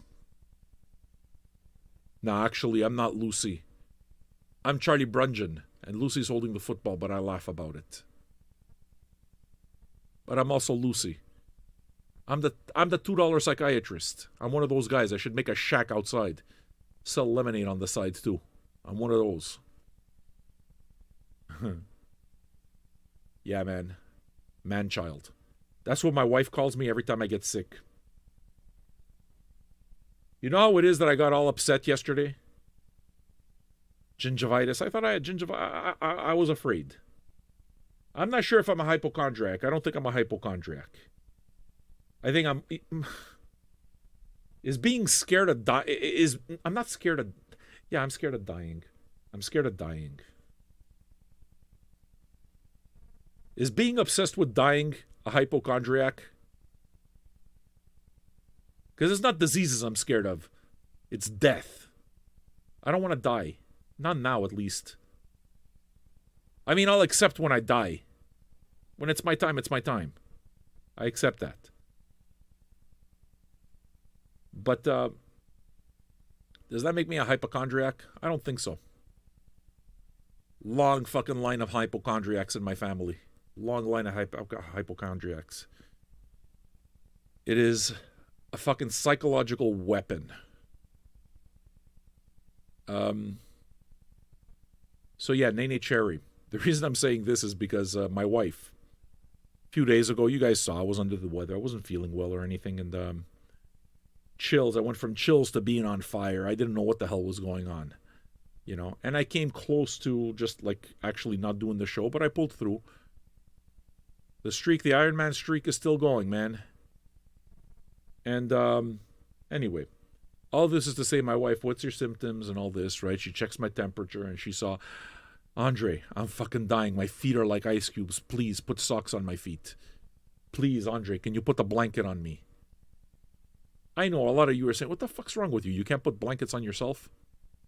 No, actually, I'm not Lucy. I'm Charlie Brungeon, and Lucy's holding the football, but I laugh about it. But I'm also Lucy. I'm the $2 psychiatrist. I'm one of those guys. I should make a shack outside. Sell lemonade on the side, too. I'm one of those. Yeah, man. Man-child. That's what my wife calls me every time I get sick. You know how it is that I got all upset yesterday? Gingivitis. I thought I had gingivitis. I was afraid. I'm not sure if I'm a hypochondriac. I don't think I'm a hypochondriac. I think I'm... Is being scared of dying... I'm not scared of... Yeah, I'm scared of dying. I'm scared of dying. Is being obsessed with dying a hypochondriac? Because it's not diseases I'm scared of. It's death. I don't want to die. Not now, at least. I mean, I'll accept when I die. When it's my time, it's my time. I accept that. But, does that make me a hypochondriac? I don't think so. Long fucking line of hypochondriacs in my family. Long line of hypochondriacs. It is a fucking psychological weapon. So yeah, Nene Cherry. The reason I'm saying this is because my wife, a few days ago, you guys saw I was under the weather. I wasn't feeling well or anything, and chills. I went from chills to being on fire. I didn't know what the hell was going on, you know. And I came close to just like actually not doing the show, but I pulled through. The streak, the Iron Man streak, is still going, man. And anyway, all this is to say, my wife, what's your symptoms and all this, right? She checks my temperature and she saw, Andre, I'm fucking dying. My feet are like ice cubes. Please put socks on my feet. Please, Andre, can you put a blanket on me? I know a lot of you are saying, what the fuck's wrong with you? You can't put blankets on yourself?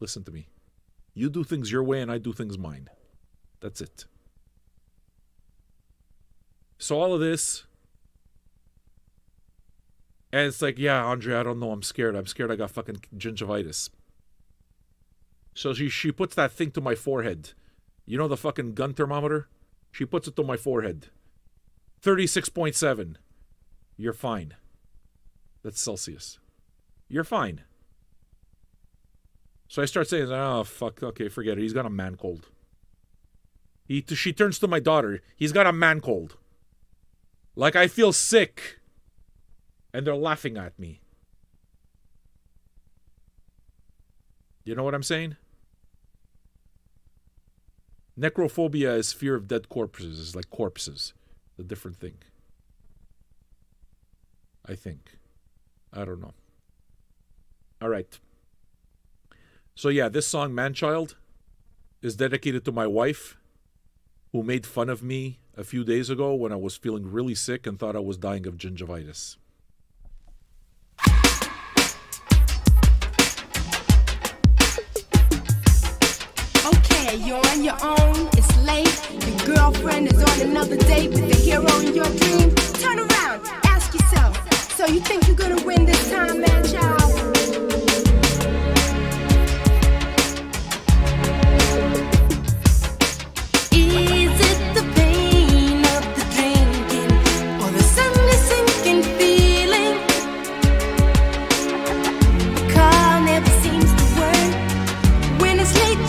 Listen to me. You do things your way and I do things mine. That's it. So all of this, and it's like, yeah, Andre, I don't know. I'm scared. I got fucking gingivitis. So she puts that thing to my forehead. You know the fucking gun thermometer? She puts it to my forehead. 36.7. You're fine. That's Celsius. You're fine. So I start saying, oh, fuck, okay, forget it. He's got a man cold. She turns to my daughter. He's got a man cold. Like I feel sick. And they're laughing at me. You know what I'm saying? Necrophobia is fear of dead corpses. It's like corpses. A different thing. I think. I don't know. All right. So yeah, this song, Man-Child, is dedicated to my wife, who made fun of me a few days ago when I was feeling really sick and thought I was dying of gingivitis. Okay, you're on your own, it's late. Your girlfriend is on another date with the hero in your dream. Turn around, ask yourself, so you think you're gonna win this time, man-child?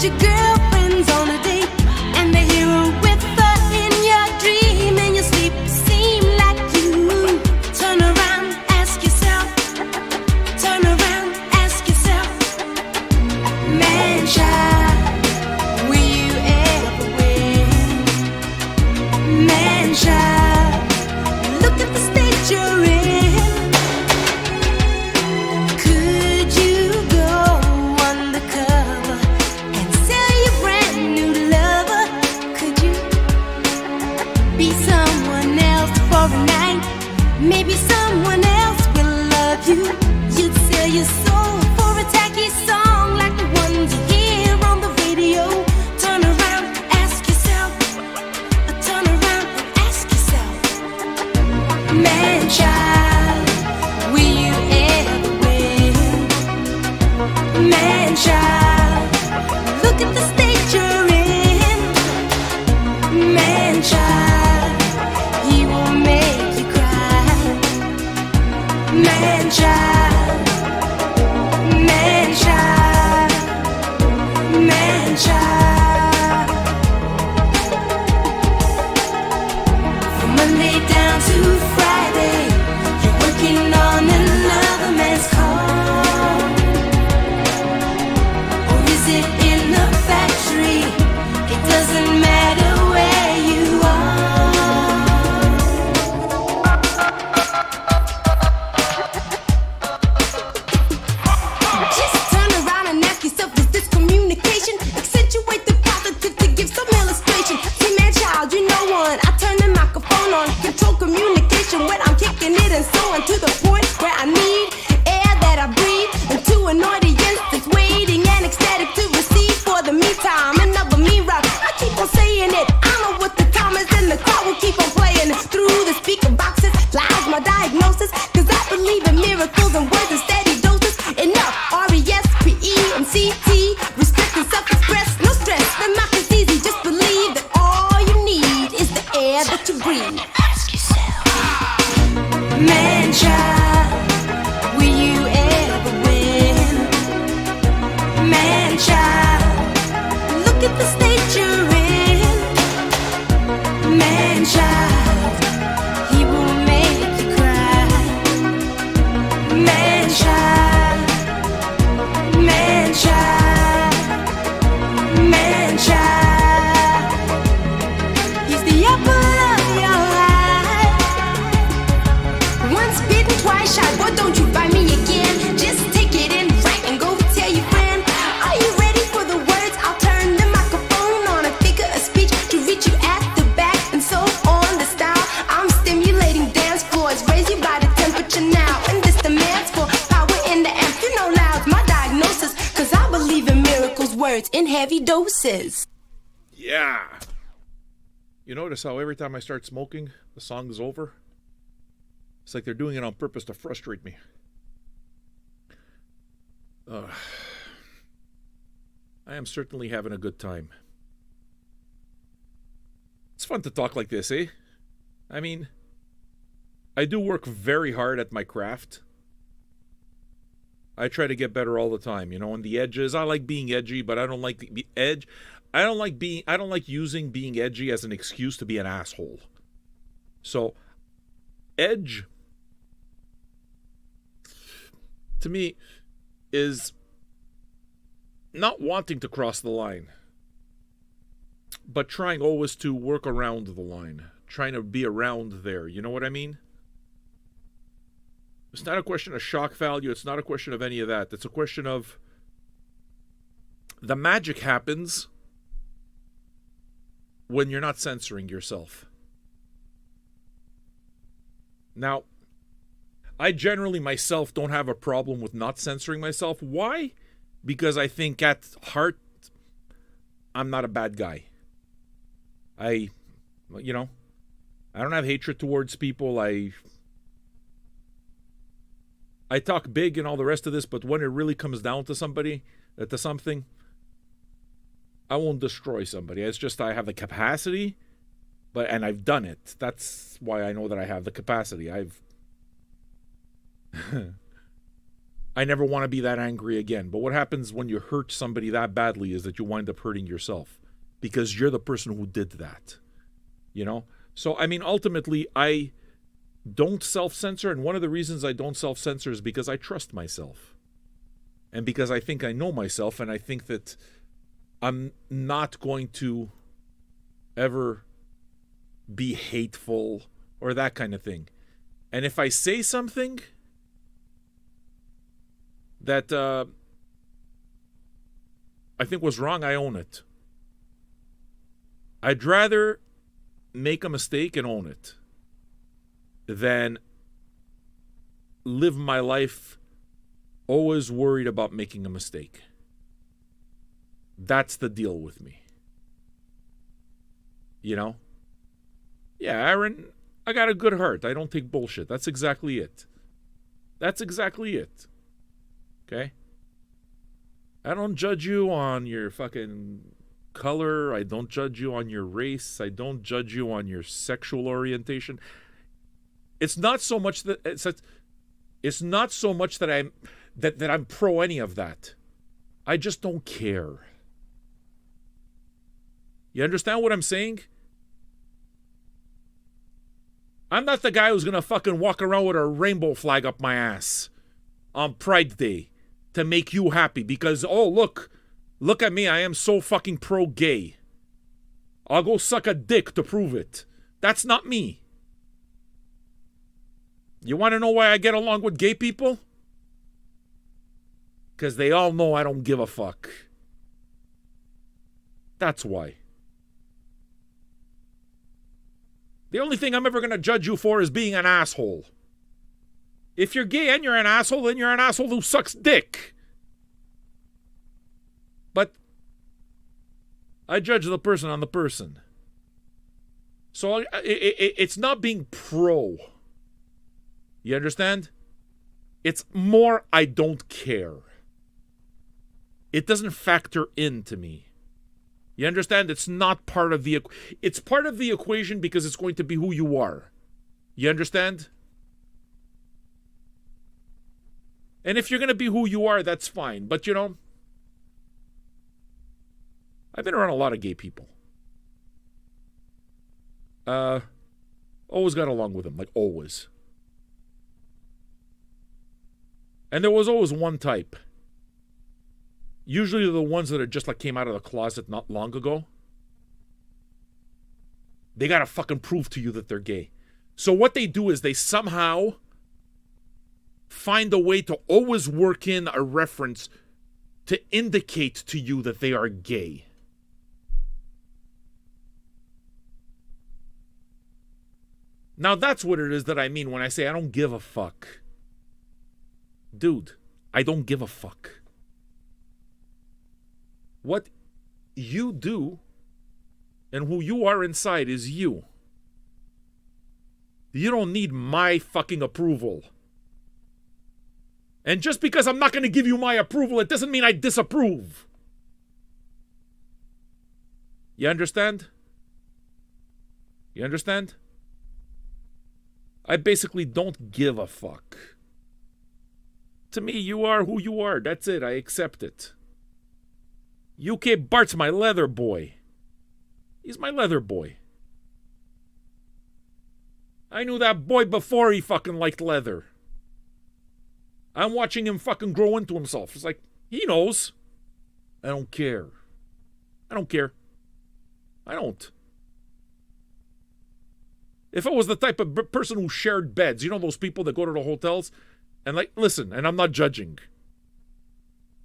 Your girlfriend's on a date, and the hero with her in your dream. In your sleep, seem like you. Turn around, ask yourself. Turn around. Man child, look at the state you're in. Man child, he will make you cry. Man child, man child, man child. From Monday down to Friday, you're working on another man's car. Is it in the factory? It doesn't matter where you are. Just turn around and ask yourself, is this communication? Accentuate the positive to give some illustration. See, man, child, you know one. I turn the microphone on, control communication when I'm kicking it and so on, to the point where I need air that I breathe, and to an audience that's waiting and ecstatic to receive. For the meantime, another me rap. I keep on saying it. I know what the time is, and the crowd will keep on playing it through the speaker boxes. Lies my diagnosis, cause I believe in miracles and words and steady doses. Enough RESPECT, respect and self-express, no stress. The math is easy, just believe that all you need is the air that you breathe. Ask yourself, man child, will you ever win? Man child, look at the state you're in. Man child, he will make you cry. Man child, man child, man child. He's the apple of your eye. Once bitten, twice shy. Boy, don't you buy me again. Just take it in right and go tell your friend. Are you ready for the words? I'll turn the microphone on a figure of speech to reach you at the back and so on. The style I'm stimulating dance floors, raise your body temperature now, and this demands for power in the amp. You know loud's my diagnosis, cause I believe in miracles, words in heavy doses. Yeah. You notice how every time I start smoking, the song is over? It's like they're doing it on purpose to frustrate me. I am certainly having a good time. It's fun to talk like this, eh? I mean, I do work very hard at my craft. I try to get better all the time, you know, on the edges. I like being edgy, but I don't like the edge. I don't like using being edgy as an excuse to be an asshole. So, edge, to me, is not wanting to cross the line, but trying always to work around the line, trying to be around there. You know what I mean? It's not a question of shock value. It's not a question of any of that. It's a question of the magic happens when you're not censoring yourself. Now, I generally myself don't have a problem with not censoring myself. Why? Because I think at heart, I'm not a bad guy. I don't have hatred towards people. I talk big and all the rest of this, but when it really comes down to something, I won't destroy somebody. It's just I have the capacity, and I've done it. That's why I know that I have the capacity. I never want to be that angry again. But what happens when you hurt somebody that badly is that you wind up hurting yourself because you're the person who did that. You know? So, I mean, ultimately, I don't self-censor, and one of the reasons I don't self-censor is because I trust myself. And because I think I know myself, and I think that I'm not going to ever be hateful or that kind of thing. And if I say something that I think was wrong, I own it. I'd rather make a mistake and own it than live my life always worried about making a mistake. That's the deal with me. You know? Yeah, Aaron, I got a good heart. I don't take bullshit. That's exactly it. Okay? I don't judge you on your fucking color. I don't judge you on your race. I don't judge you on your sexual orientation. It's not so much that it's not so much that I'm pro any of that. I just don't care. You understand what I'm saying? I'm not the guy who's gonna fucking walk around with a rainbow flag up my ass on Pride Day to make you happy because, oh, look at me, I am so fucking pro-gay. I'll go suck a dick to prove it. That's not me. You want to know why I get along with gay people? Because they all know I don't give a fuck. That's why. The only thing I'm ever going to judge you for is being an asshole. If you're gay and you're an asshole, then you're an asshole who sucks dick. But I judge the person on the person. So it's not being pro. You understand? It's more I don't care. It doesn't factor into me. You understand? It's not part of the... It's part of the equation because it's going to be who you are. You understand? And if you're going to be who you are, that's fine. But, you know, I've been around a lot of gay people. Always got along with them, like always. And there was always one type. Usually the ones that are just like came out of the closet not long ago. They gotta fucking prove to you that they're gay. So what they do is they somehow find a way to always work in a reference to indicate to you that they are gay. Now that's what it is that I mean when I say I don't give a fuck. Dude, I don't give a fuck. What you do and who you are inside is you. You don't need my fucking approval. And just because I'm not going to give you my approval, it doesn't mean I disapprove. You understand? You understand? I basically don't give a fuck. To me, you are who you are. That's it. I accept it. UK Bart's my leather boy. He's my leather boy. I knew that boy before he fucking liked leather. I'm watching him fucking grow into himself. It's like, he knows. I don't care. I don't care. I don't. If I was the type of person who shared beds, you know those people that go to the hotels and like, listen, and I'm not judging.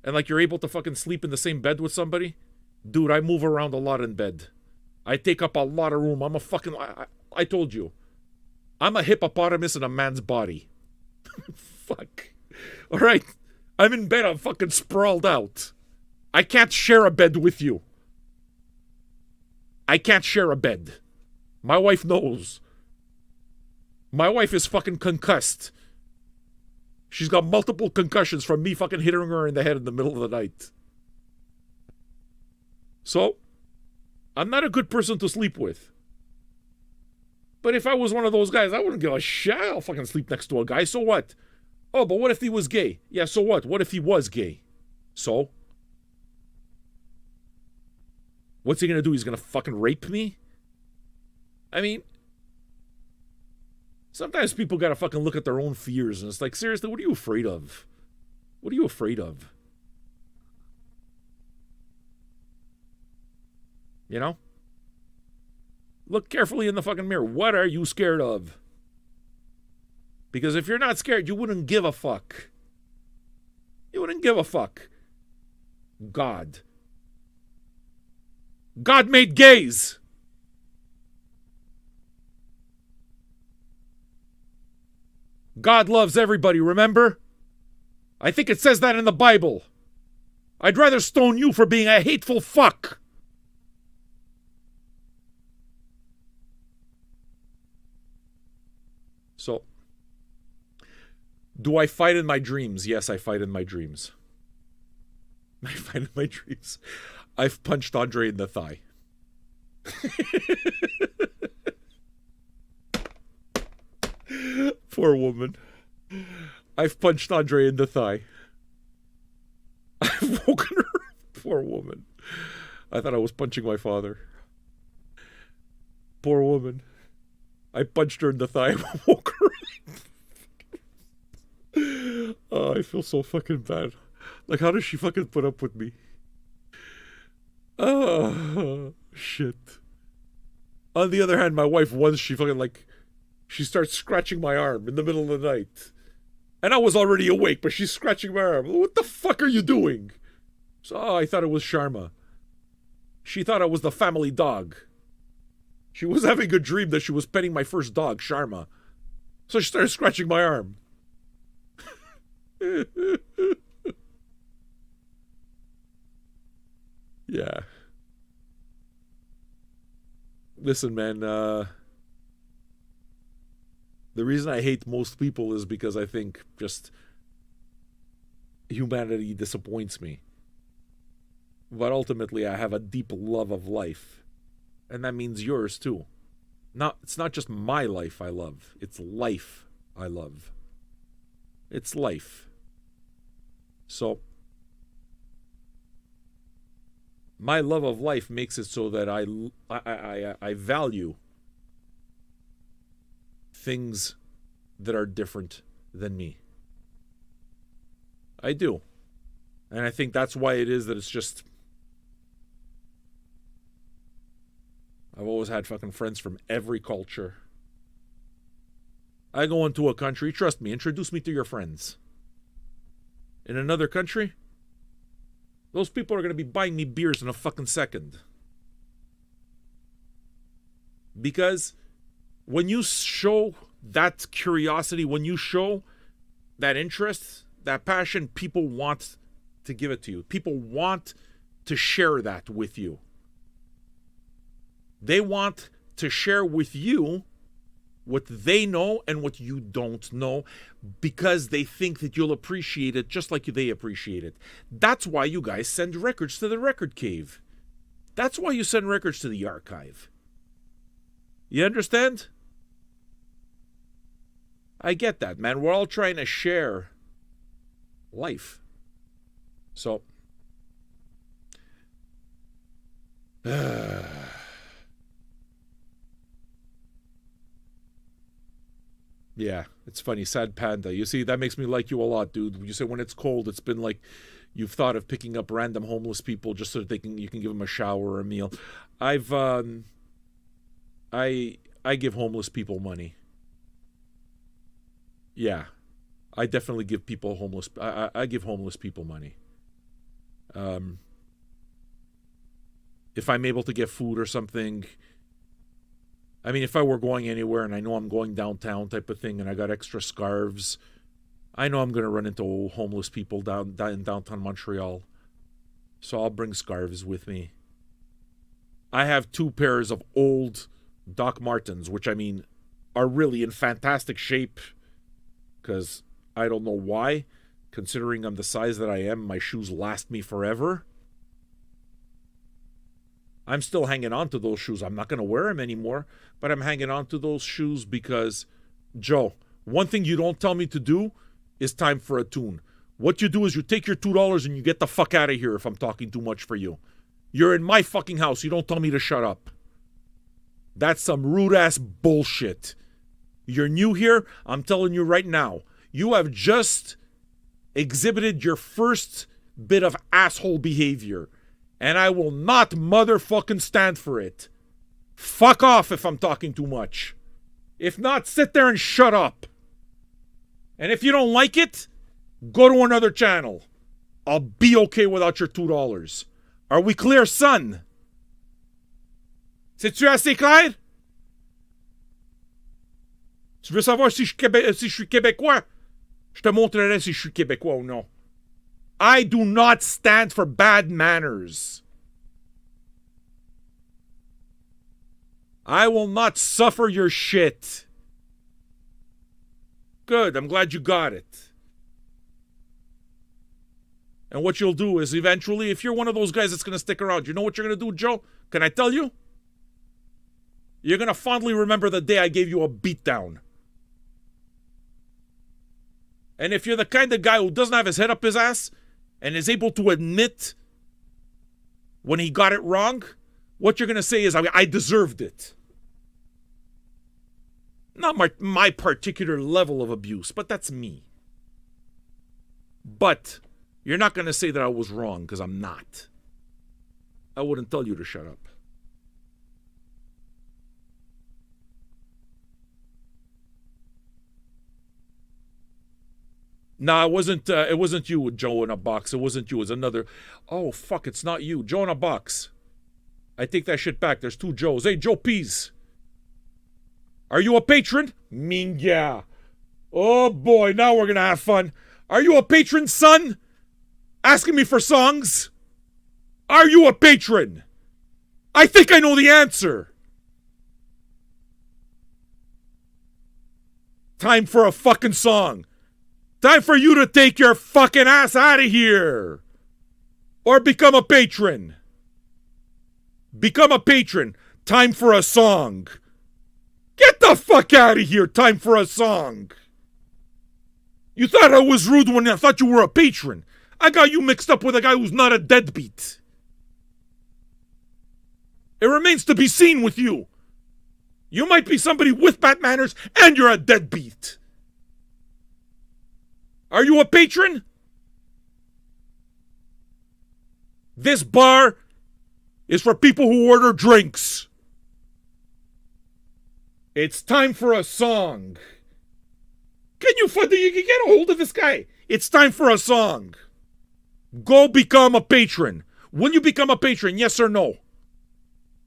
And like you're able to fucking sleep in the same bed with somebody? Dude, I move around a lot in bed. I take up a lot of room. I'm a fucking... I told you. I'm a hippopotamus in a man's body. Fuck. All right? I'm in bed. I'm fucking sprawled out. I can't share a bed with you. I can't share a bed. My wife knows. My wife is fucking concussed. She's got multiple concussions from me fucking hitting her in the head in the middle of the night. So, I'm not a good person to sleep with. But if I was one of those guys, I wouldn't give a shit. I'll fucking sleep next to a guy. So what? Oh, but what if he was gay? Yeah, so what? What if he was gay? So? What's he gonna do? He's gonna fucking rape me? I mean... Sometimes people gotta fucking look at their own fears, and it's like, seriously, what are you afraid of? What are you afraid of? You know? Look carefully in the fucking mirror. What are you scared of? Because if you're not scared, you wouldn't give a fuck. You wouldn't give a fuck. God. God made gays. God loves everybody, remember? I think it says that in the Bible. I'd rather stone you for being a hateful fuck. So, do I fight in my dreams? Yes, I fight in my dreams. I find in my dreams, I've punched Andre in the thigh. Poor woman. I've punched Andre in the thigh. I've woken her. Poor woman. I thought I was punching my father. Poor woman. I punched her in the thigh. I woke her. Oh, I feel so fucking bad. Like, how does she fucking put up with me? Oh, shit. On the other hand, my wife, once she fucking, like, she starts scratching my arm in the middle of the night. And I was already awake, but she's scratching my arm. What the fuck are you doing? So, I thought it was Sharma. She thought I was the family dog. She was having a dream that she was petting my first dog, Sharma. So she started scratching my arm. Yeah. Listen, man, the reason I hate most people is because I think just humanity disappoints me. But ultimately, I have a deep love of life. And that means yours, too. It's not just my life I love. It's life I love. It's life. So, my love of life makes it so that I value things that are different than me. I do. And I think that's why it is that it's just... I've always had fucking friends from every culture. I go into a country, trust me, introduce me to your friends. In another country, those people are going to be buying me beers in a fucking second. Because when you show that curiosity, when you show that interest, that passion, people want to give it to you. People want to share that with you. They want to share with you what they know and what you don't know because they think that you'll appreciate it just like they appreciate it. That's why you guys send records to the record cave. That's why you send records to the archive. You understand? I get that, man. We're all trying to share life. So... Yeah, it's funny. Sad Panda. You see, that makes me like you a lot, dude. You say when it's cold, it's been like you've thought of picking up random homeless people just so that you can give them a shower or a meal. I give homeless people money. Yeah, I definitely give people homeless. I give homeless people money. If I'm able to get food or something. I mean, if I were going anywhere and I know I'm going downtown type of thing and I got extra scarves, I know I'm going to run into homeless people down in downtown Montreal. So I'll bring scarves with me. I have 2 pairs of old Doc Martens, which I mean are really in fantastic shape because I don't know why. Considering I'm the size that I am, my shoes last me forever. I'm still hanging on to those shoes. I'm not going to wear them anymore, but I'm hanging on to those shoes because, Joe, one thing you don't tell me to do is time for a tune. What you do is you take your $2 and you get the fuck out of here if I'm talking too much for you. You're in my fucking house. You don't tell me to shut up. That's some rude-ass bullshit. You're new here. I'm telling you right now. You have just exhibited your first bit of asshole behavior. And I will not motherfucking stand for it. Fuck off if I'm talking too much. If not, sit there and shut up. And if you don't like it, go to another channel. I'll be okay without your $2. Are we clear, son? C'est-tu assez clair? Tu veux savoir si je suis québécois? Je te montrerai si je suis québécois ou non. I do not stand for bad manners. I will not suffer your shit. Good, I'm glad you got it. And what you'll do is eventually, if you're one of those guys that's going to stick around, you know what you're going to do, Joe? Can I tell you? You're going to fondly remember the day I gave you a beatdown. And if you're the kind of guy who doesn't have his head up his ass and is able to admit when he got it wrong, what you're going to say is, I deserved it. Not my particular level of abuse, but that's me. But you're not going to say that I was wrong, because I'm not. I wouldn't tell you to shut up. No, it wasn't you with Joe in a box. It wasn't you. It was another. Oh, fuck, it's not you. Joe in a box. I take that shit back. There's two Joes. Hey, Joe Pease. Are you a patron? Yeah. Oh, boy, now we're going to have fun. Are you a patron, son? Asking me for songs? Are you a patron? I think I know the answer. Time for a fucking song. Time for you to take your fucking ass out of here. Or become a patron. Become a patron. Time for a song. Get the fuck out of here. Time for a song. You thought I was rude when I thought you were a patron. I got you mixed up with a guy who's not a deadbeat. It remains to be seen with you. You might be somebody with bad manners and you're a deadbeat. Are you a patron? This bar is for people who order drinks. It's time for a song. Can you get a hold of this guy? It's time for a song. Go become a patron. Will you become a patron, yes or no?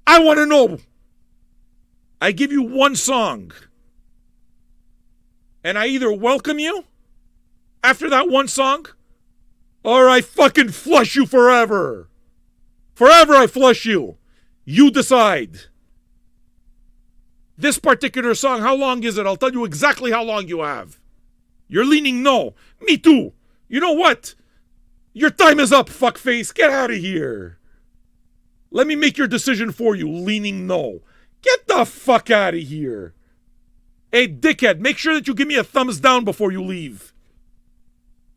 I want to know. I give you one song. And I either welcome you after that one song, or I fucking flush you forever. Forever I flush you. You decide. This particular song, how long is it? I'll tell you exactly how long you have. You're leaning no. Me too. You know what? Your time is up, fuckface. Get out of here. Let me make your decision for you, leaning no. Get the fuck out of here. Hey, dickhead, make sure that you give me a thumbs down before you leave.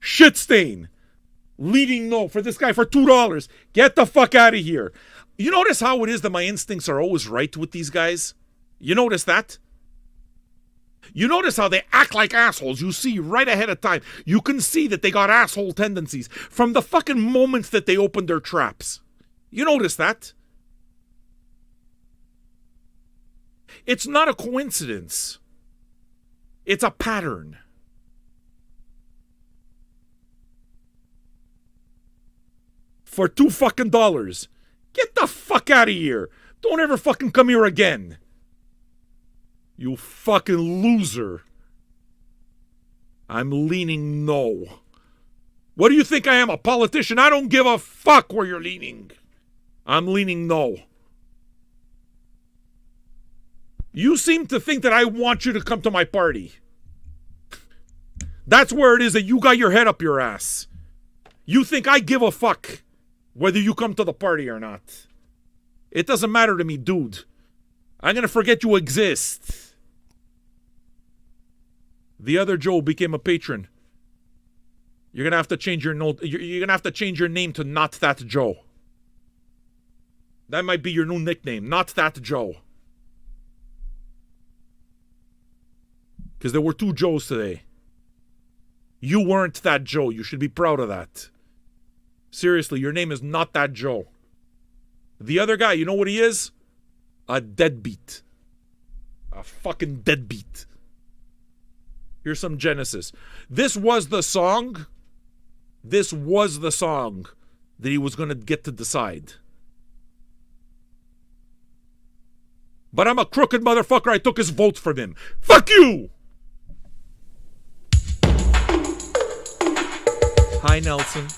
Shit stain. Leaning no for this guy for $2. Get the fuck out of here. You notice how it is that my instincts are always right with these guys? You notice that? You notice how they act like assholes. You see right ahead of time. You can see that they got asshole tendencies from the fucking moment that they opened their traps. You notice that? It's not a coincidence. It's a pattern. For $2 fucking. Get the fuck out of here. Don't ever fucking come here again. You fucking loser. I'm leaning no. What do you think I am, a politician? I don't give a fuck where you're leaning. I'm leaning no. You seem to think that I want you to come to my party. That's where it is that you got your head up your ass. You think I give a fuck whether you come to the party or not. It doesn't matter to me, dude. I'm going to forget you exist. The other Joe became a patron. You're going to have to change your note. You're going to have to change your name to Not That Joe. That might be your new nickname, Not That Joe. Because there were two Joes today. You weren't that Joe. You should be proud of that. Seriously, your name is Not That Joe. The other guy, you know what he is? A deadbeat. A fucking deadbeat. Here's some Genesis. This was the song that he was going to get to decide. But I'm a crooked motherfucker. I took his vote from him. Fuck you! Hi, Nelson.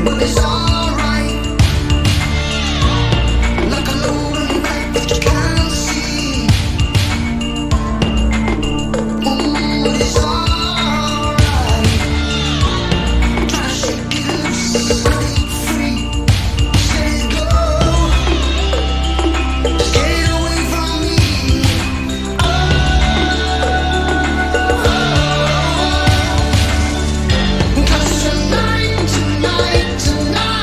but it's alright. Like a load of light that you can't see. Ooh, but it's alright. Try to shake it loose, set it free, set it go. Just get it away from me. Cause tonight, tonight, tonight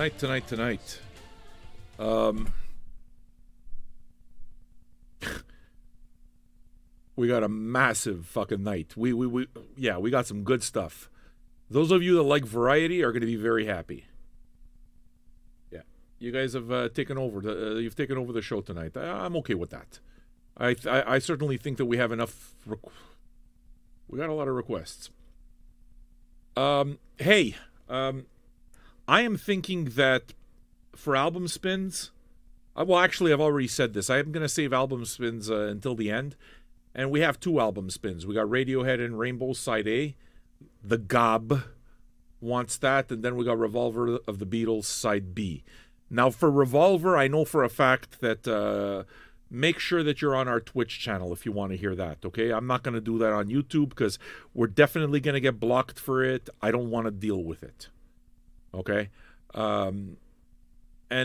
Tonight. We got a massive fucking night. We got some good stuff. Those of you that like variety are going to be very happy. Yeah, you guys have taken over. You've taken over the show tonight. I'm okay with that. I certainly think that we have enough. We got a lot of requests. Hey, I am thinking that for album spins, well, actually, I've already said this. I am going to save album spins until the end. And we have 2 album spins. We got Radiohead and Rainbow Side A. The Gob wants that. And then we got Revolver of the Beatles Side B. Now, for Revolver, I know for a fact that make sure that you're on our Twitch channel if you want to hear that, okay? I'm not going to do that on YouTube because we're definitely going to get blocked for it. I don't want to deal with it, okay? And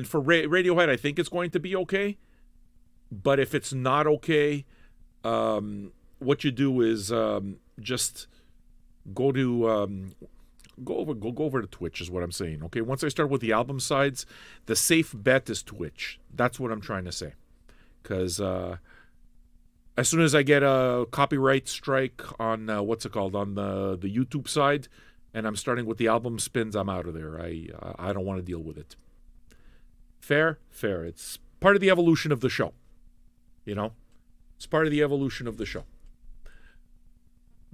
for Radiohead, I think it's going to be okay. But if it's not okay, what you do is just go over to Twitch is what I'm saying, okay? Once I start with the album sides, the safe bet is Twitch. That's what I'm trying to say. Because as soon as I get a copyright strike on, on the YouTube side, and I'm starting with the album spins, I'm out of there. I don't want to deal with it. Fair. It's part of the evolution of the show. You know? It's part of the evolution of the show.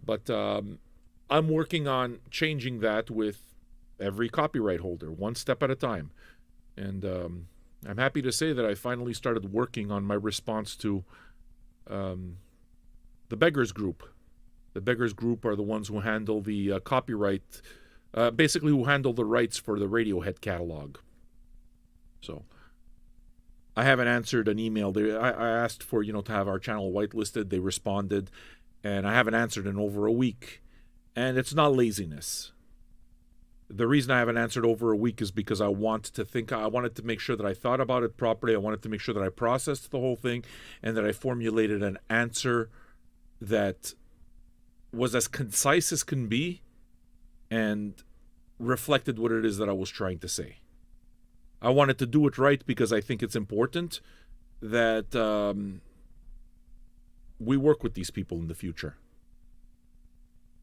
But I'm working on changing that with every copyright holder, one step at a time. And I'm happy to say that I finally started working on my response to the Beggars Group. The Beggars Group are the ones who handle the copyright, basically who handle the rights for the Radiohead catalog. So I haven't answered an email. I asked for, to have our channel whitelisted. They responded, and I haven't answered in over a week. And it's not laziness. The reason I haven't answered over a week is because I wanted to make sure that I thought about it properly. I wanted to make sure that I processed the whole thing and that I formulated an answer that was as concise as can be and reflected what it is that I was trying to say. I wanted to do it right because I think it's important that we work with these people in the future.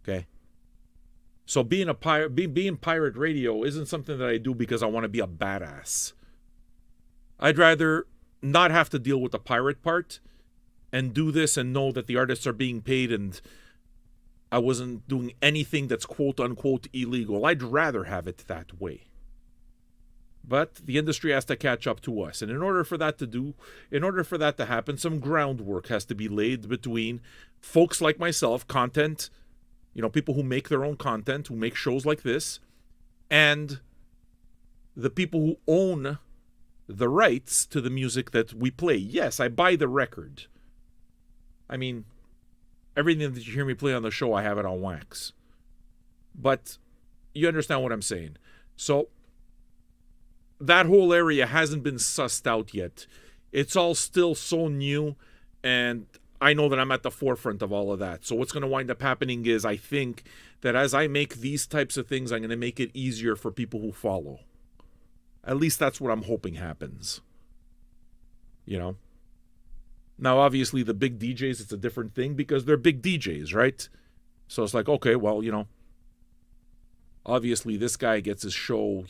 Okay? So being pirate radio isn't something that I do because I want to be a badass. I'd rather not have to deal with the pirate part and do this and know that the artists are being paid and I wasn't doing anything that's quote unquote illegal. I'd rather have it that way. But the industry has to catch up to us. And in order for that to happen, some groundwork has to be laid between folks like myself, content, people who make their own content, who make shows like this, and the people who own the rights to the music that we play. Yes, I buy the record. I mean, everything that you hear me play on the show, I have it on wax. But you understand what I'm saying. So that whole area hasn't been sussed out yet. It's all still so new, and I know that I'm at the forefront of all of that. So what's going to wind up happening is I think that as I make these types of things, I'm going to make it easier for people who follow. At least that's what I'm hoping happens. Now, obviously, the big DJs, it's a different thing because they're big DJs, right? So it's like, okay, well, obviously this guy gets his show,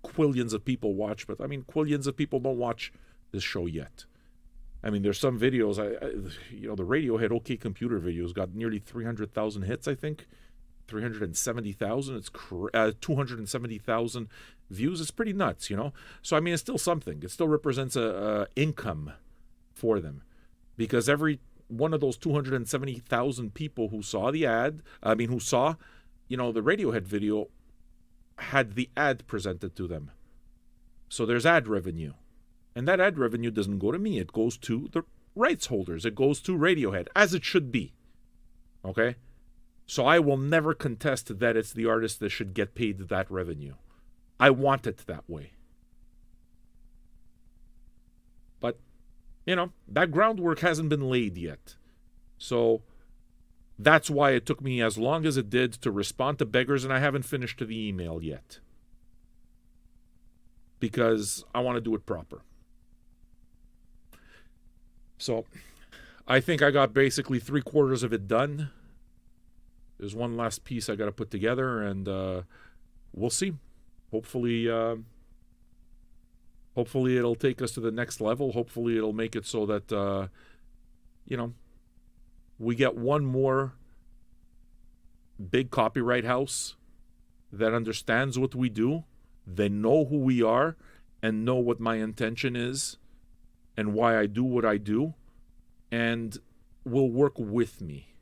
quillions of people watch, but I mean, quillions of people don't watch this show yet. I mean, there's some videos, the Radiohead OK Computer videos got nearly 300,000 hits, I think. 370,000. It's 270,000 views. It's pretty nuts, So, I mean, it's still something. It still represents a income for them. Because every one of those 270,000 people who saw the ad, who saw, the Radiohead video, had the ad presented to them. So there's ad revenue. And that ad revenue doesn't go to me. It goes to the rights holders. It goes to Radiohead, as it should be. Okay? So I will never contest that it's the artist that should get paid that revenue. I want it that way. But, that groundwork hasn't been laid yet. So that's why it took me as long as it did to respond to Beggars, and I haven't finished the email yet. because I want to do it proper. So I think I got basically 3/4 of it done. There's one last piece I got to put together, and we'll see. Hopefully it'll take us to the next level. Hopefully it'll make it so that, we get one more big copyright house that understands what we do. They know who we are and know what my intention is and why I do what I do, and will work with me.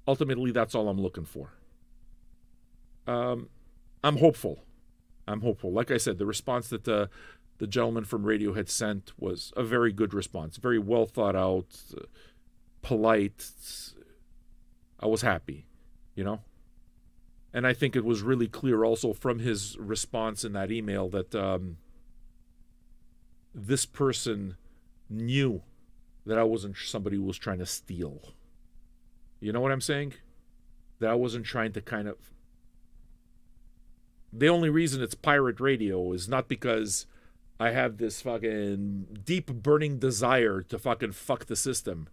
Ultimately, that's all I'm looking for. I'm hopeful. Like I said, the response that the gentleman from Radiohead sent was a very good response, very well thought out, polite. I was happy, And I think it was really clear also from his response in that email that this person knew that I wasn't somebody who was trying to steal. You know what I'm saying? That I wasn't trying to kind of... The only reason it's pirate radio is not because I have this fucking deep burning desire to fucking fuck the system.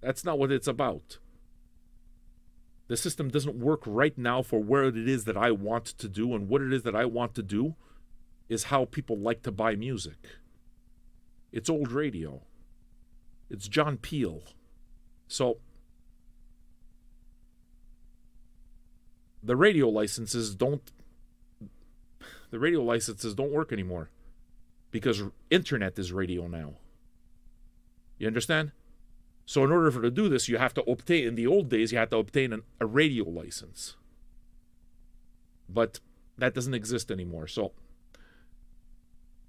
That's not what it's about. The system doesn't work right now for where it is that I want to do, and what it is that I want to do is how people like to buy music. It's old radio. It's John Peel. So the radio licenses don't work anymore because internet is radio now. You understand? So in order to do this, you have to obtain, in the old days, you had to obtain a radio license. But that doesn't exist anymore. So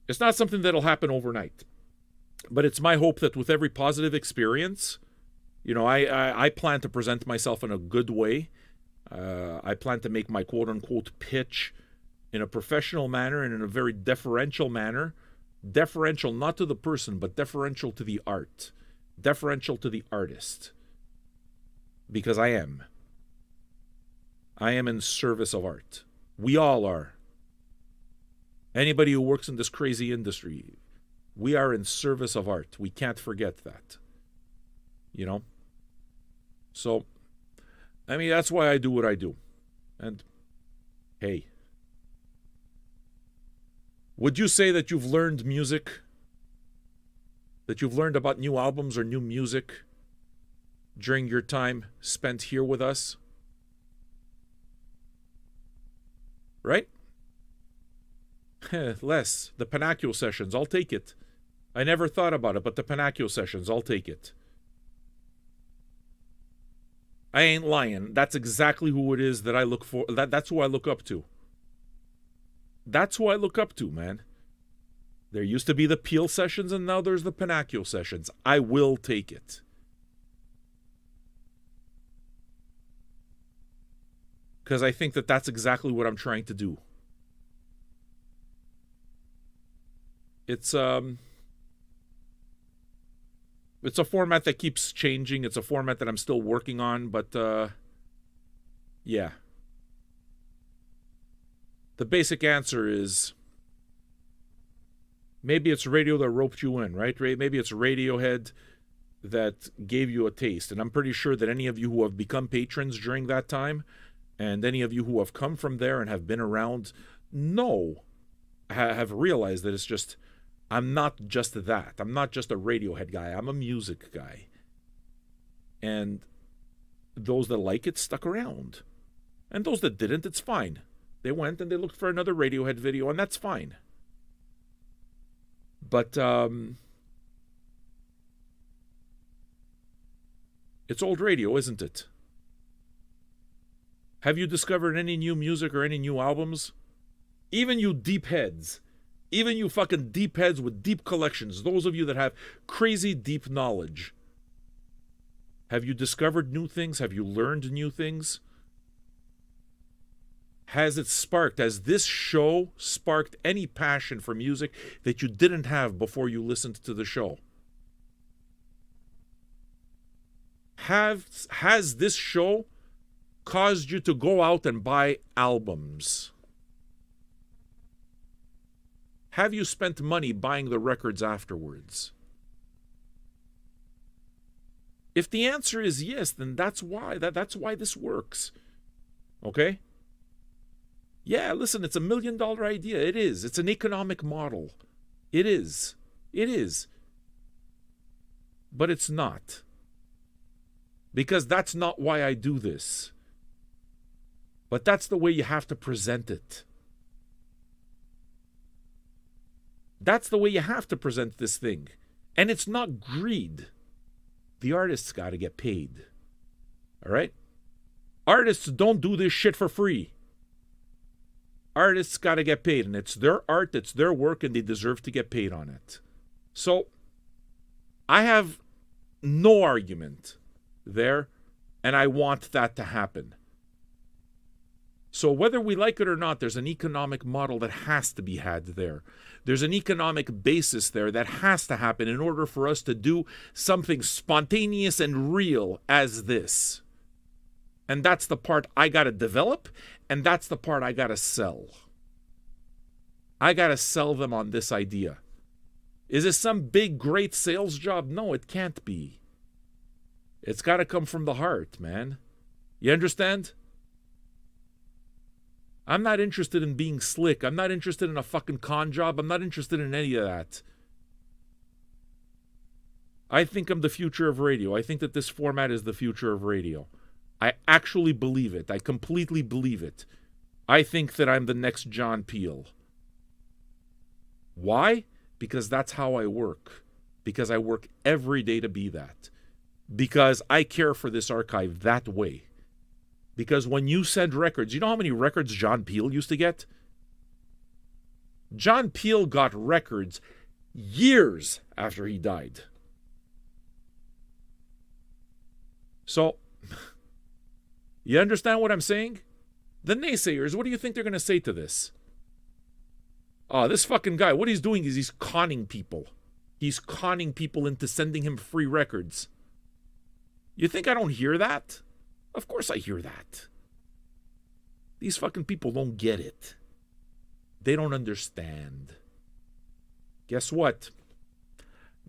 it's not something that'll happen overnight. But it's my hope that with every positive experience, I plan to present myself in a good way. I plan to make my quote-unquote pitch in a professional manner and in a very deferential manner. Deferential not to the person, but deferential to the art. Deferential to the artist. Because I am. I am in service of art. We all are. Anybody who works in this crazy industry, we are in service of art. We can't forget that. So, that's why I do what I do. And, hey, would you say that you've learned music? That you've learned about new albums or new music during your time spent here with us? Right? Less. The Pinocchio sessions, I'll take it. I never thought about it, but the Pinocchio sessions, I'll take it. I ain't lying. That's exactly who it is that I look for. That's who I look up to. That's who I look up to, man. There used to be the Peel sessions, and now there's the Pinocchio sessions. I will take it. Because I think that that's exactly what I'm trying to do. It's a format that keeps changing. It's a format that I'm still working on, but yeah. The basic answer is maybe it's radio that roped you in, right? Maybe it's Radiohead that gave you a taste. And I'm pretty sure that any of you who have become patrons during that time, and any of you who have come from there and have been around, have realized that it's just, I'm not just that. I'm not just a Radiohead guy. I'm a music guy. And those that like it stuck around. And those that didn't, it's fine. They went and they looked for another Radiohead video, and that's fine. But it's old radio, isn't it? Have you discovered any new music or any new albums? Even you deep heads. Even you fucking deep heads with deep collections. Those of you that have crazy deep knowledge. Have you discovered new things? Have you learned new things? Has this show sparked any passion for music that you didn't have before you listened to the show? Has this show caused you to go out and buy albums? Have you spent money buying the records afterwards? If the answer is yes, then that's why. That's why this works. Okay? Yeah, listen, it's $1 million idea. It is. It's an economic model. It is. It is. But it's not. Because that's not why I do this. But that's the way you have to present it. That's the way you have to present this thing. And it's not greed. The artists got to get paid. All right? Artists don't do this shit for free. Artists got to get paid, and it's their art, it's their work, and they deserve to get paid on it. So, I have no argument there, and I want that to happen. So whether we like it or not, there's an economic model that has to be had there. There's an economic basis there that has to happen in order for us to do something spontaneous and real as this. And that's the part I got to develop, and that's the part I got to sell. I got to sell them on this idea. Is this some big, great sales job? No, it can't be. It's got to come from the heart, man. You understand? I'm not interested in being slick. I'm not interested in a fucking con job. I'm not interested in any of that. I think I'm the future of radio. I think that this format is the future of radio. I actually believe it. I completely believe it. I think that I'm the next John Peel. Why? Because that's how I work. Because I work every day to be that. Because I care for this archive that way. Because when you send records, you know how many records John Peel used to get? John Peel got records years after he died. So, you understand what I'm saying? The naysayers, what do you think they're going to say to this? Oh, this fucking guy, what he's doing is he's conning people. He's conning people into sending him free records. You think I don't hear that? Of course I hear that. These fucking people don't get it. They don't understand. Guess what?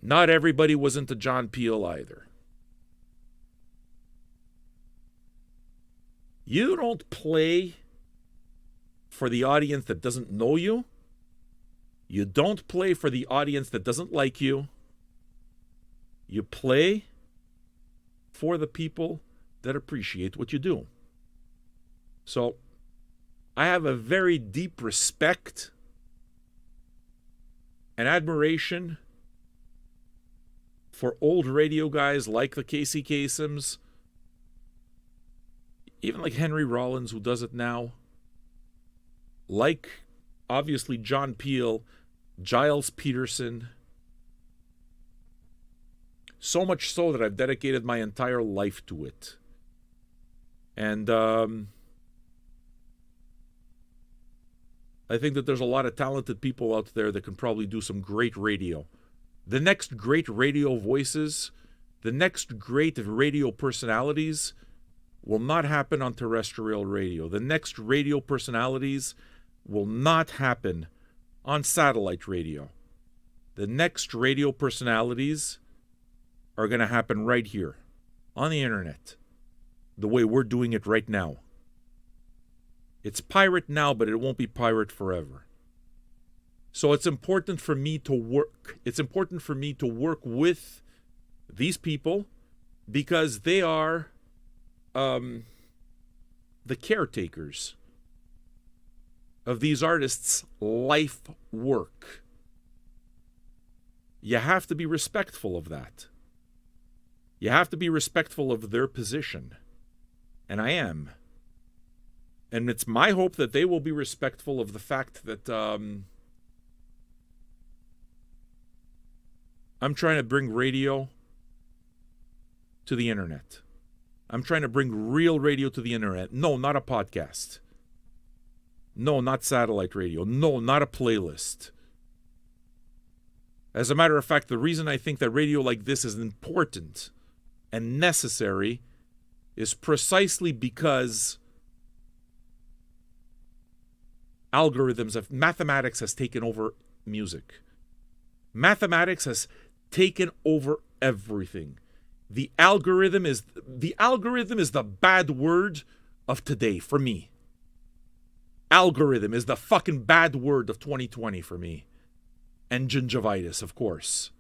Not everybody was into John Peel either. You don't play for the audience that doesn't know you. You don't play for the audience that doesn't like you. You play for the people that appreciate what you do. So, I have a very deep respect and admiration for old radio guys like the Casey Kasems, even like Henry Rollins, who does it now, like, obviously, John Peel, Giles Peterson, so much so that I've dedicated my entire life to it. And I think that there's a lot of talented people out there that can probably do some great radio. The next great radio voices, the next great radio personalities will not happen on terrestrial radio. The next radio personalities will not happen on satellite radio. The next radio personalities are going to happen right here on the internet, the way we're doing it right now. It's pirate now, but it won't be pirate forever. So it's important for me to work. It's important for me to work with these people because they are the caretakers of these artists' life work. You have to be respectful of that. You have to be respectful of their position. And I am. And it's my hope that they will be respectful of the fact that I'm trying to bring radio to the internet. I'm trying to bring real radio to the internet. No, not a podcast. No, not satellite radio. No, not a playlist. As a matter of fact, the reason I think that radio like this is important and necessary is precisely because mathematics has taken over music. Mathematics has taken over everything. The algorithm is the bad word of today for me. Algorithm is the fucking bad word of 2020 for me. And gingivitis, of course.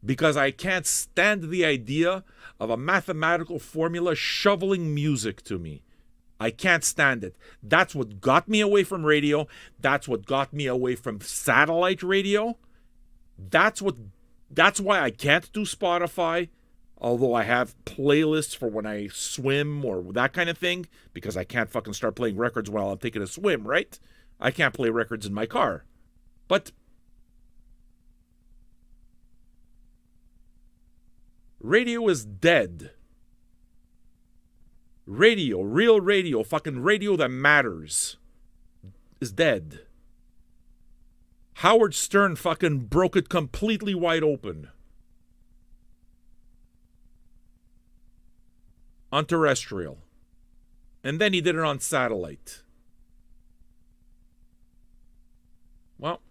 Because I can't stand the idea of a mathematical formula shoveling music to me. I can't stand it. That's what got me away from radio. That's what got me away from satellite radio. That's why I can't do Spotify, although I have playlists for when I swim or that kind of thing, because I can't fucking start playing records while I'm taking a swim, right? I can't play records in my car. But radio is dead. Radio, real radio, fucking radio that matters, is dead. Howard Stern fucking broke it completely wide open. On terrestrial. And then he did it on satellite. Well,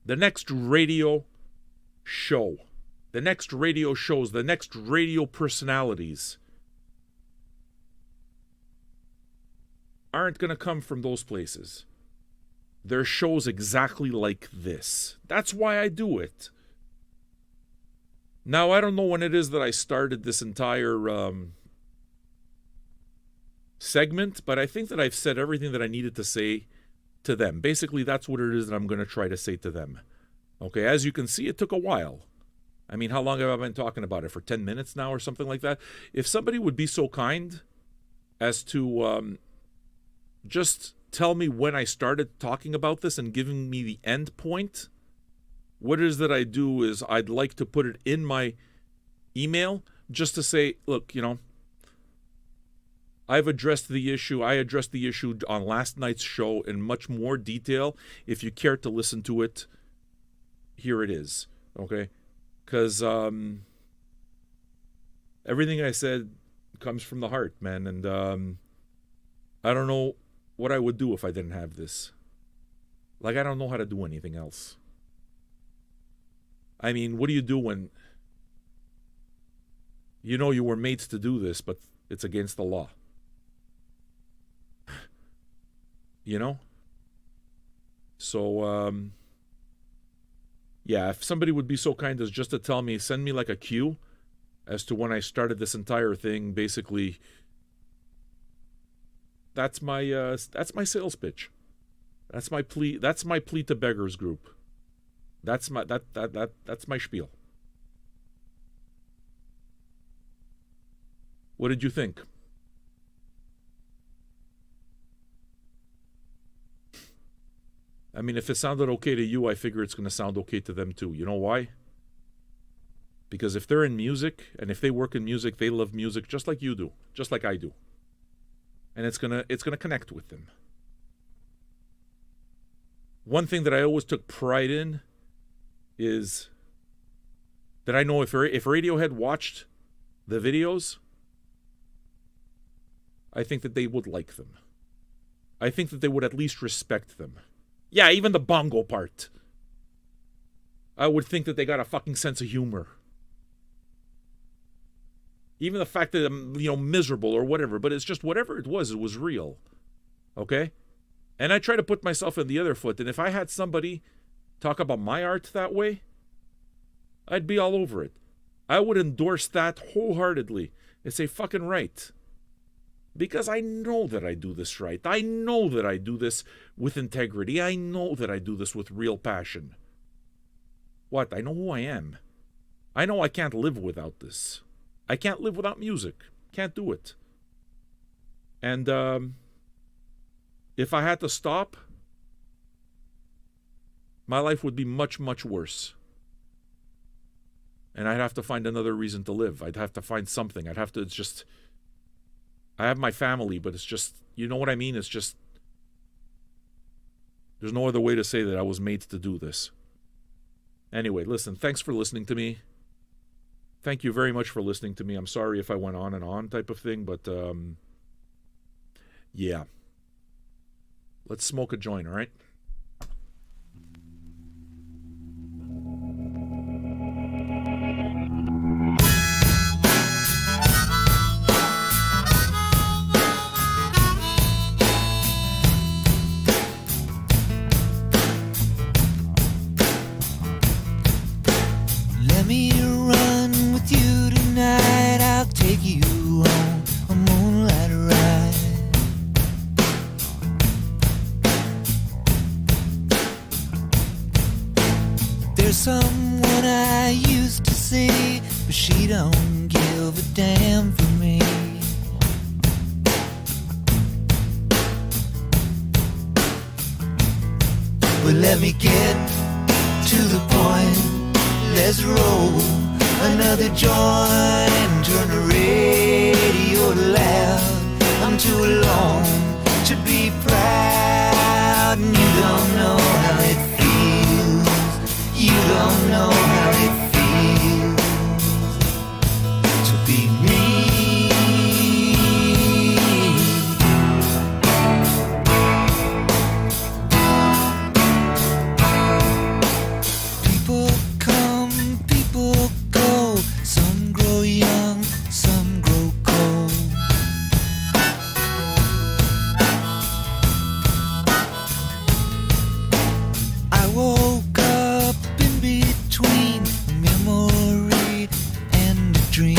the next radio show, the next radio shows, the next radio personalities aren't going to come from those places. They're shows exactly like this. That's why I do it. Now, I don't know when it is that I started this entire segment, but I think that I've said everything that I needed to say to them. Basically, that's what it is that I'm going to try to say to them. Okay, as you can see, it took a while. I mean, how long have I been talking about it? For 10 minutes now or something like that? If somebody would be so kind as to just tell me when I started talking about this and giving me the end point, what it is that I do is I'd like to put it in my email just to say, look, I addressed the issue on last night's show in much more detail. If you care to listen to it, here it is, okay? Because everything I said comes from the heart, man, and I don't know what I would do if I didn't have this. Like, I don't know how to do anything else. I mean, what do you do when you know you were made to do this, but it's against the law? So, yeah, if somebody would be so kind as just to tell me, send me like a cue as to when I started this entire thing, basically, that's my sales pitch. That's my plea to beggars group. That's my spiel. What did you think? I mean, if it sounded okay to you, I figure it's going to sound okay to them too. You know why? Because if they're in music, and if they work in music, they love music just like you do, just like I do. And it's gonna connect with them. One thing that I always took pride in is that I know if Radiohead watched the videos, I think that they would like them. I think that they would at least respect them. Yeah, even the bongo part. I would think that they got a fucking sense of humor. Even the fact that I'm, miserable or whatever, but it's just whatever it was real. Okay? And I try to put myself in the other foot, and if I had somebody talk about my art that way, I'd be all over it. I would endorse that wholeheartedly and say, fucking right. Because I know that I do this right. I know that I do this with integrity. I know that I do this with real passion. What? I know who I am. I know I can't live without this. I can't live without music. Can't do it. And if I had to stop, my life would be much, much worse. And I'd have to find another reason to live. I'd have to find something. I have my family, but it's just, you know what I mean? It's just, there's no other way to say that I was made to do this. Anyway, listen, thanks for listening to me. thank you very much for listening to me. I'm sorry if I went on and on type of thing, but yeah. Let's smoke a joint, all right? Let me run with you tonight. I'll take you on a moonlight ride. There's someone I used to see, but she don't give a damn for me. But let me get to the point. Let's roll another joint and turn the radio loud. I'm too alone to be proud, and you don't know how it feels. You don't know how it feels to be me. People come, people go. Some grow young, some grow cold. I woke up in between a memory and a dream.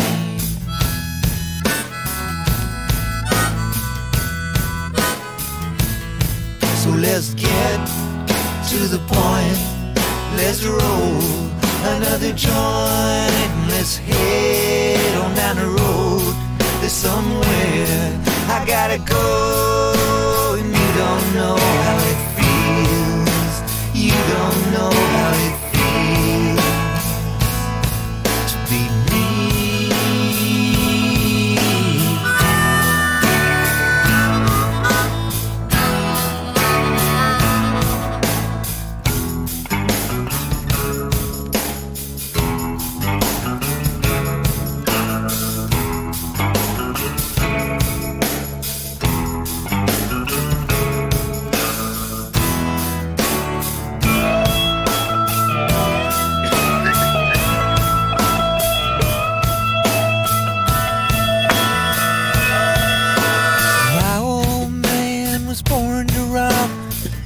So let's get to the point. Let's roll another joint and let's head on down the road. There's somewhere I gotta go, and you don't know how it feels. You don't know how it feels to be me. My old man was born to rock.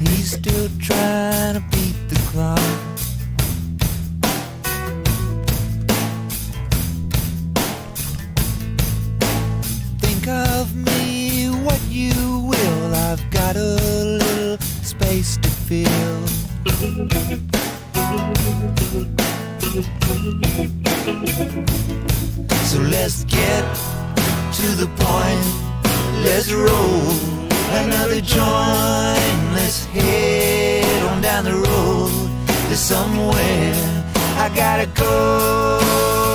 He's still trying to beat the clock. Think of me what you will. I've got a little space to fill. So let's get to the point. Let's roll another joint. Let's head on down the road. There's somewhere I gotta go,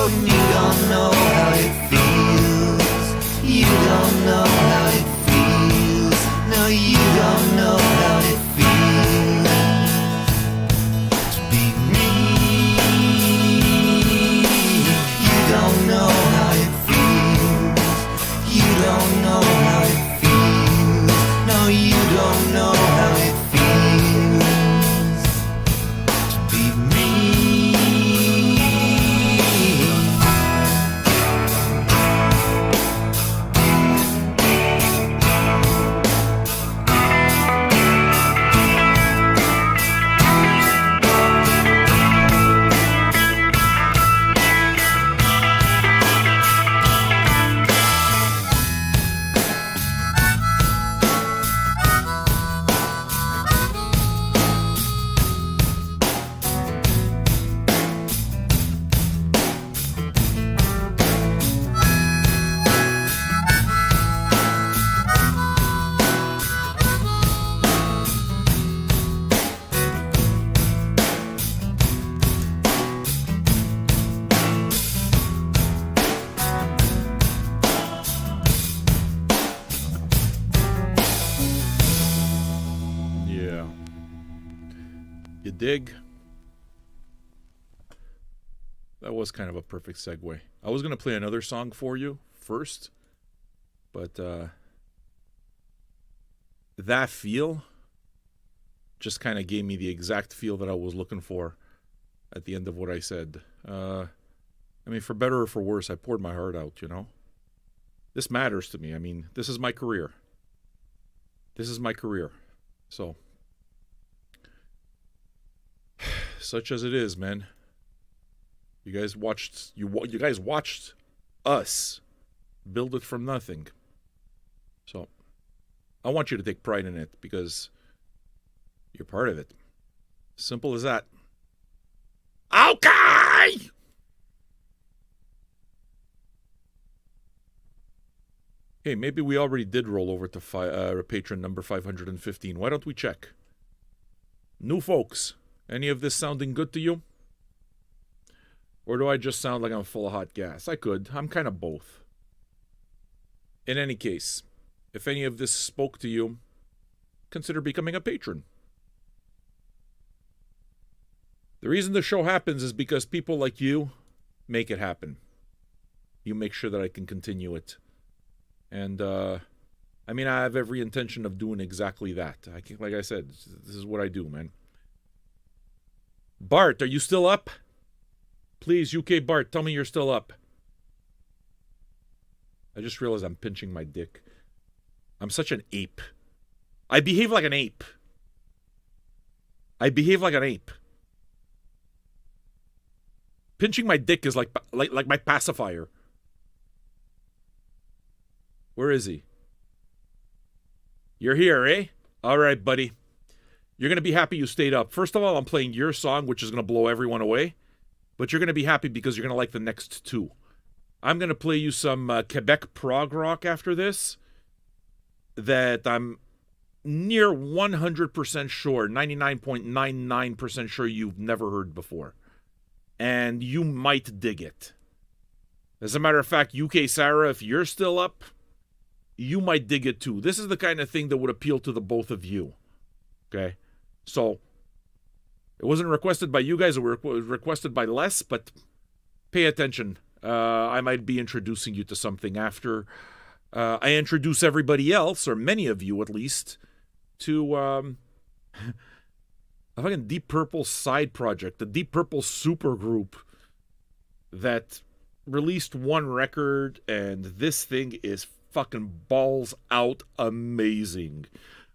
and you don't know how it feels. You don't know how it feels. No, you don't know how it feels to be me. You don't know how it feels. You don't know how it feels. No, you don't know how it feels to be me. You dig? That was kind of a perfect segue. I was going to play another song for you first, but that feel just kind of gave me the exact feel that I was looking for at the end of what I said. I mean, for better or for worse, I poured my heart out, you know? This matters to me. I mean, this is my career. This is my career. So, such as it is, man. You guys watched us build it from nothing. So, I want you to take pride in it because you're part of it. Simple as that. Okay! Hey, maybe we already did roll over to patron number 515. Why don't we check? New folks, any of this sounding good to you? Or do I just sound like I'm full of hot gas? I could. I'm kind of both. In any case, if any of this spoke to you, consider becoming a patron. The reason the show happens is because people like you make it happen. You make sure that I can continue it. And, I mean, I have every intention of doing exactly that. Like I said, this is what I do, man. Bart, are you still up? Please, UK Bart, tell me you're still up. I just realized I'm pinching my dick. I'm such an ape. I behave like an ape. I behave like an ape. Pinching my dick is like my pacifier. Where is he? You're here, eh? All right, buddy. You're going to be happy you stayed up. First of all, I'm playing your song, which is going to blow everyone away. But you're going to be happy because you're going to like the next two. I'm going to play you some Quebec prog rock after this that I'm near 100% sure, 99.99% sure you've never heard before. And you might dig it. As a matter of fact, UK Sarah, if you're still up, you might dig it too. This is the kind of thing that would appeal to the both of you. Okay? So, it wasn't requested by you guys, it was requested by Les, but pay attention. I might be introducing you to something after I introduce everybody else, or many of you at least, to a fucking Deep Purple side project, the Deep Purple supergroup that released one record, and this thing is fucking balls out amazing.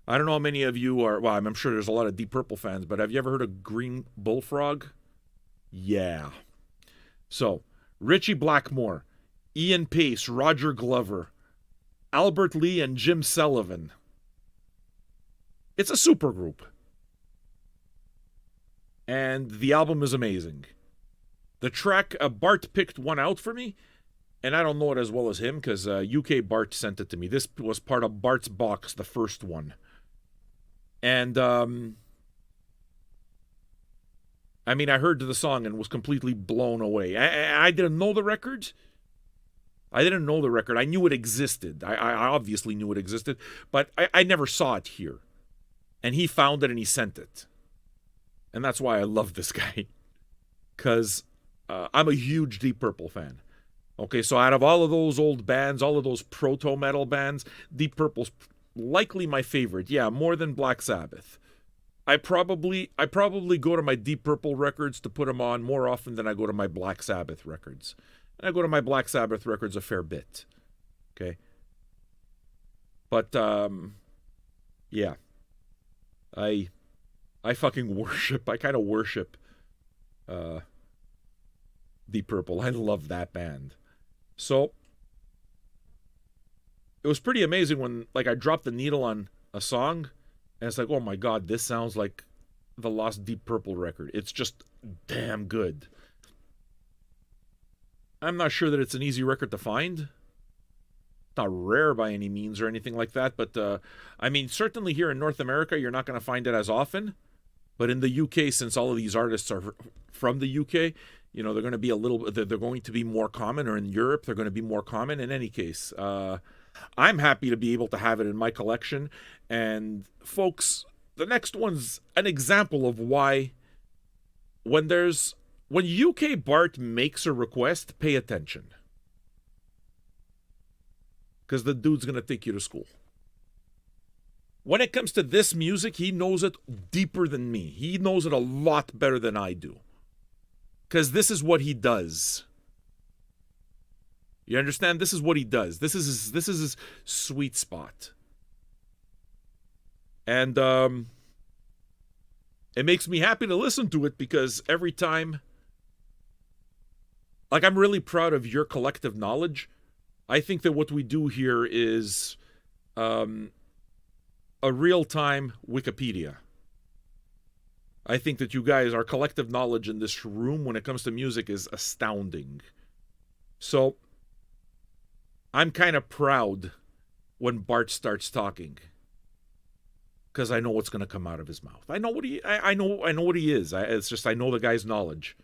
I don't know how many of you are, well, I'm sure there's a lot of Deep Purple fans, but have you ever heard of Green Bullfrog? Yeah. So, Richie Blackmore, Ian Pace, Roger Glover, Albert Lee, and Jim Sullivan. It's a supergroup. And the album is amazing. The track, Bart picked one out for me, and I don't know it as well as him because UK Bart sent it to me. This was part of Bart's box, the first one. And, I mean, I heard the song and was completely blown away. I didn't know the record. I knew it existed. I obviously knew it existed, but I never saw it here. And he found it and he sent it. And that's why I love this guy. Because I'm a huge Deep Purple fan. Okay, so out of all of those old bands, all of those proto-metal bands, Deep Purple's likely my favorite. Yeah, more than Black Sabbath. I probably go to my Deep Purple records to put them on more often than I go to my Black Sabbath records. And I go to my Black Sabbath records a fair bit. Okay? But, yeah. I fucking worship, I kind of worship Deep Purple. I love that band. So, it was pretty amazing when, like, I dropped the needle on a song, and it's like, oh my God, this sounds like the Lost Deep Purple record. It's just damn good. I'm not sure that it's an easy record to find. It's not rare by any means or anything like that, but, I mean, certainly here in North America, you're not going to find it as often. But in the UK, since all of these artists are from the UK, you know, they're going to be more common, or in Europe, they're going to be more common. In any case, I'm happy to be able to have it in my collection. And folks, the next one's an example of why when there's when UK Bart makes a request, pay attention. Because the dude's going to take you to school. When it comes to this music, he knows it deeper than me. He knows it a lot better than I do. Because this is what he does. You understand? This is what he does. This is his sweet spot. And it makes me happy to listen to it because every time, like, I'm really proud of your collective knowledge. I think that what we do here is a real-time Wikipedia. I think that you guys, our collective knowledge in this room when it comes to music is astounding. So, I'm kind of proud when Bart starts talking. Because I know what's going to come out of his mouth. I know what he is. It's just I know the guy's knowledge.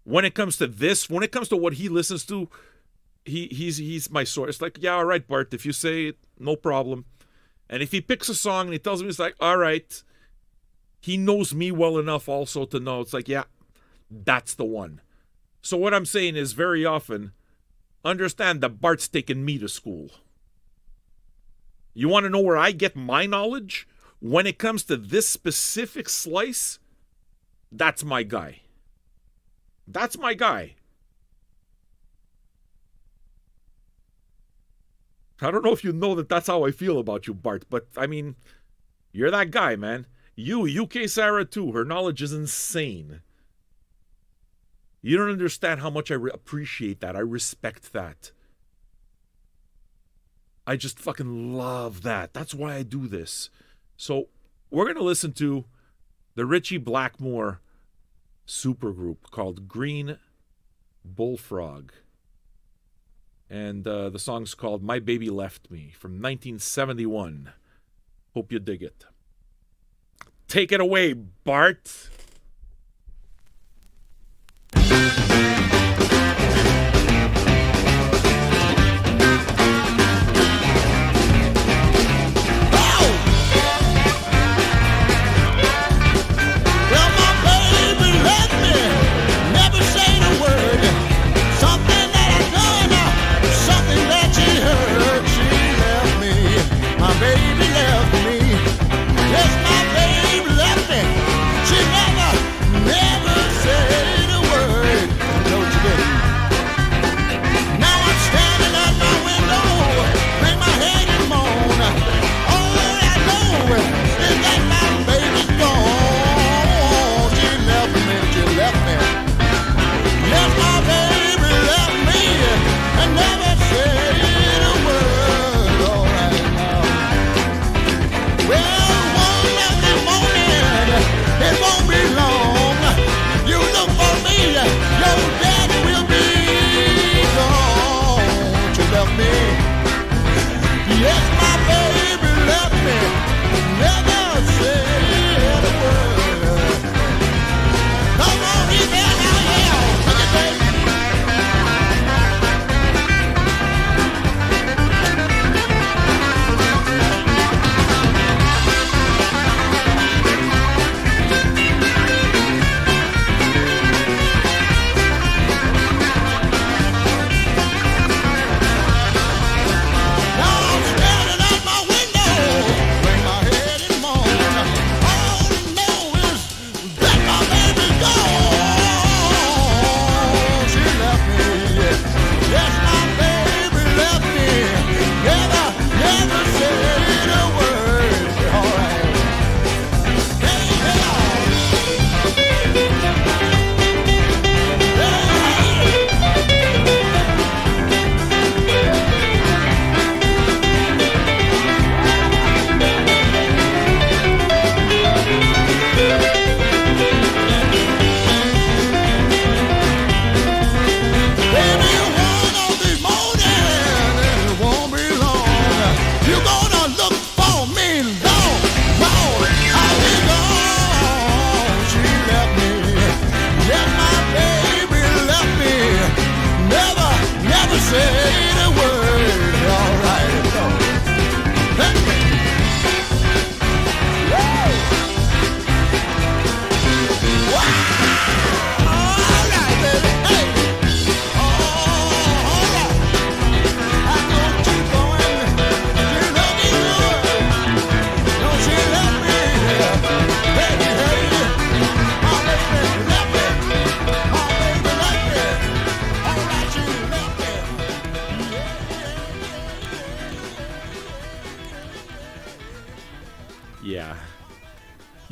When it comes to this, when it comes to what he listens to, he's my source. It's like, yeah, all right, Bart, if you say it, no problem. And if he picks a song and he tells me, it's like, all right. He knows me well enough also to know, it's like, yeah, that's the one. So what I'm saying is very often, understand that Bart's taking me to school. You want to know where I get my knowledge? When it comes to this specific slice, that's my guy. That's my guy. I don't know if you know that that's how I feel about you, Bart, but I mean, you're that guy, man. You, UK Sarah too, her knowledge is insane. You don't understand how much I appreciate that. I respect that. I just fucking love that. That's why I do this. So, we're going to listen to the Richie Blackmore supergroup called Green Bullfrog. And the song's called My Baby Left Me from 1971. Hope you dig it. Take it away, Bart. Baby left me. Yes, my baby left me. She never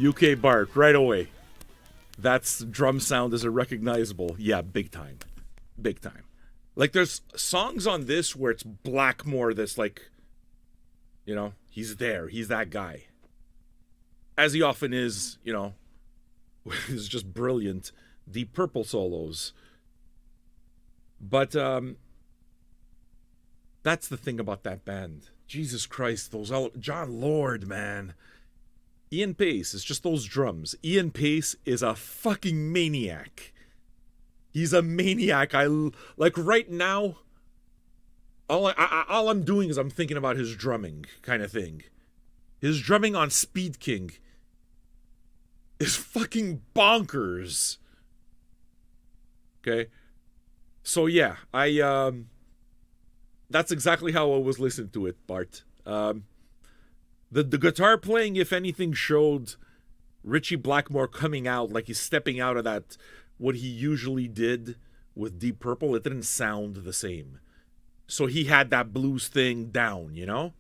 UK Bart, right away. That's drum sound is recognizable. Yeah, big time. Big time. Like, there's songs on this where it's Blackmore that's like, you know, he's there. He's that guy. As he often is, you know, is just brilliant. Deep Purple solos. But that's the thing about that band. Jesus Christ, those John Lord, man. Ian Pace is just those drums. Ian Pace is a fucking maniac. He's a maniac. Like right now, all I'm doing is I'm thinking about his drumming kind of thing. His drumming on Speed King is fucking bonkers. Okay? So yeah, that's exactly how I was listening to it, Bart. The guitar playing, if anything, showed Richie Blackmore coming out, like he's stepping out of that, what he usually did with Deep Purple. It didn't sound the same. So he had that blues thing down, you know?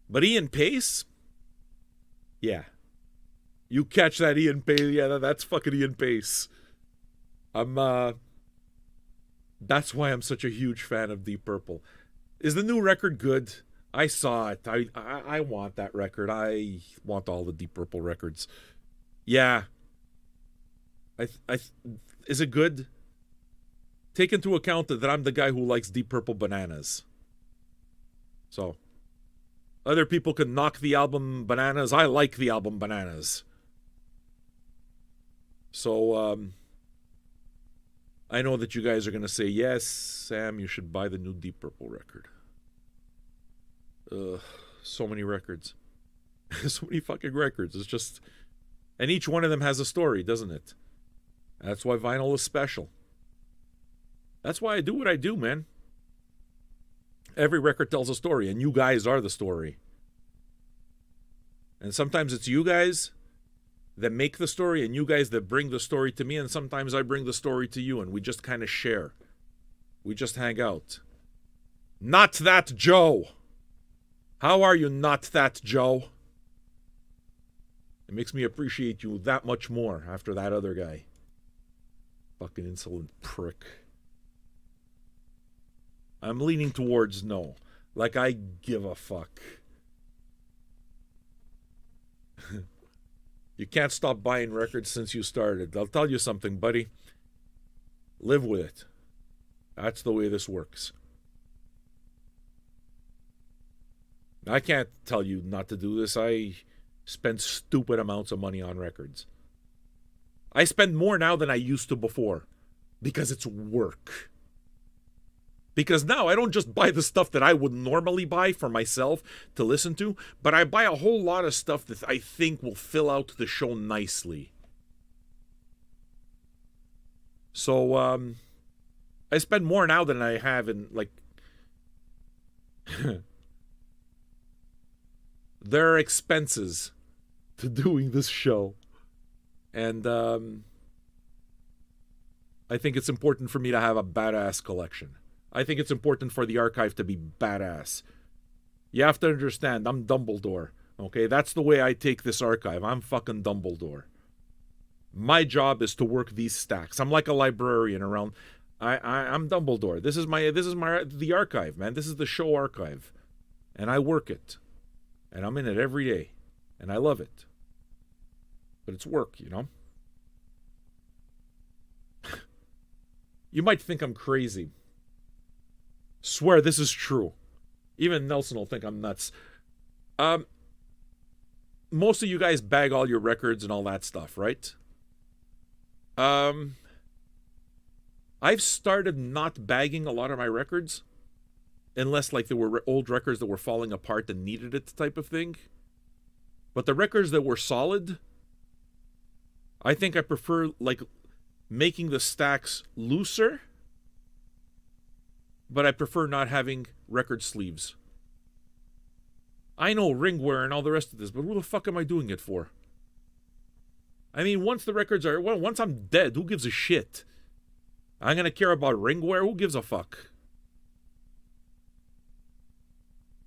But Ian Pace, yeah. You catch that Ian Pace, yeah, that's fucking Ian Pace. That's why I'm such a huge fan of Deep Purple. Is the new record good? I saw it. I want that record. I want all the Deep Purple records. Yeah. Is it good? Take into account that I'm the guy who likes Deep Purple bananas. So, other people can knock the album Bananas. I like the album Bananas. So, I know that you guys are going to say, yes, Sam, you should buy the new Deep Purple record. So many records. So many fucking records. It's just... And each one of them has a story, doesn't it? That's why vinyl is special. That's why I do what I do, man. Every record tells a story, and you guys are the story. And sometimes it's you guys that make the story, and you guys that bring the story to me, and sometimes I bring the story to you, and we just kind of share. We just hang out. Not that Joe! How are you, Not That Joe? It makes me appreciate you that much more after that other guy. Fucking insolent prick. I'm leaning towards no. Like I give a fuck. You can't stop buying records since you started. I'll tell you something, buddy. Live with it. That's the way this works. I can't tell you not to do this. I spend stupid amounts of money on records. I spend more now than I used to before because it's work. Because now I don't just buy the stuff that I would normally buy for myself to listen to, but I buy a whole lot of stuff that I think will fill out the show nicely. So, I spend more now than I have in, like... There are expenses to doing this show. And I think it's important for me to have a badass collection. I think it's important for the archive to be badass. You have to understand, I'm Dumbledore. Okay, that's the way I take this archive. I'm fucking Dumbledore. My job is to work these stacks. I'm like a librarian around. I'm Dumbledore. This is the archive, man. This is the show archive. And I work it. And I'm in it every day. And I love it. But it's work, you know? You might think I'm crazy. Swear this is true. Even Nelson will think I'm nuts. Most of you guys bag all your records and all that stuff, right? I've started not bagging a lot of my records. Unless, like, there were old records that were falling apart and needed it type of thing. But the records that were solid, I think I prefer, like, making the stacks looser. But I prefer not having record sleeves. I know ring wear and all the rest of this, but who the fuck am I doing it for? I mean, once I'm dead, who gives a shit? I'm gonna care about ring wear? Who gives a fuck?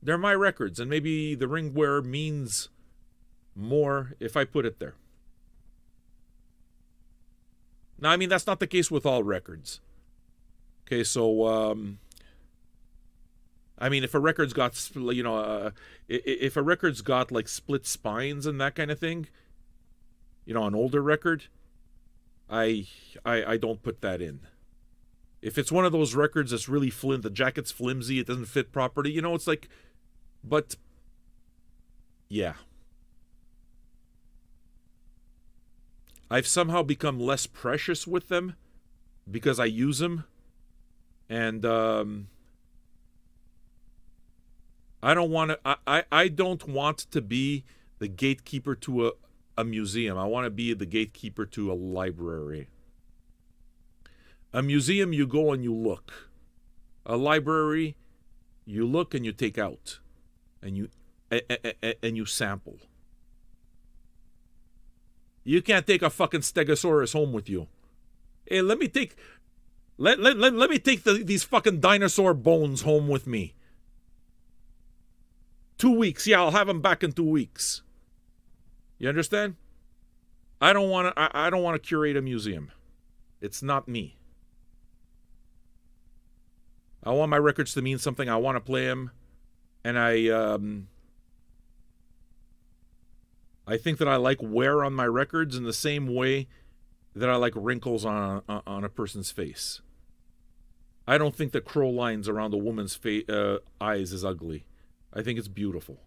They're my records, and maybe the ring wear means more if I put it there. Now, I mean, that's not the case with all records. Okay, so, I mean, if a record's got, you know, if a record's got, like, split spines and that kind of thing, you know, an older record, I don't put that in. If it's one of those records that's really the jacket's flimsy, it doesn't fit properly, you know, it's like, but, yeah. I've somehow become less precious with them because I use them. And I don't want to. I don't want to be the gatekeeper to a museum. I want to be the gatekeeper to a library. A museum, you go and you look. A library, you look and you take out, and you sample. You can't take a fucking Stegosaurus home with you. Hey, let me take these fucking dinosaur bones home with me. 2 weeks. Yeah, I'll have them back in 2 weeks. You understand? I don't want to curate a museum. It's not me. I want my records to mean something. I want to play them, and I think that I like wear on my records in the same way that I like wrinkles on a person's face. I don't think that crow lines around a woman's eyes is ugly. I think it's beautiful.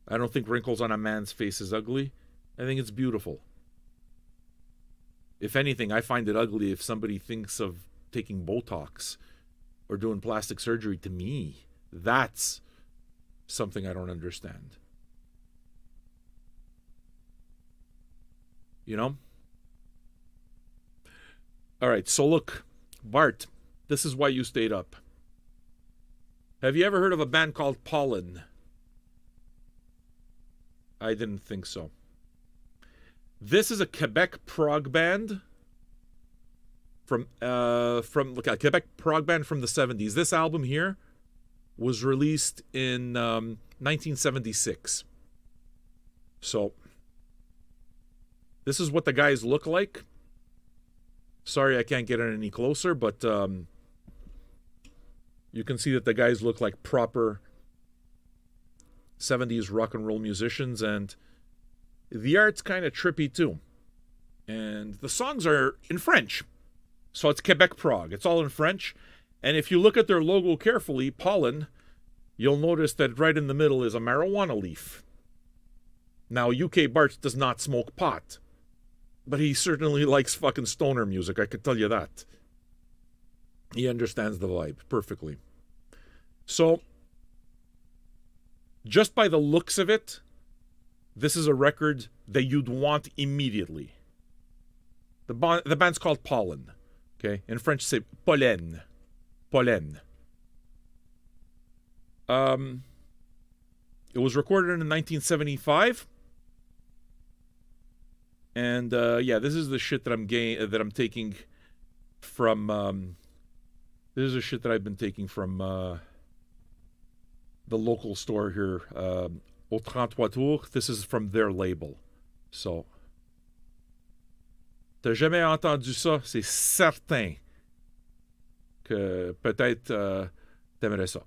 I don't think wrinkles on a man's face is ugly. I think it's beautiful. If anything, I find it ugly if somebody thinks of taking Botox or doing plastic surgery to me. That's something I don't understand. You know? All right, so look, Bart, this is why you stayed up. Have you ever heard of a band called Pollen? I didn't think so. This is a Quebec prog band from a Quebec prog band from the 70s. This album here was released in 1976. So this is what the guys look like. Sorry, I can't get it any closer, but you can see that the guys look like proper 70s rock and roll musicians, and the art's kind of trippy too. And the songs are in French. So it's Quebec prog. It's all in French. And if you look at their logo carefully, Pollen, you'll notice that right in the middle is a marijuana leaf. Now, UK Bart does not smoke pot, but he certainly likes fucking stoner music, I could tell you that. He understands the vibe perfectly. So, just by the looks of it, this is a record that you'd want immediately. The band's called Pollen. Okay? In French, say pollen. Pollen. It was recorded in 1975. And yeah, this is the shit that I'm taking from this is the shit that I've been taking from the local store here, au 33 Tours. This is from their label. So, t'as jamais entendu ça? C'est certain que peut-être t'aimerais ça.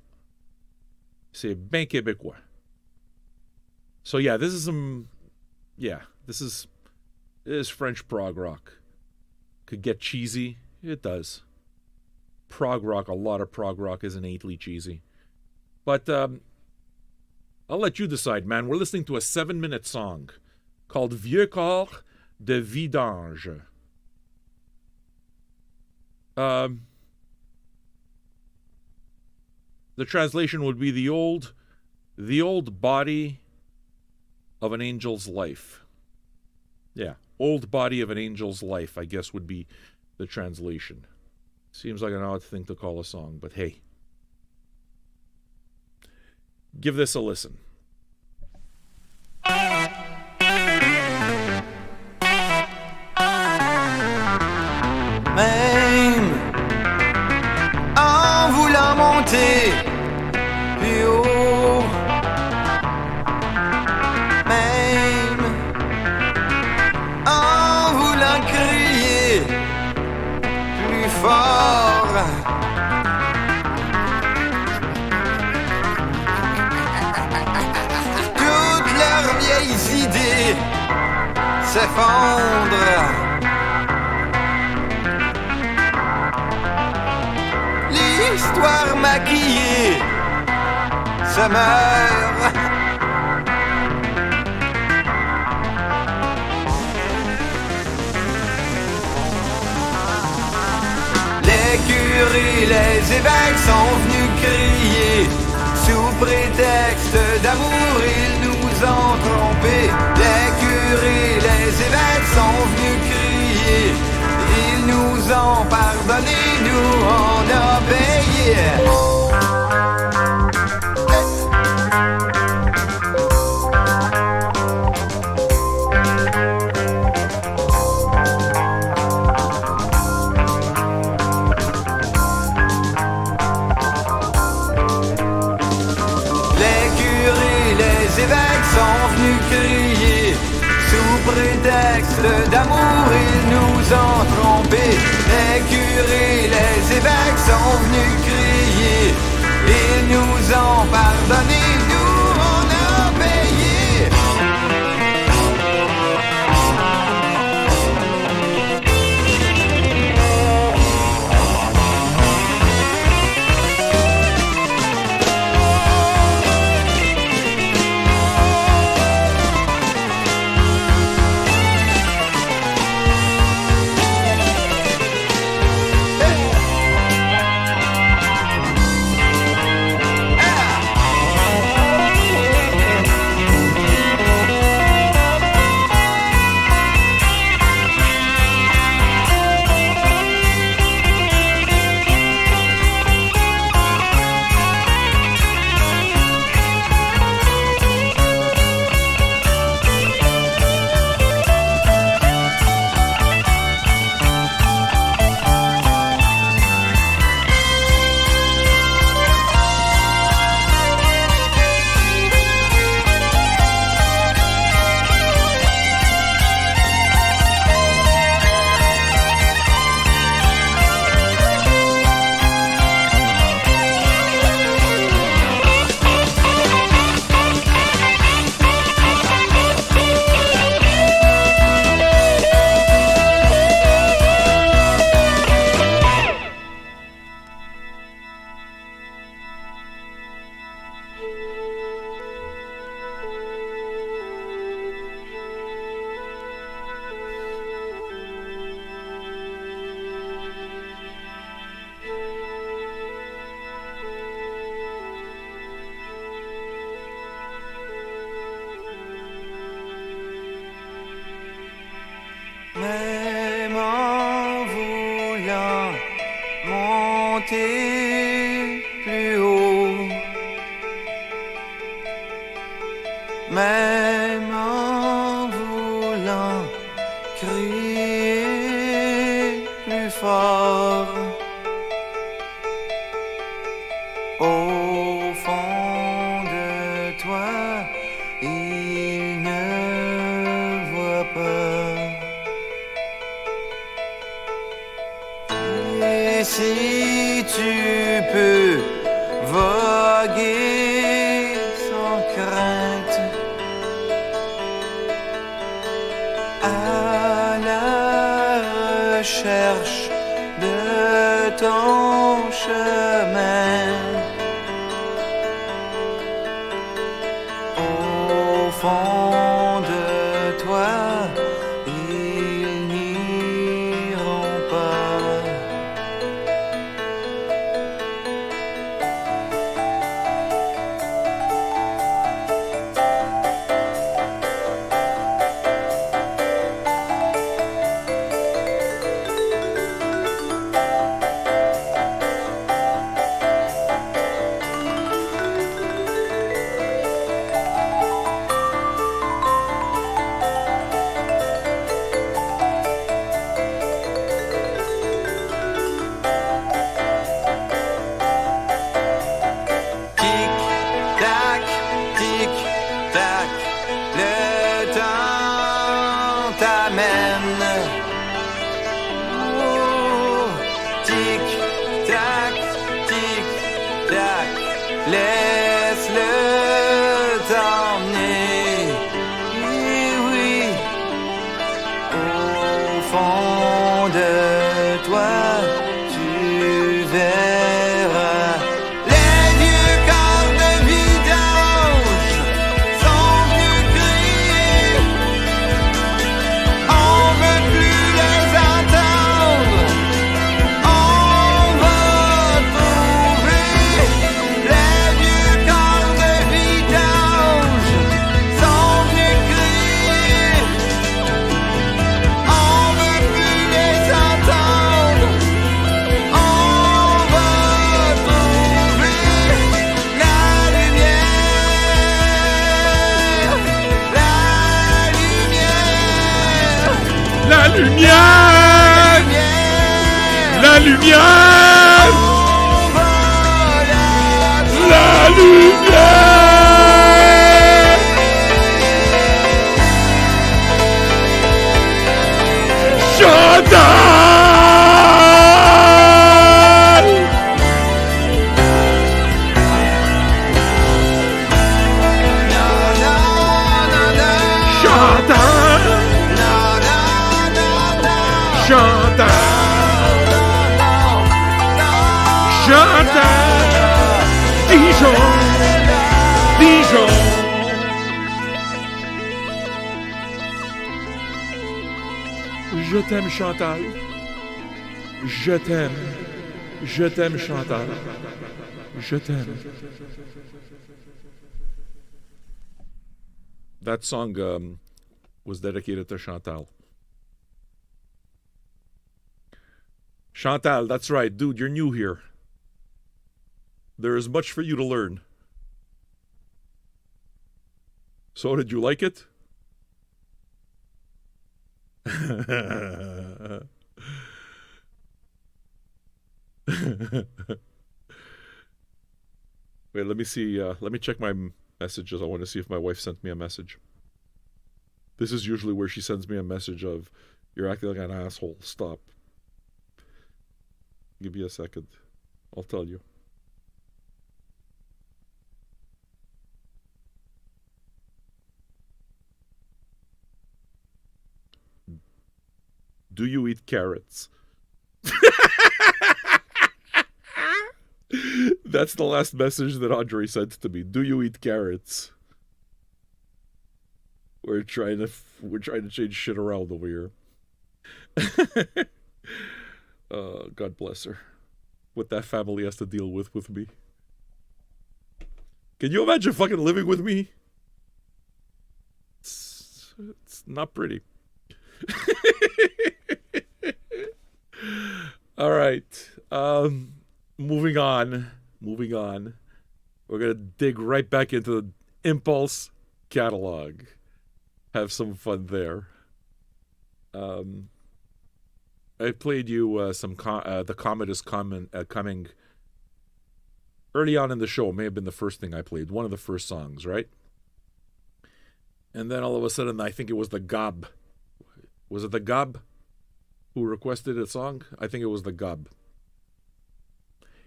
C'est bien québécois. So yeah, this is this is French prog rock. Could get cheesy. It does. Prog rock, a lot of prog rock is innately cheesy. But I'll let you decide, man. We're listening to a 7-minute song called Vieux Corps de Vidange. The translation would be the old body of an angel's life. Yeah, old body of an angel's life, I guess, would be the translation. Seems like an odd thing to call a song, but hey. Give this a listen. Même en voulant monter plus haut, même en voulant crier fort. Toutes leurs vieilles idées s'effondrent. L'histoire maquillée se meurt. Les curés, les évêques sont venus crier. Sous prétexte d'amour, ils nous ont trompés. Les curés, les évêques sont venus crier. Ils nous ont pardonné, nous on a payé. Les évêques sont venus crier. Sous prétexte d'amour, ils nous ont trompés. Les curés, les évêques sont venus crier. Ils nous ont pardonné, nous on a payé. Même en voulant monter plus haut, même en voulant crier plus fort, au fond de toi, il ne voit pas. Et si tu peux voguer sans crainte à la recherche de ton chemin, au fond de toi, ils n'iront pas. fond de toi, tu verras. Les vieux corps de vidange sont venus crier. On veut plus les entendre. On va trouver. Les vieux corps de vidange sont venus crier. On veut plus les entendre. On va trouver la lumière. La lumière! La lumière! On va La lumière! Chantal! Chantal! Chantal! Chantal! Dijon! Dijon! Je t'aime, Chantal. Je t'aime. Je t'aime, Chantal. Je t'aime. That song was dedicated to Chantal. Chantal, that's right. Dude, you're new here. There is much for you to learn. So, did you like it? Wait, let me see. Let me check my messages. I want to see if my wife sent me a message. This is usually where she sends me a message of, "You're acting like an asshole. Stop." Give me a second. I'll tell you. Do you eat carrots? That's the last message that Andre sent to me. Do you eat carrots? We're trying to change shit around over here. God bless her. What that family has to deal with me. Can you imagine fucking living with me? It's not pretty. All right. Moving on. We're going to dig right back into the Impulse catalog. Have some fun there. I played you some The Comet is Coming early on in the show. It may have been the first thing I played. One of the first songs, right? And then all of a sudden, I think it was the Gob. Was it the Gob who requested a song? I think it was the Gob.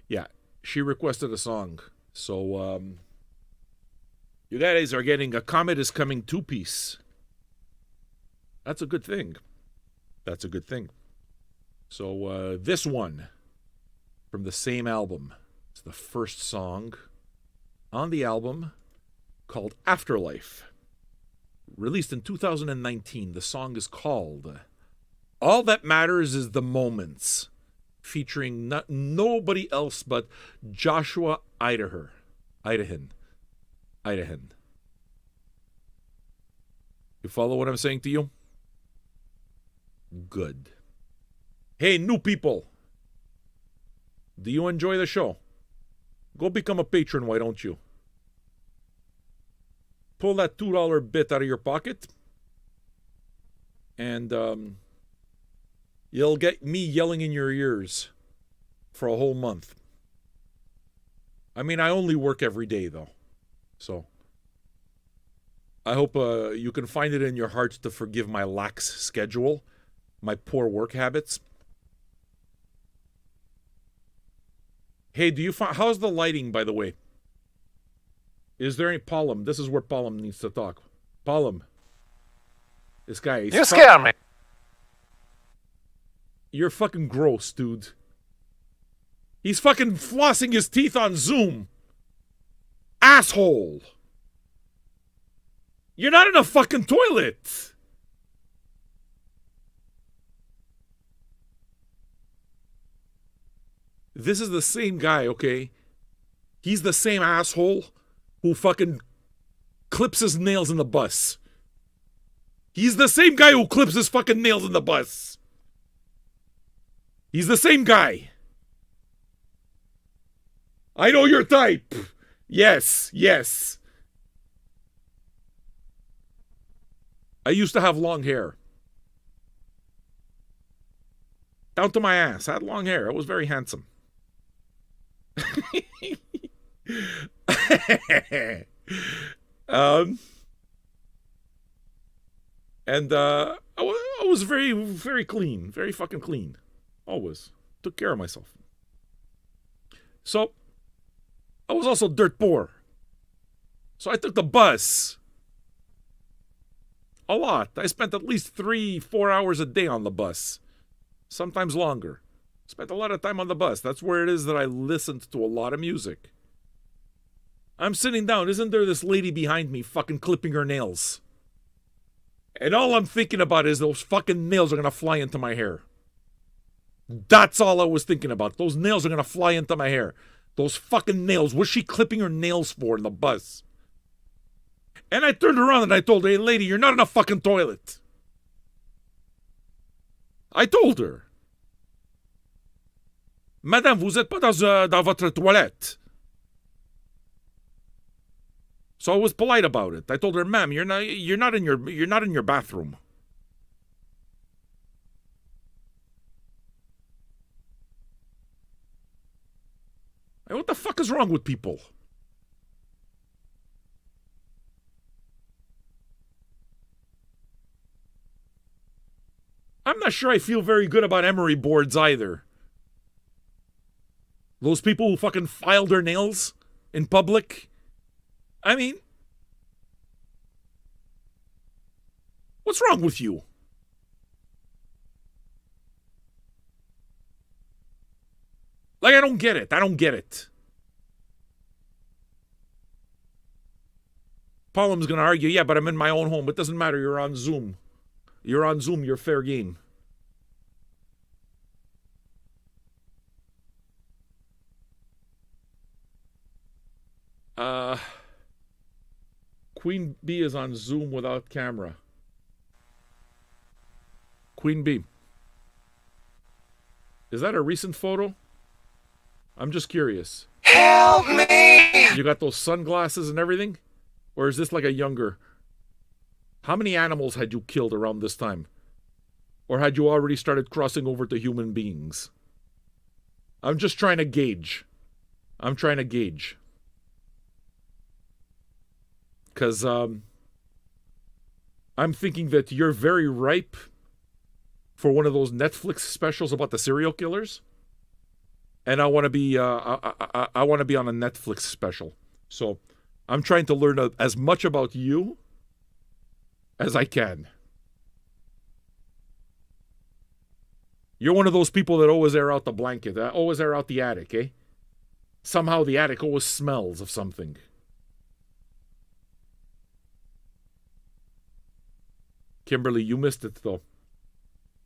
Yeah, she requested a song. So, you guys are getting a Comet is Coming 2-piece. That's a good thing. So, this one from the same album. It's the first song on the album called Afterlife. Released in 2019. The song is called All That Matters Is the Moments, featuring nobody else but Joshua Idahan. You follow what I'm saying to you? Good. Hey, new people. Do you enjoy the show? Go become a patron, why don't you? Pull that $2 bit out of your pocket, and you'll get me yelling in your ears for a whole month. I mean, I only work every day, though. So, I hope you can find it in your heart to forgive my lax schedule, my poor work habits. Hey, do you find... How's the lighting, by the way? Is there any... Paulum, this is where Paulum needs to talk. Paulum. This guy... You scare me. You're fucking gross, dude. He's fucking flossing his teeth on Zoom. Asshole. You're not in a fucking toilet. This is the same guy, okay? He's the same asshole who fucking clips his nails in the bus. He's the same guy who clips his fucking nails in the bus. He's the same guy. I know your type. Yes, yes. I used to have long hair. Down to my ass. I had long hair. I was very handsome. I was very, very clean. Very fucking clean. Always. Took care of myself. So, I was also dirt poor. So I took the bus. A lot. I spent at least 3-4 hours a day on the bus. Sometimes longer. Spent a lot of time on the bus. That's where it is that I listened to a lot of music. I'm sitting down. Isn't there this lady behind me fucking clipping her nails? And all I'm thinking about is those fucking nails are going to fly into my hair. That's all I was thinking about. Those nails are going to fly into my hair. Those fucking nails. What's she clipping her nails for in the bus? And I turned around and I told her, hey, lady, you're not in a fucking toilet. I told her. Madame, vous êtes pas dans votre toilette. So I was polite about it. I told her, ma'am, you're not in your bathroom. Hey, what the fuck is wrong with people? I'm not sure I feel very good about emery boards either. Those people who fucking file their nails in public. I mean, what's wrong with you? Like, I don't get it. I don't get it. Paulum's going to argue, yeah, but I'm in my own home. It doesn't matter. You're on Zoom. You're on Zoom. You're fair game. Queen Bee is on Zoom without camera. Queen Bee. Is that a recent photo? I'm just curious. Help me! You got those sunglasses and everything? Or is this like a younger? How many animals had you killed around this time? Or had you already started crossing over to human beings? I'm just trying to gauge. I'm trying to gauge. Because I'm thinking that you're very ripe for one of those Netflix specials about the serial killers. And I want to be I want to be on a Netflix special. So I'm trying to learn as much about you as I can. You're one of those people that always air out the blanket, always air out the attic, eh? Somehow the attic always smells of something. Kimberly, you missed it, though.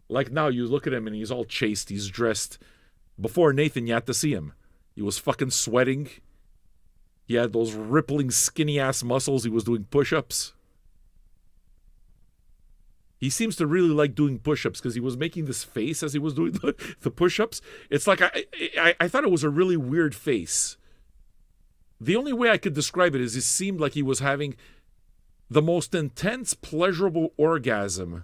Like now, you look at him and he's all chaste, he's dressed. Before Nathan, you had to see him. He was fucking sweating. He had those rippling, skinny-ass muscles. He was doing push-ups. He seems to really like doing push-ups because he was making this face as he was doing the push-ups. It's like, I thought it was a really weird face. The only way I could describe it is it seemed like he was having the most intense, pleasurable orgasm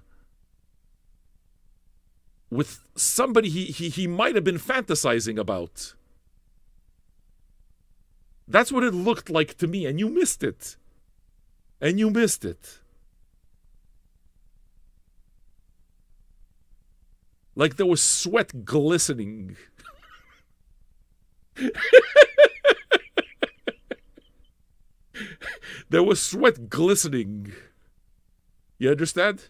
with somebody he might have been fantasizing about. That's what it looked like to me, and you missed it. And you missed it. Like there was sweat glistening. There was sweat glistening. You understand?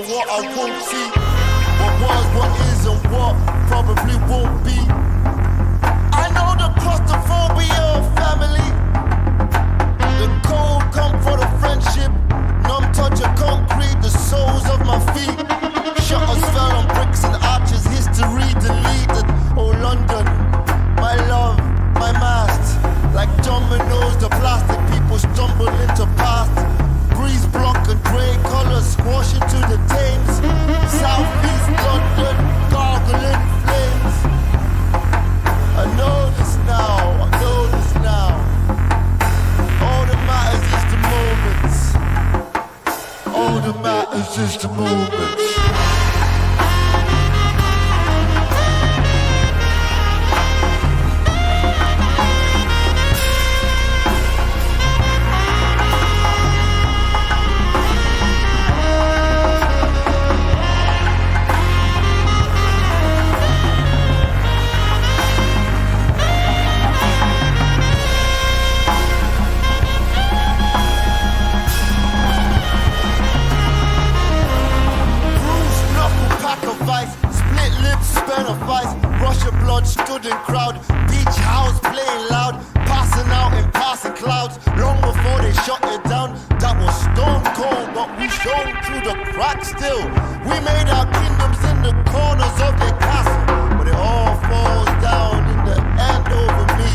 know what I won't see. What was, what is, and what probably won't be. I know the claustrophobia of family. The cold come for the friendship. Numb touch of concrete, the soles of my feet. Shutters fell on bricks and arches, history deleted. Oh London, my love, my mast. Like dominoes, the plastic people stumble into past. Breeze block and grey colors squash into the Thames. Southeast London, gargling flames. I know this now, I know this now. All that matters is the moments. All that matters is the moments. Russia blood stood in crowd, beach house playing loud, passing out in passing clouds. Long before they shut it down, that was stone cold, but we shone through the cracks still. We made our kingdoms in the corners of their castle, but it all falls down in the end over me.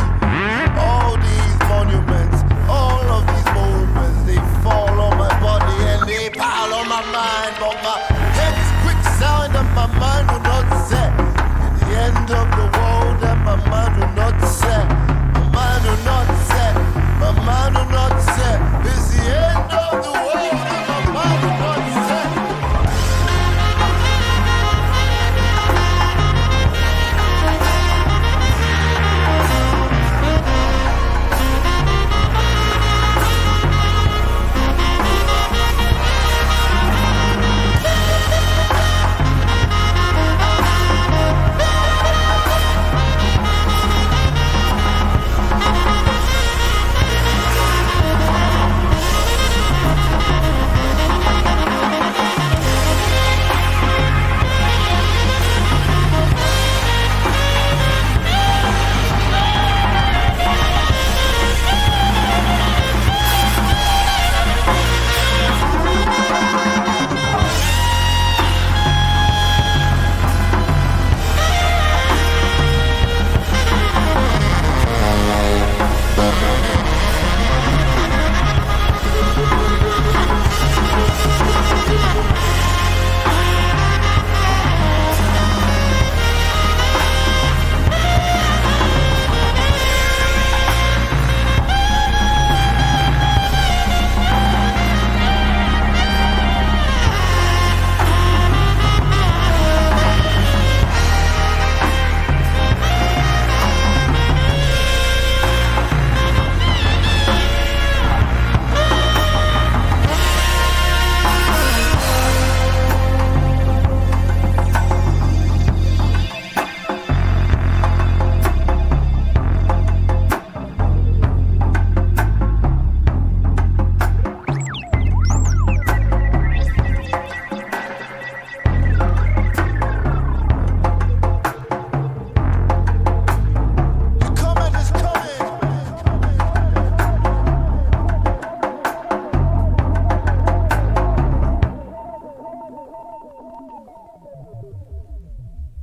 All these monuments, all of these moments, they fall on my body and they pile on my mind, but my head's quicksand and my mind will not set. End of the world and my mind will not set. My mind will not set. My mind will not set. It's the end of the world and my mind will not set.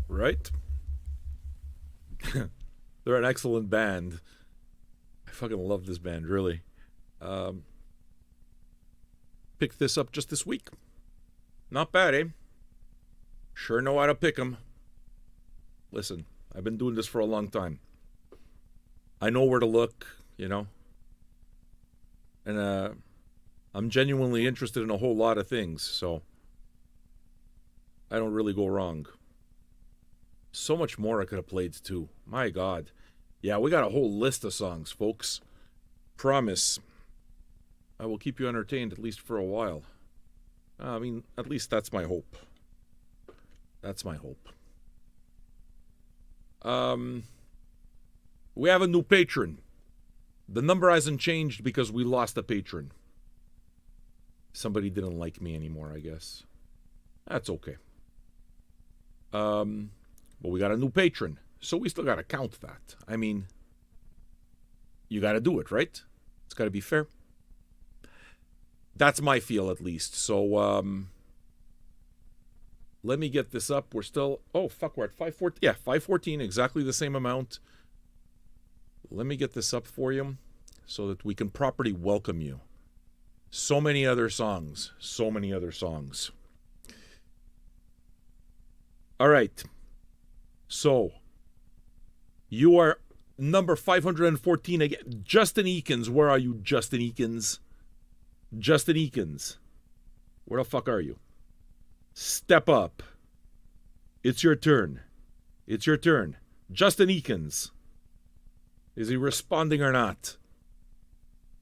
Right? They're an excellent band. I fucking love this band, really. Picked this up just this week. Not bad, eh? Sure know how to pick 'em. Listen, I've been doing this for a long time. I know where to look, you know? And I'm genuinely interested in a whole lot of things, so I don't really go wrong. So much more I could have played too. My God. Yeah, we got a whole list of songs, folks. Promise. I will keep you entertained at least for a while. I mean, at least that's my hope. That's my hope. We have a new patron. The number hasn't changed because we lost a patron. Somebody didn't like me anymore, I guess. That's okay. But we got a new patron, so we still got to count that. I mean, you got to do it, right? It's got to be fair. That's my feel, at least. So, let me get this up. We're still... Oh, fuck, we're at 514. Yeah, 514, exactly the same amount. Let me get this up for you so that we can properly welcome you. So many other songs. So many other songs. All right. So, you are number 514 again. Justin Eakins. Where are you, Justin Eakins? Justin Eakins. Where the fuck are you? Step up. It's your turn. It's your turn. Justin Eakins. Is he responding or not?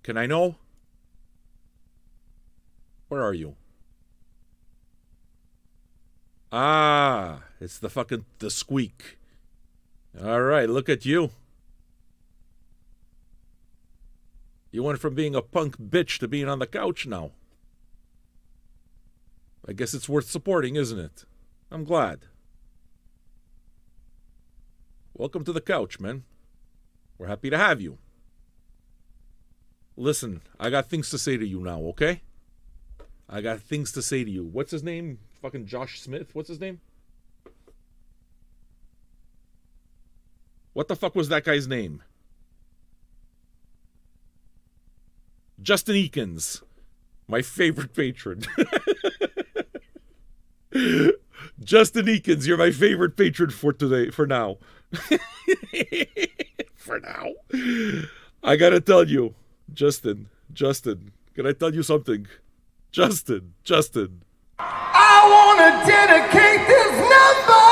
Can I know? Where are you? Ah, it's the squeak. All right, look at you. You went from being a punk bitch to being on the couch now. I guess it's worth supporting, isn't it? I'm glad. Welcome to the couch, man. We're happy to have you. Listen, I got things to say to you now, okay? I got things to say to you. What's his name? Fucking Josh Smith? What's his name? What the fuck was that guy's name? Justin Eakins. My favorite patron. Justin Eakins, you're my favorite patron for today, for now. For now. I gotta tell you, Justin, can I tell you something? Justin. I wanna dedicate this number.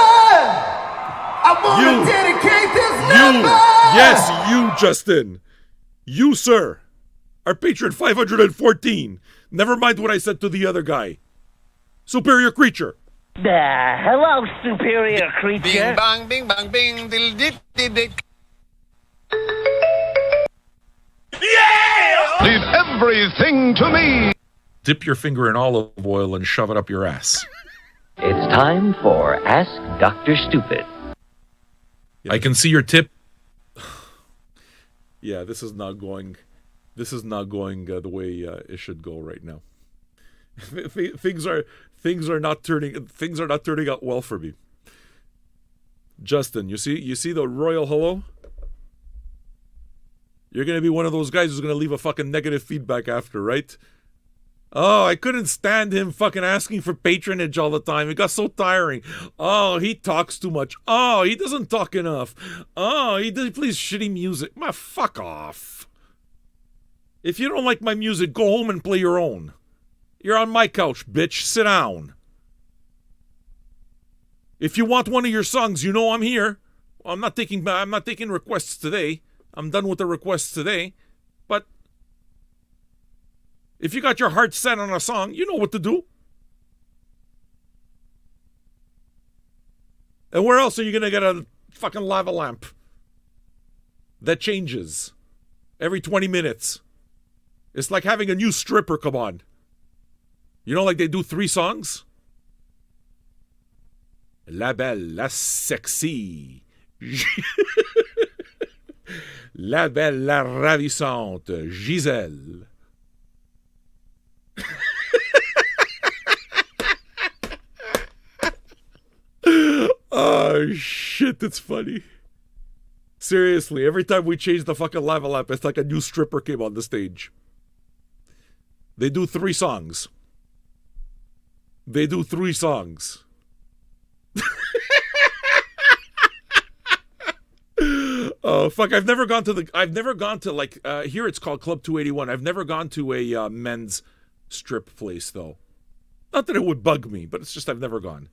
I wanna dedicate this number. Yes, you, Justin. You, sir, are patron 514. Never mind what I said to the other guy. Superior creature. Hello, superior creature. Bing bang, bing, diddle dit, dit. Leave everything to me. Dip your finger in olive oil and shove it up your ass. It's time for Ask Dr. Stupid. I can see your tip. Yeah, this is not going the way it should go right now. Things are not turning out well for me. Justin, you see the royal hello? You're going to be one of those guys who's going to leave a fucking negative feedback after, right? Oh, I couldn't stand him fucking asking for patronage all the time. It got so tiring. Oh, he talks too much. Oh, he doesn't talk enough. Oh, he plays shitty music. Fuck off. If you don't like my music, go home and play your own. You're on my couch, bitch. Sit down. If you want one of your songs, you know I'm here. I'm not taking requests today. I'm done with the requests today. But if you got your heart set on a song, you know what to do. And where else are you going to get a fucking lava lamp that changes every 20 minutes? It's like having a new stripper come on. You know, like they do 3 songs? La belle, la sexy. La belle, la ravissante, Gisèle. Oh, shit, it's funny. Seriously, every time we change the fucking lava lamp, it's like a new stripper came on the stage. They do 3 songs. Oh, fuck, I've never gone to like, here it's called Club 281. I've never gone to a men's strip place, though. Not that it would bug me, but it's just I've never gone.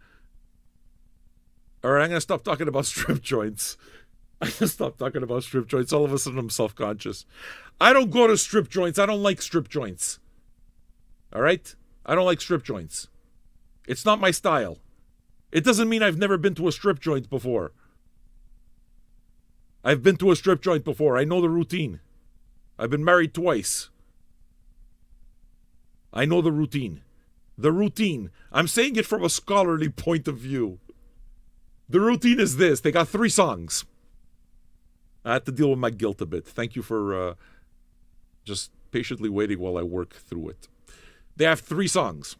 All right, I'm going to stop talking about strip joints. All of a sudden, I'm self-conscious. I don't go to strip joints. I don't like strip joints. All right? I don't like strip joints. It's not my style. It doesn't mean I've never been to a strip joint before. I've been to a strip joint before. I know the routine. I've been married twice. I know the routine. The routine. I'm saying it from a scholarly point of view. The routine is this. They got 3 songs. I had to deal with my guilt a bit. Thank you for just patiently waiting while I work through it. They have 3 songs.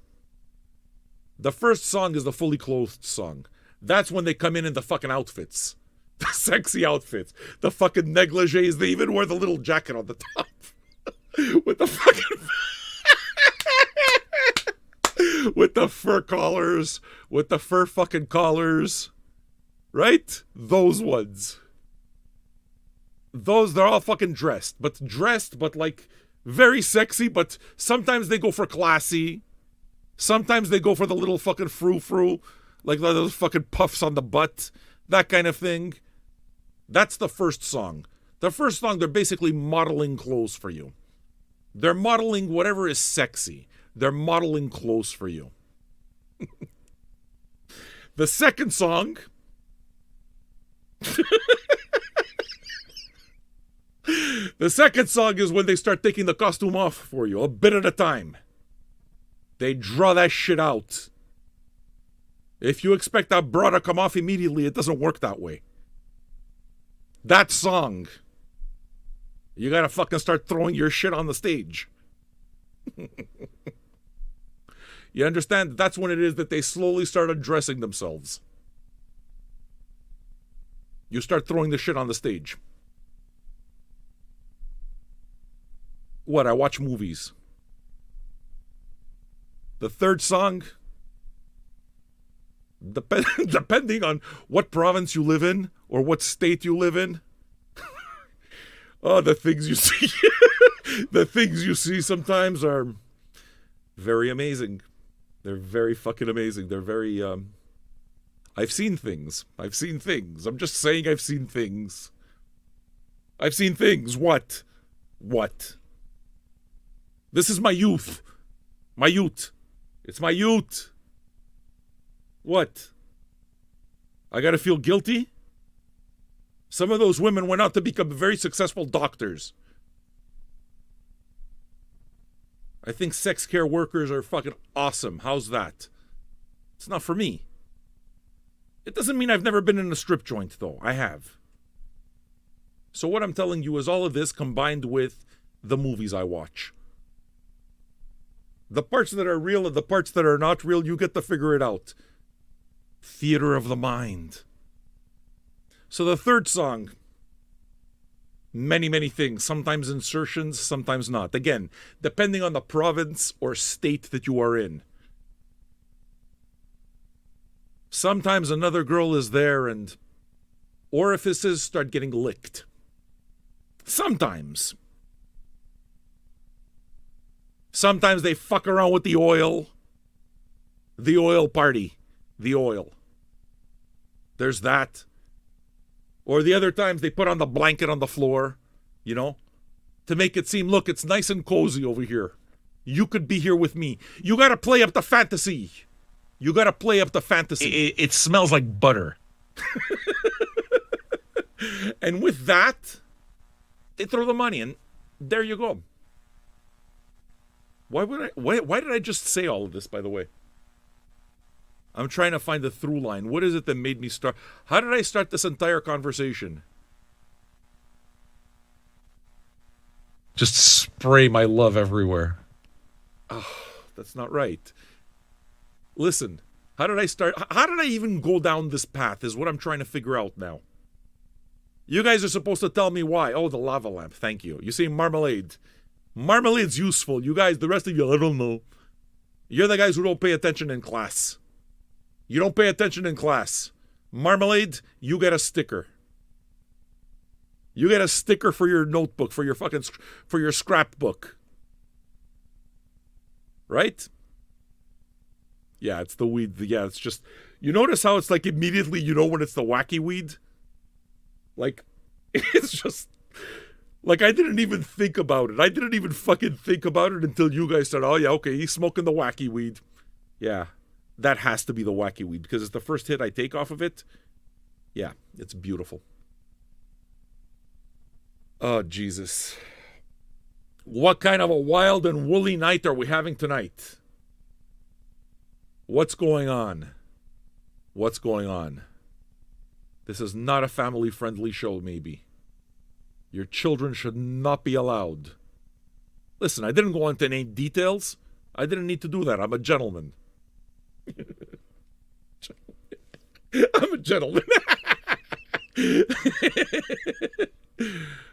The first song is the fully clothed song. That's when they come in the fucking outfits. The sexy outfits. The fucking negligees. They even wear the little jacket on the top. With the fucking... with the fur collars. With the fur fucking collars. Right? Those ones. Those, they're all fucking dressed, but like very sexy, but sometimes they go for classy. Sometimes they go for the little fucking frou-frou, like those fucking puffs on the butt, that kind of thing. That's the first song. The first song, they're basically modeling clothes for you. They're modeling whatever is sexy. They're modeling clothes for you. The second song... The second song is when they start taking the costume off for you, a bit at a time. They draw that shit out. If you expect that bra to come off immediately, it doesn't work that way. That song, you gotta fucking start throwing your shit on the stage. You understand? That's when it is that they slowly start undressing themselves. You start throwing the shit on the stage. What? I watch movies. The third song, depending on what province you live in or what state you live in, oh, the things you see, the things you see sometimes are very amazing. They're very fucking amazing. They're very, I've seen things. I've seen things. I'm just saying I've seen things. I've seen things. What? What? This is my youth. My youth. It's my youth. What? I gotta feel guilty? Some of those women went out to become very successful doctors. I think sex care workers are fucking awesome. How's that? It's not for me. It doesn't mean I've never been in a strip joint, though. I have. So what I'm telling you is all of this combined with the movies I watch. The parts that are real and the parts that are not real, you get to figure it out. Theater of the mind. So the third song, many, many things. Sometimes insertions, sometimes not. Again, depending on the province or state that you are in. Sometimes another girl is there and orifices start getting licked. Sometimes. Sometimes they fuck around with the oil. The oil party. The oil. There's that. Or the other times they put on the blanket on the floor, you know, to make it seem, look, it's nice and cozy over here. You could be here with me. You got to play up the fantasy. You got to play up the fantasy. It smells like butter. And with that, they throw the money and there you go. Why did I just say all of this, by the way? I'm trying to find the through line. What is it that made me start? How did I start this entire conversation? Just spray my love everywhere. Oh, that's not right. Listen, how did I start? How did I even go down this path is what I'm trying to figure out now. You guys are supposed to tell me why. Oh, the lava lamp. Thank you. You say marmalade. Marmalade's useful. You guys, the rest of you, I don't know. You're the guys who don't pay attention in class. You don't pay attention in class. Marmalade, you get a sticker. You get a sticker for your notebook, for your scrapbook. Right? Yeah, it's the weed. Yeah, it's just, you notice how it's like immediately you know when it's the wacky weed? Like, it's just, like I didn't even think about it. I didn't even fucking think about it until you guys said, oh yeah, okay, he's smoking the wacky weed. Yeah, that has to be the wacky weed because it's the first hit I take off of it. Yeah, it's beautiful. Oh, Jesus. What kind of a wild and woolly night are we having tonight? What's going on? What's going on? This is not a family-friendly show, maybe. Your children should not be allowed. Listen, I didn't go into any details. I didn't need to do that. I'm a gentleman. I'm a gentleman.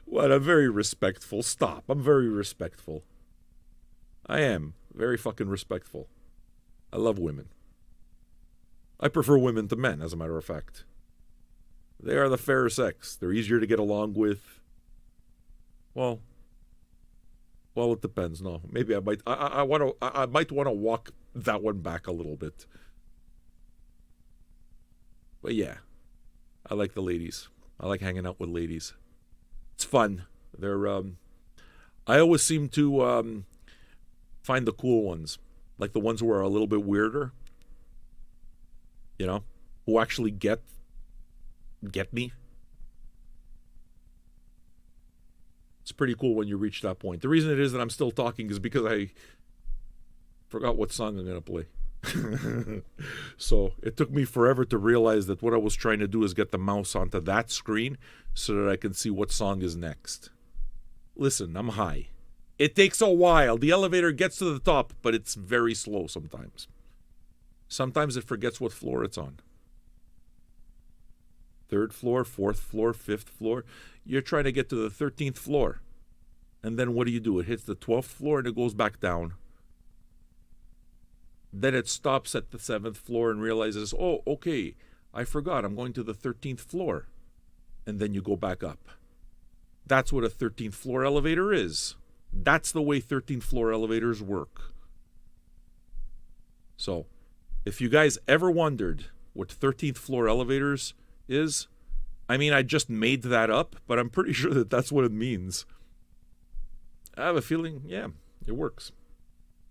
What? I'm very respectful. Stop. I'm very respectful. I am very fucking respectful. I love women. I prefer women to men, as a matter of fact. They are the fairer sex. They're easier to get along with. Well, it depends. No, maybe I might want to walk that one back a little bit. But yeah, I like the ladies. I like hanging out with ladies. It's fun. They're I always seem to find the cool ones, like the ones who are a little bit weirder. You know, who actually get me. It's pretty cool when you reach that point. The reason it is that I'm still talking is because I forgot what song I'm going to play. So it took me forever to realize that what I was trying to do is get the mouse onto that screen so that I can see what song is next. Listen, I'm high. It takes a while. The elevator gets to the top, but it's very slow sometimes. Sometimes it forgets what floor it's on. 3rd floor, 4th floor, 5th floor. You're trying to get to the 13th floor. And then what do? It hits the 12th floor and it goes back down. Then it stops at the 7th floor and realizes, oh, okay, I forgot, I'm going to the 13th floor. And then you go back up. That's what a 13th floor elevator is. That's the way 13th floor elevators work. So, if you guys ever wondered what 13th floor elevators is, I mean, I just made that up, but I'm pretty sure that that's what it means. I have a feeling, yeah, it works.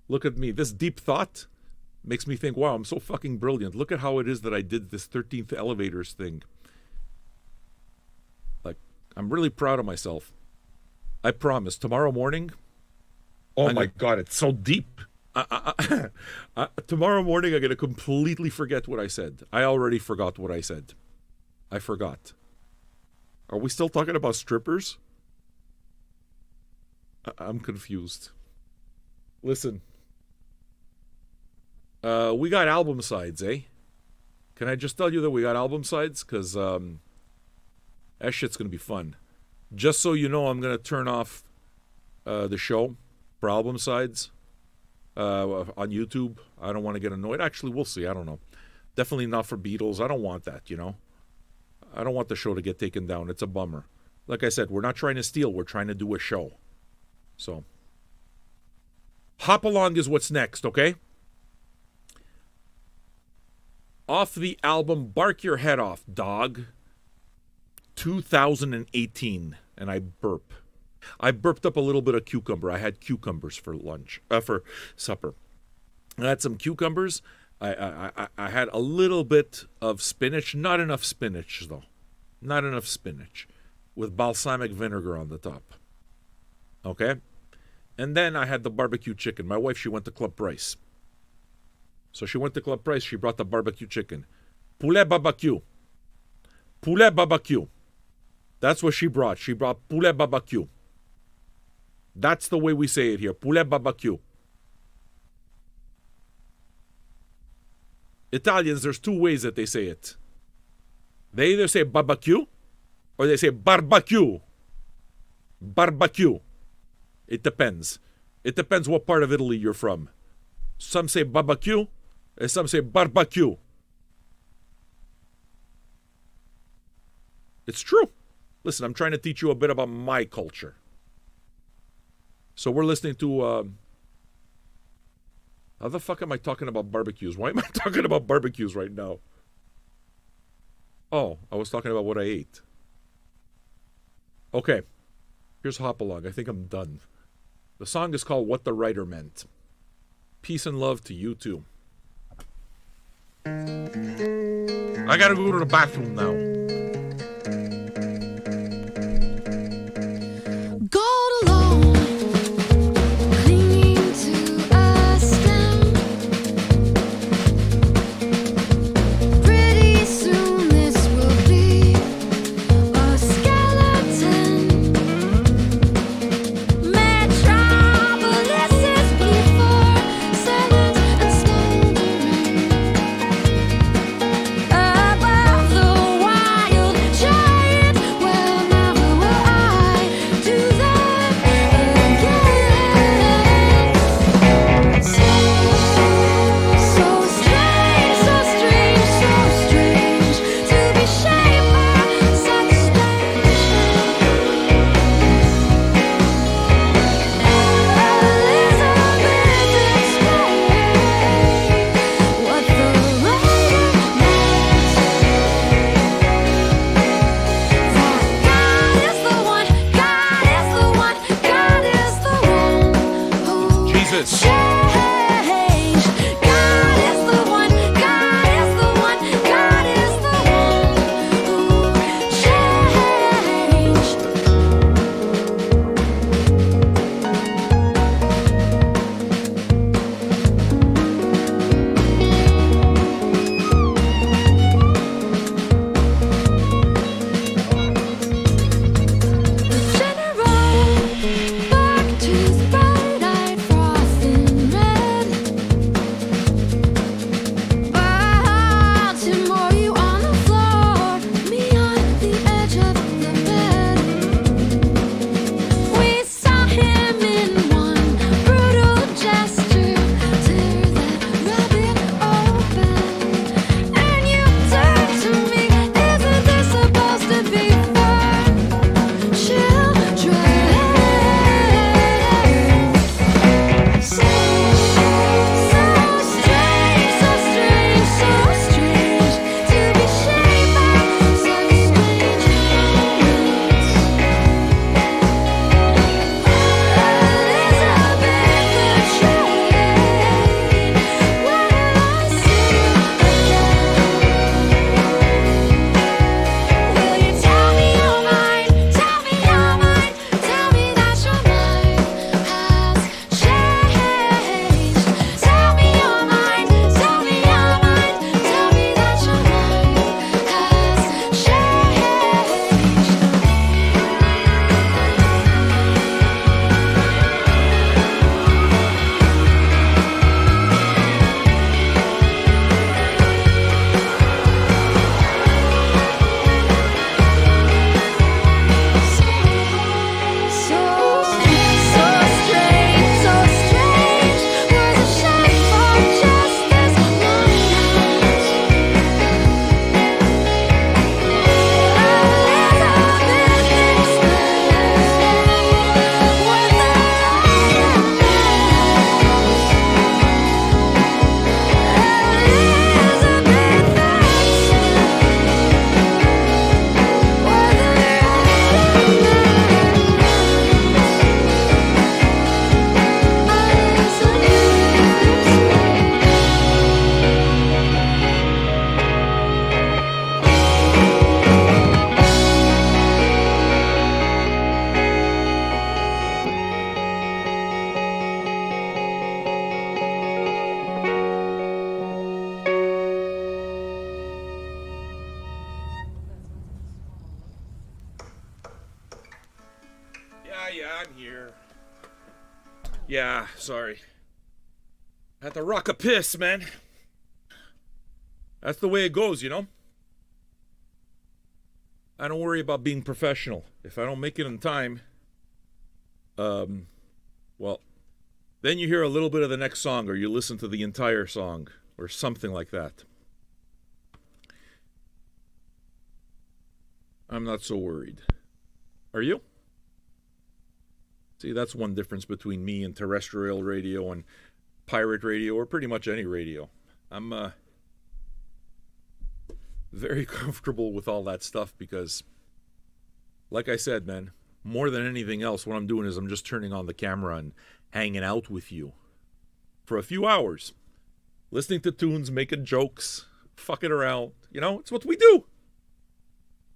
Look at me. This deep thought makes me think, wow, I'm so fucking brilliant. Look at how it is that I did this 13th elevators thing. Like, I'm really proud of myself. I promise, tomorrow morning... Oh my God, it's so deep. Tomorrow morning, I'm going to completely forget what I said. I already forgot what I said. I forgot. Are we still talking about strippers? I'm confused. Listen. We got album sides, eh? Can I just tell you that we got album sides? Because that shit's going to be fun. Just so you know, I'm going to turn off the show for album sides on YouTube. I don't want to get annoyed. Actually, we'll see. I don't know. Definitely not for Beatles. I don't want that, you know. I don't want the show to get taken down. It's a bummer. Like I said, we're not trying to steal. We're trying to do a show. So, Hop Along is what's next, okay? Off the album Bark Your Head Off, Dog, 2018. And I burp. I burped up a little bit of cucumber. I had cucumbers for lunch, for supper. I had some cucumbers. I had a little bit of spinach. Not enough spinach, though. Not enough spinach. With balsamic vinegar on the top. Okay? And then I had the barbecue chicken. My wife, she went to Club Price. So she went to Club Price. She brought the barbecue chicken. Poulet barbecue. Poulet barbecue. That's what she brought. She brought poulet barbecue. That's the way we say it here. Poulet barbecue. Italians, there's two ways that they say it. They either say barbecue or they say barbecue. Barbecue. It depends. It depends what part of Italy you're from. Some say barbecue and some say barbecue. It's true. Listen, I'm trying to teach you a bit about my culture. So we're listening to... how the fuck am I talking about barbecues? Why am I talking about barbecues right now? Oh, I was talking about what I ate. Okay. Here's Hop Along. I think I'm done. The song is called What the Writer Meant. Peace and love to you too. I gotta go to the bathroom now. Yeah, sorry. Had to rock a piss, man. That's the way it goes, you know? I don't worry about being professional. If I don't make it in time, well, then you hear a little bit of the next song, or you listen to the entire song, or something like that. I'm not so worried. Are you? See, that's one difference between me and terrestrial radio and pirate radio, or pretty much any radio. I'm very comfortable with all that stuff because, like I said, man, more than anything else, what I'm doing is I'm just turning on the camera and hanging out with you for a few hours, listening to tunes, making jokes, fucking around. You know, it's what we do.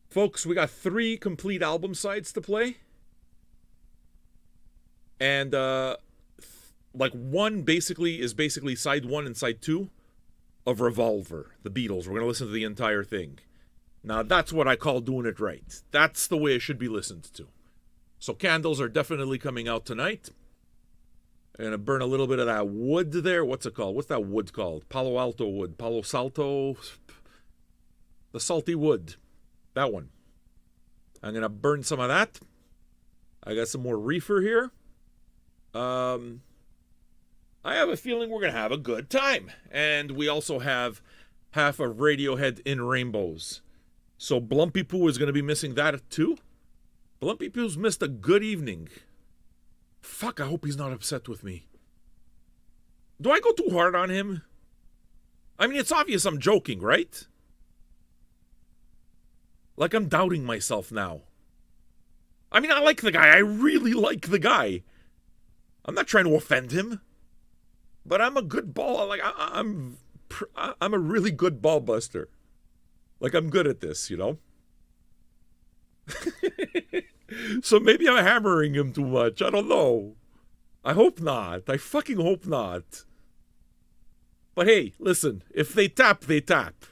Folks, we got 3 complete album sides to play. And, like, one basically is side 1 and side 2 of Revolver, the Beatles. We're going to listen to the entire thing. Now, that's what I call doing it right. That's the way it should be listened to. So Candles are definitely coming out tonight. I'm going to burn a little bit of that wood there. What's it called? What's that wood called? Palo Alto wood. Palo Salto. The salty wood. That one. I'm going to burn some of that. I got some more reefer here. I have a feeling we're going to have a good time. And we also have half of Radiohead in Rainbows. So Blumpy Poo is going to be missing that too. Blumpy Poo's missed a good evening. Fuck, I hope he's not upset with me. Do I go too hard on him? I mean, it's obvious I'm joking, right? Like, I'm doubting myself now. I mean, I like the guy. I really like the guy. I'm not trying to offend him. But I'm a good ball. Like, I'm a really good ball buster. Like, I'm good at this, you know? So maybe I'm hammering him too much. I don't know. I hope not. I fucking hope not. But hey, listen. If they tap, they tap.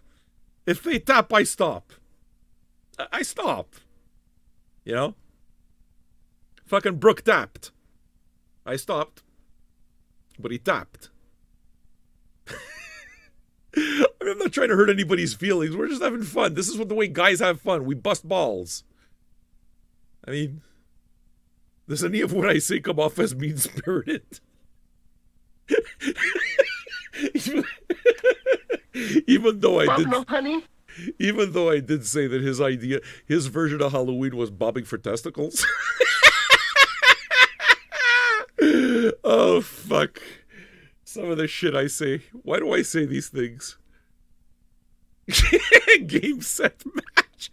If they tap, I stop. I stop. You know? Fucking Brooke tapped. I stopped. But he tapped. I mean, I'm not trying to hurt anybody's feelings. We're just having fun. This is what the way guys have fun. We bust balls. I mean, does any of what I say come off as mean-spirited? Even though I did, honey? even though I did say that his version of Halloween was bobbing for testicles. Oh, fuck. Some of the shit I say. Why do I say these things? Game, set, match.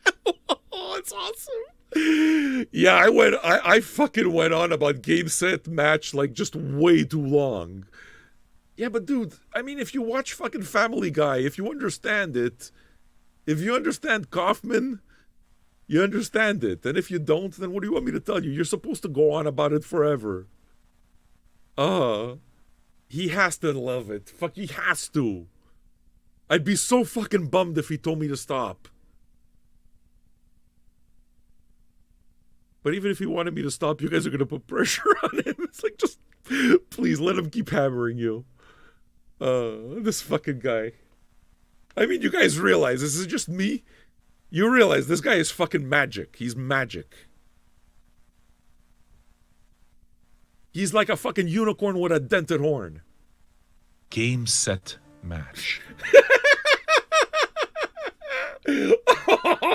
Oh, it's awesome. Yeah, I fucking went on about game, set, match like just way too long. Yeah, but dude, I mean, if you watch fucking Family Guy, if you understand it, if you understand Kaufman, you understand it. And if you don't, then what do you want me to tell you? You're supposed to go on about it forever. He has to love it. Fuck, he has to. I'd be so fucking bummed if he told me to stop. But even if he wanted me to stop, you guys are going to put pressure on him. It's like, just, please, let him keep hammering you. This fucking guy. I mean, you guys realize this is just me? You realize this guy is fucking magic. He's magic. He's like a fucking unicorn with a dented horn. Game, set, match.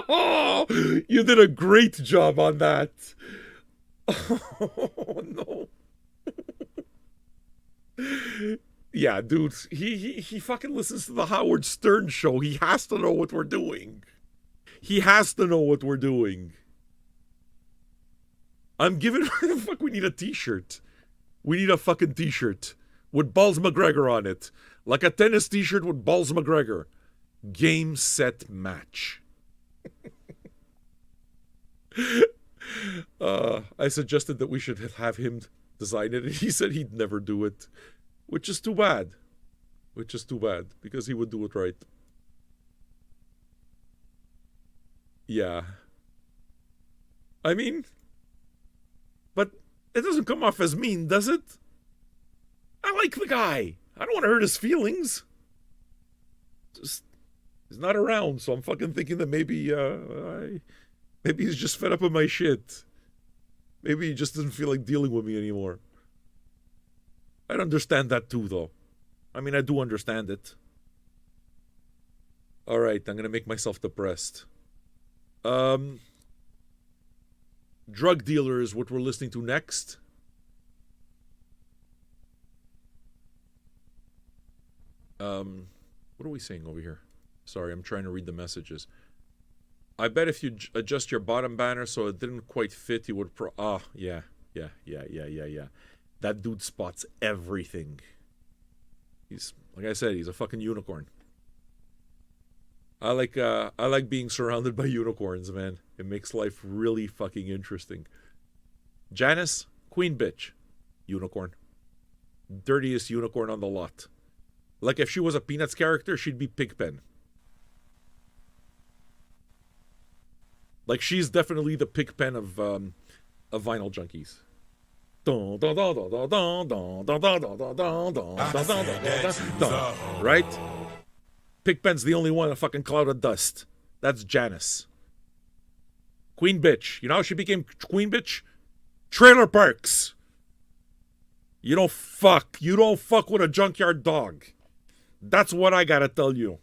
Oh, you did a great job on that. Oh, no. Yeah, dude, he fucking listens to the Howard Stern show. He has to know what we're doing. He has to know what we're doing. I'm giving... Fuck, we need a t-shirt. We need a fucking t-shirt with Balls McGregor on it. Like a tennis t-shirt with Balls McGregor. Game, set, match. I suggested that we should have him design it, and he said he'd never do it. Which is too bad. Which is too bad, because he would do it right. Yeah. I mean... But it doesn't come off as mean, does it? I like the guy. I don't want to hurt his feelings. Just, he's not around, so I'm fucking thinking that maybe he's just fed up with my shit. Maybe he just doesn't feel like dealing with me anymore. I'd understand that too, though. I mean, I do understand it. All right, I'm going to make myself depressed. Drug Dealer is what we're listening to next. What are we saying over here? Sorry, I'm trying to read the messages. I bet if you adjust your bottom banner so it didn't quite fit, you would yeah. That dude spots everything. He's, like I said, he's a fucking unicorn. I like being surrounded by unicorns, man. It makes life really fucking interesting. Janice, queen bitch. Unicorn. Dirtiest unicorn on the lot. Like if she was a Peanuts character, she'd be Pigpen. Like she's definitely the Pigpen of Vinyl Junkies. Right? Pigpen's the only one, a fucking cloud of dust. That's Janice. Queen bitch. You know how she became queen bitch? Trailer parks. You don't fuck with a junkyard dog. That's what I gotta tell you.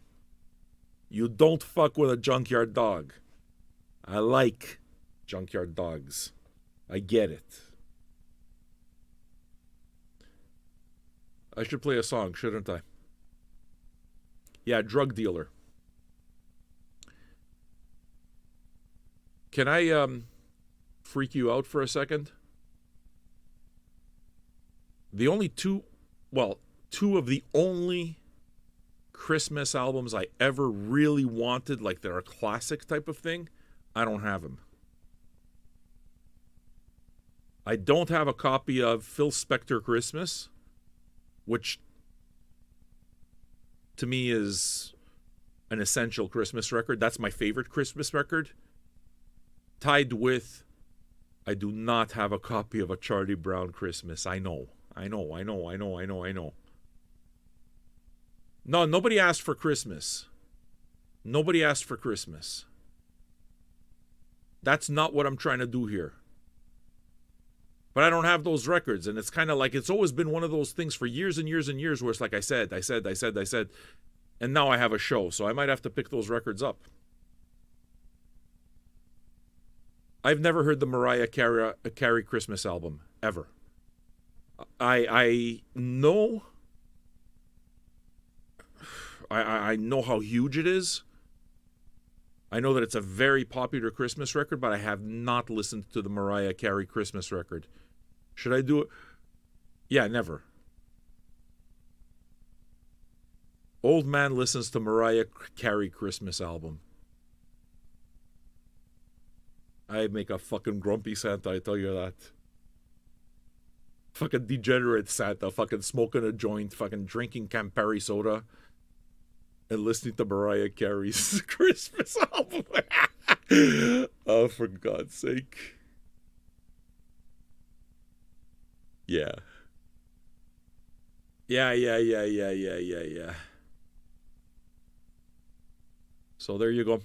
You don't fuck with a junkyard dog. I like junkyard dogs. I get it. I should play a song, shouldn't I? Yeah, Drug Dealer. Can I freak you out for a second? Two of the only Christmas albums I ever really wanted, like they're a classic type of thing, I don't have them. I don't have a copy of Phil Spector Christmas, which to me is an essential Christmas record. That's my favorite Christmas record. Tied with, I do not have a copy of A Charlie Brown Christmas. I know. No, nobody asked for Christmas. Nobody asked for Christmas. That's not what I'm trying to do here. But I don't have those records, and it's kind of like it's always been one of those things for years and years and years where it's like I said, and now I have a show, so I might have to pick those records up. I've never heard the Mariah Carey Christmas album, ever. I know how huge it is. I know that it's a very popular Christmas record, but I have not listened to the Mariah Carey Christmas record. Should I do it? Yeah, never. Old man listens to Mariah Carey Christmas album. I make a fucking grumpy Santa, I tell you that. Fucking degenerate Santa, fucking smoking a joint, fucking drinking Campari soda, and listening to Mariah Carey's Christmas album. Oh, for God's sake. Yeah. So there you go.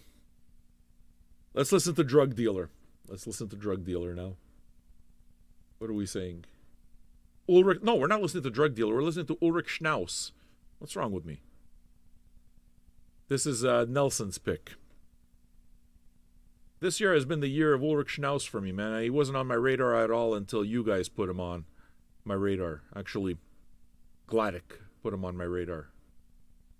Let's listen to Drug Dealer. Let's listen to Drug Dealer now. What are we saying? Ulrich? No, we're not listening to Drug Dealer. We're listening to Ulrich Schnaus. What's wrong with me? This is Nelson's pick. This year has been the year of Ulrich Schnaus for me, man. He wasn't on my radar at all until you guys put him on my radar. Actually, Gladdick put him on my radar.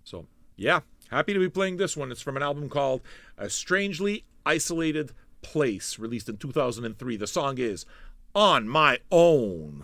So, yeah, happy to be playing this one. It's from an album called A Strangely Isolated Place, released in 2003. The song is On My Own.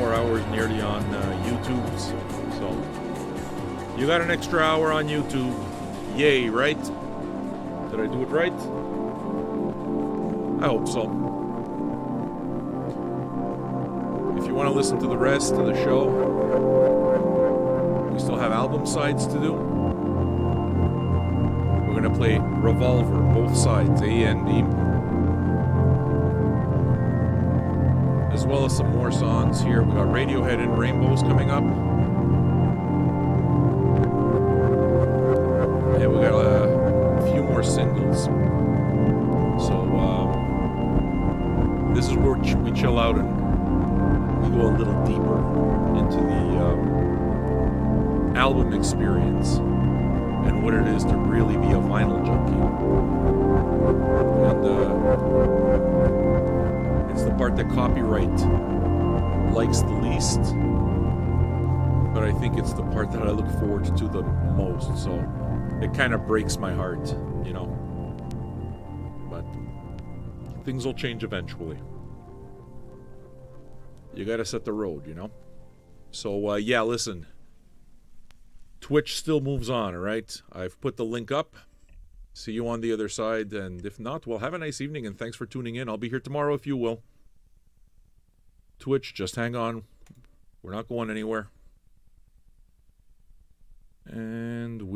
more hours nearly on YouTube. So you got an extra hour on YouTube. Yay, right? Did I do it right? I hope so. If you want to listen to the rest of the show, we still have album sides to do. We're going to play Revolver, both sides, A and D. As well as some more songs here. We got Radiohead and Rainbows coming up. And we got a few more singles. So this is where we chill out and we go a little deeper into the album experience and what it is to really be a vinyl junkie. And it's the part that copyright likes the least, but I think it's the part that I look forward to the most. So it kind of breaks my heart, you know. But things will change eventually. You got to set the road, you know. So yeah, listen. Twitch still moves on, all right? I've put the link up. See you on the other side, and if not, well, have a nice evening, and thanks for tuning in. I'll be here tomorrow if you will. Twitch, just hang on. We're not going anywhere. And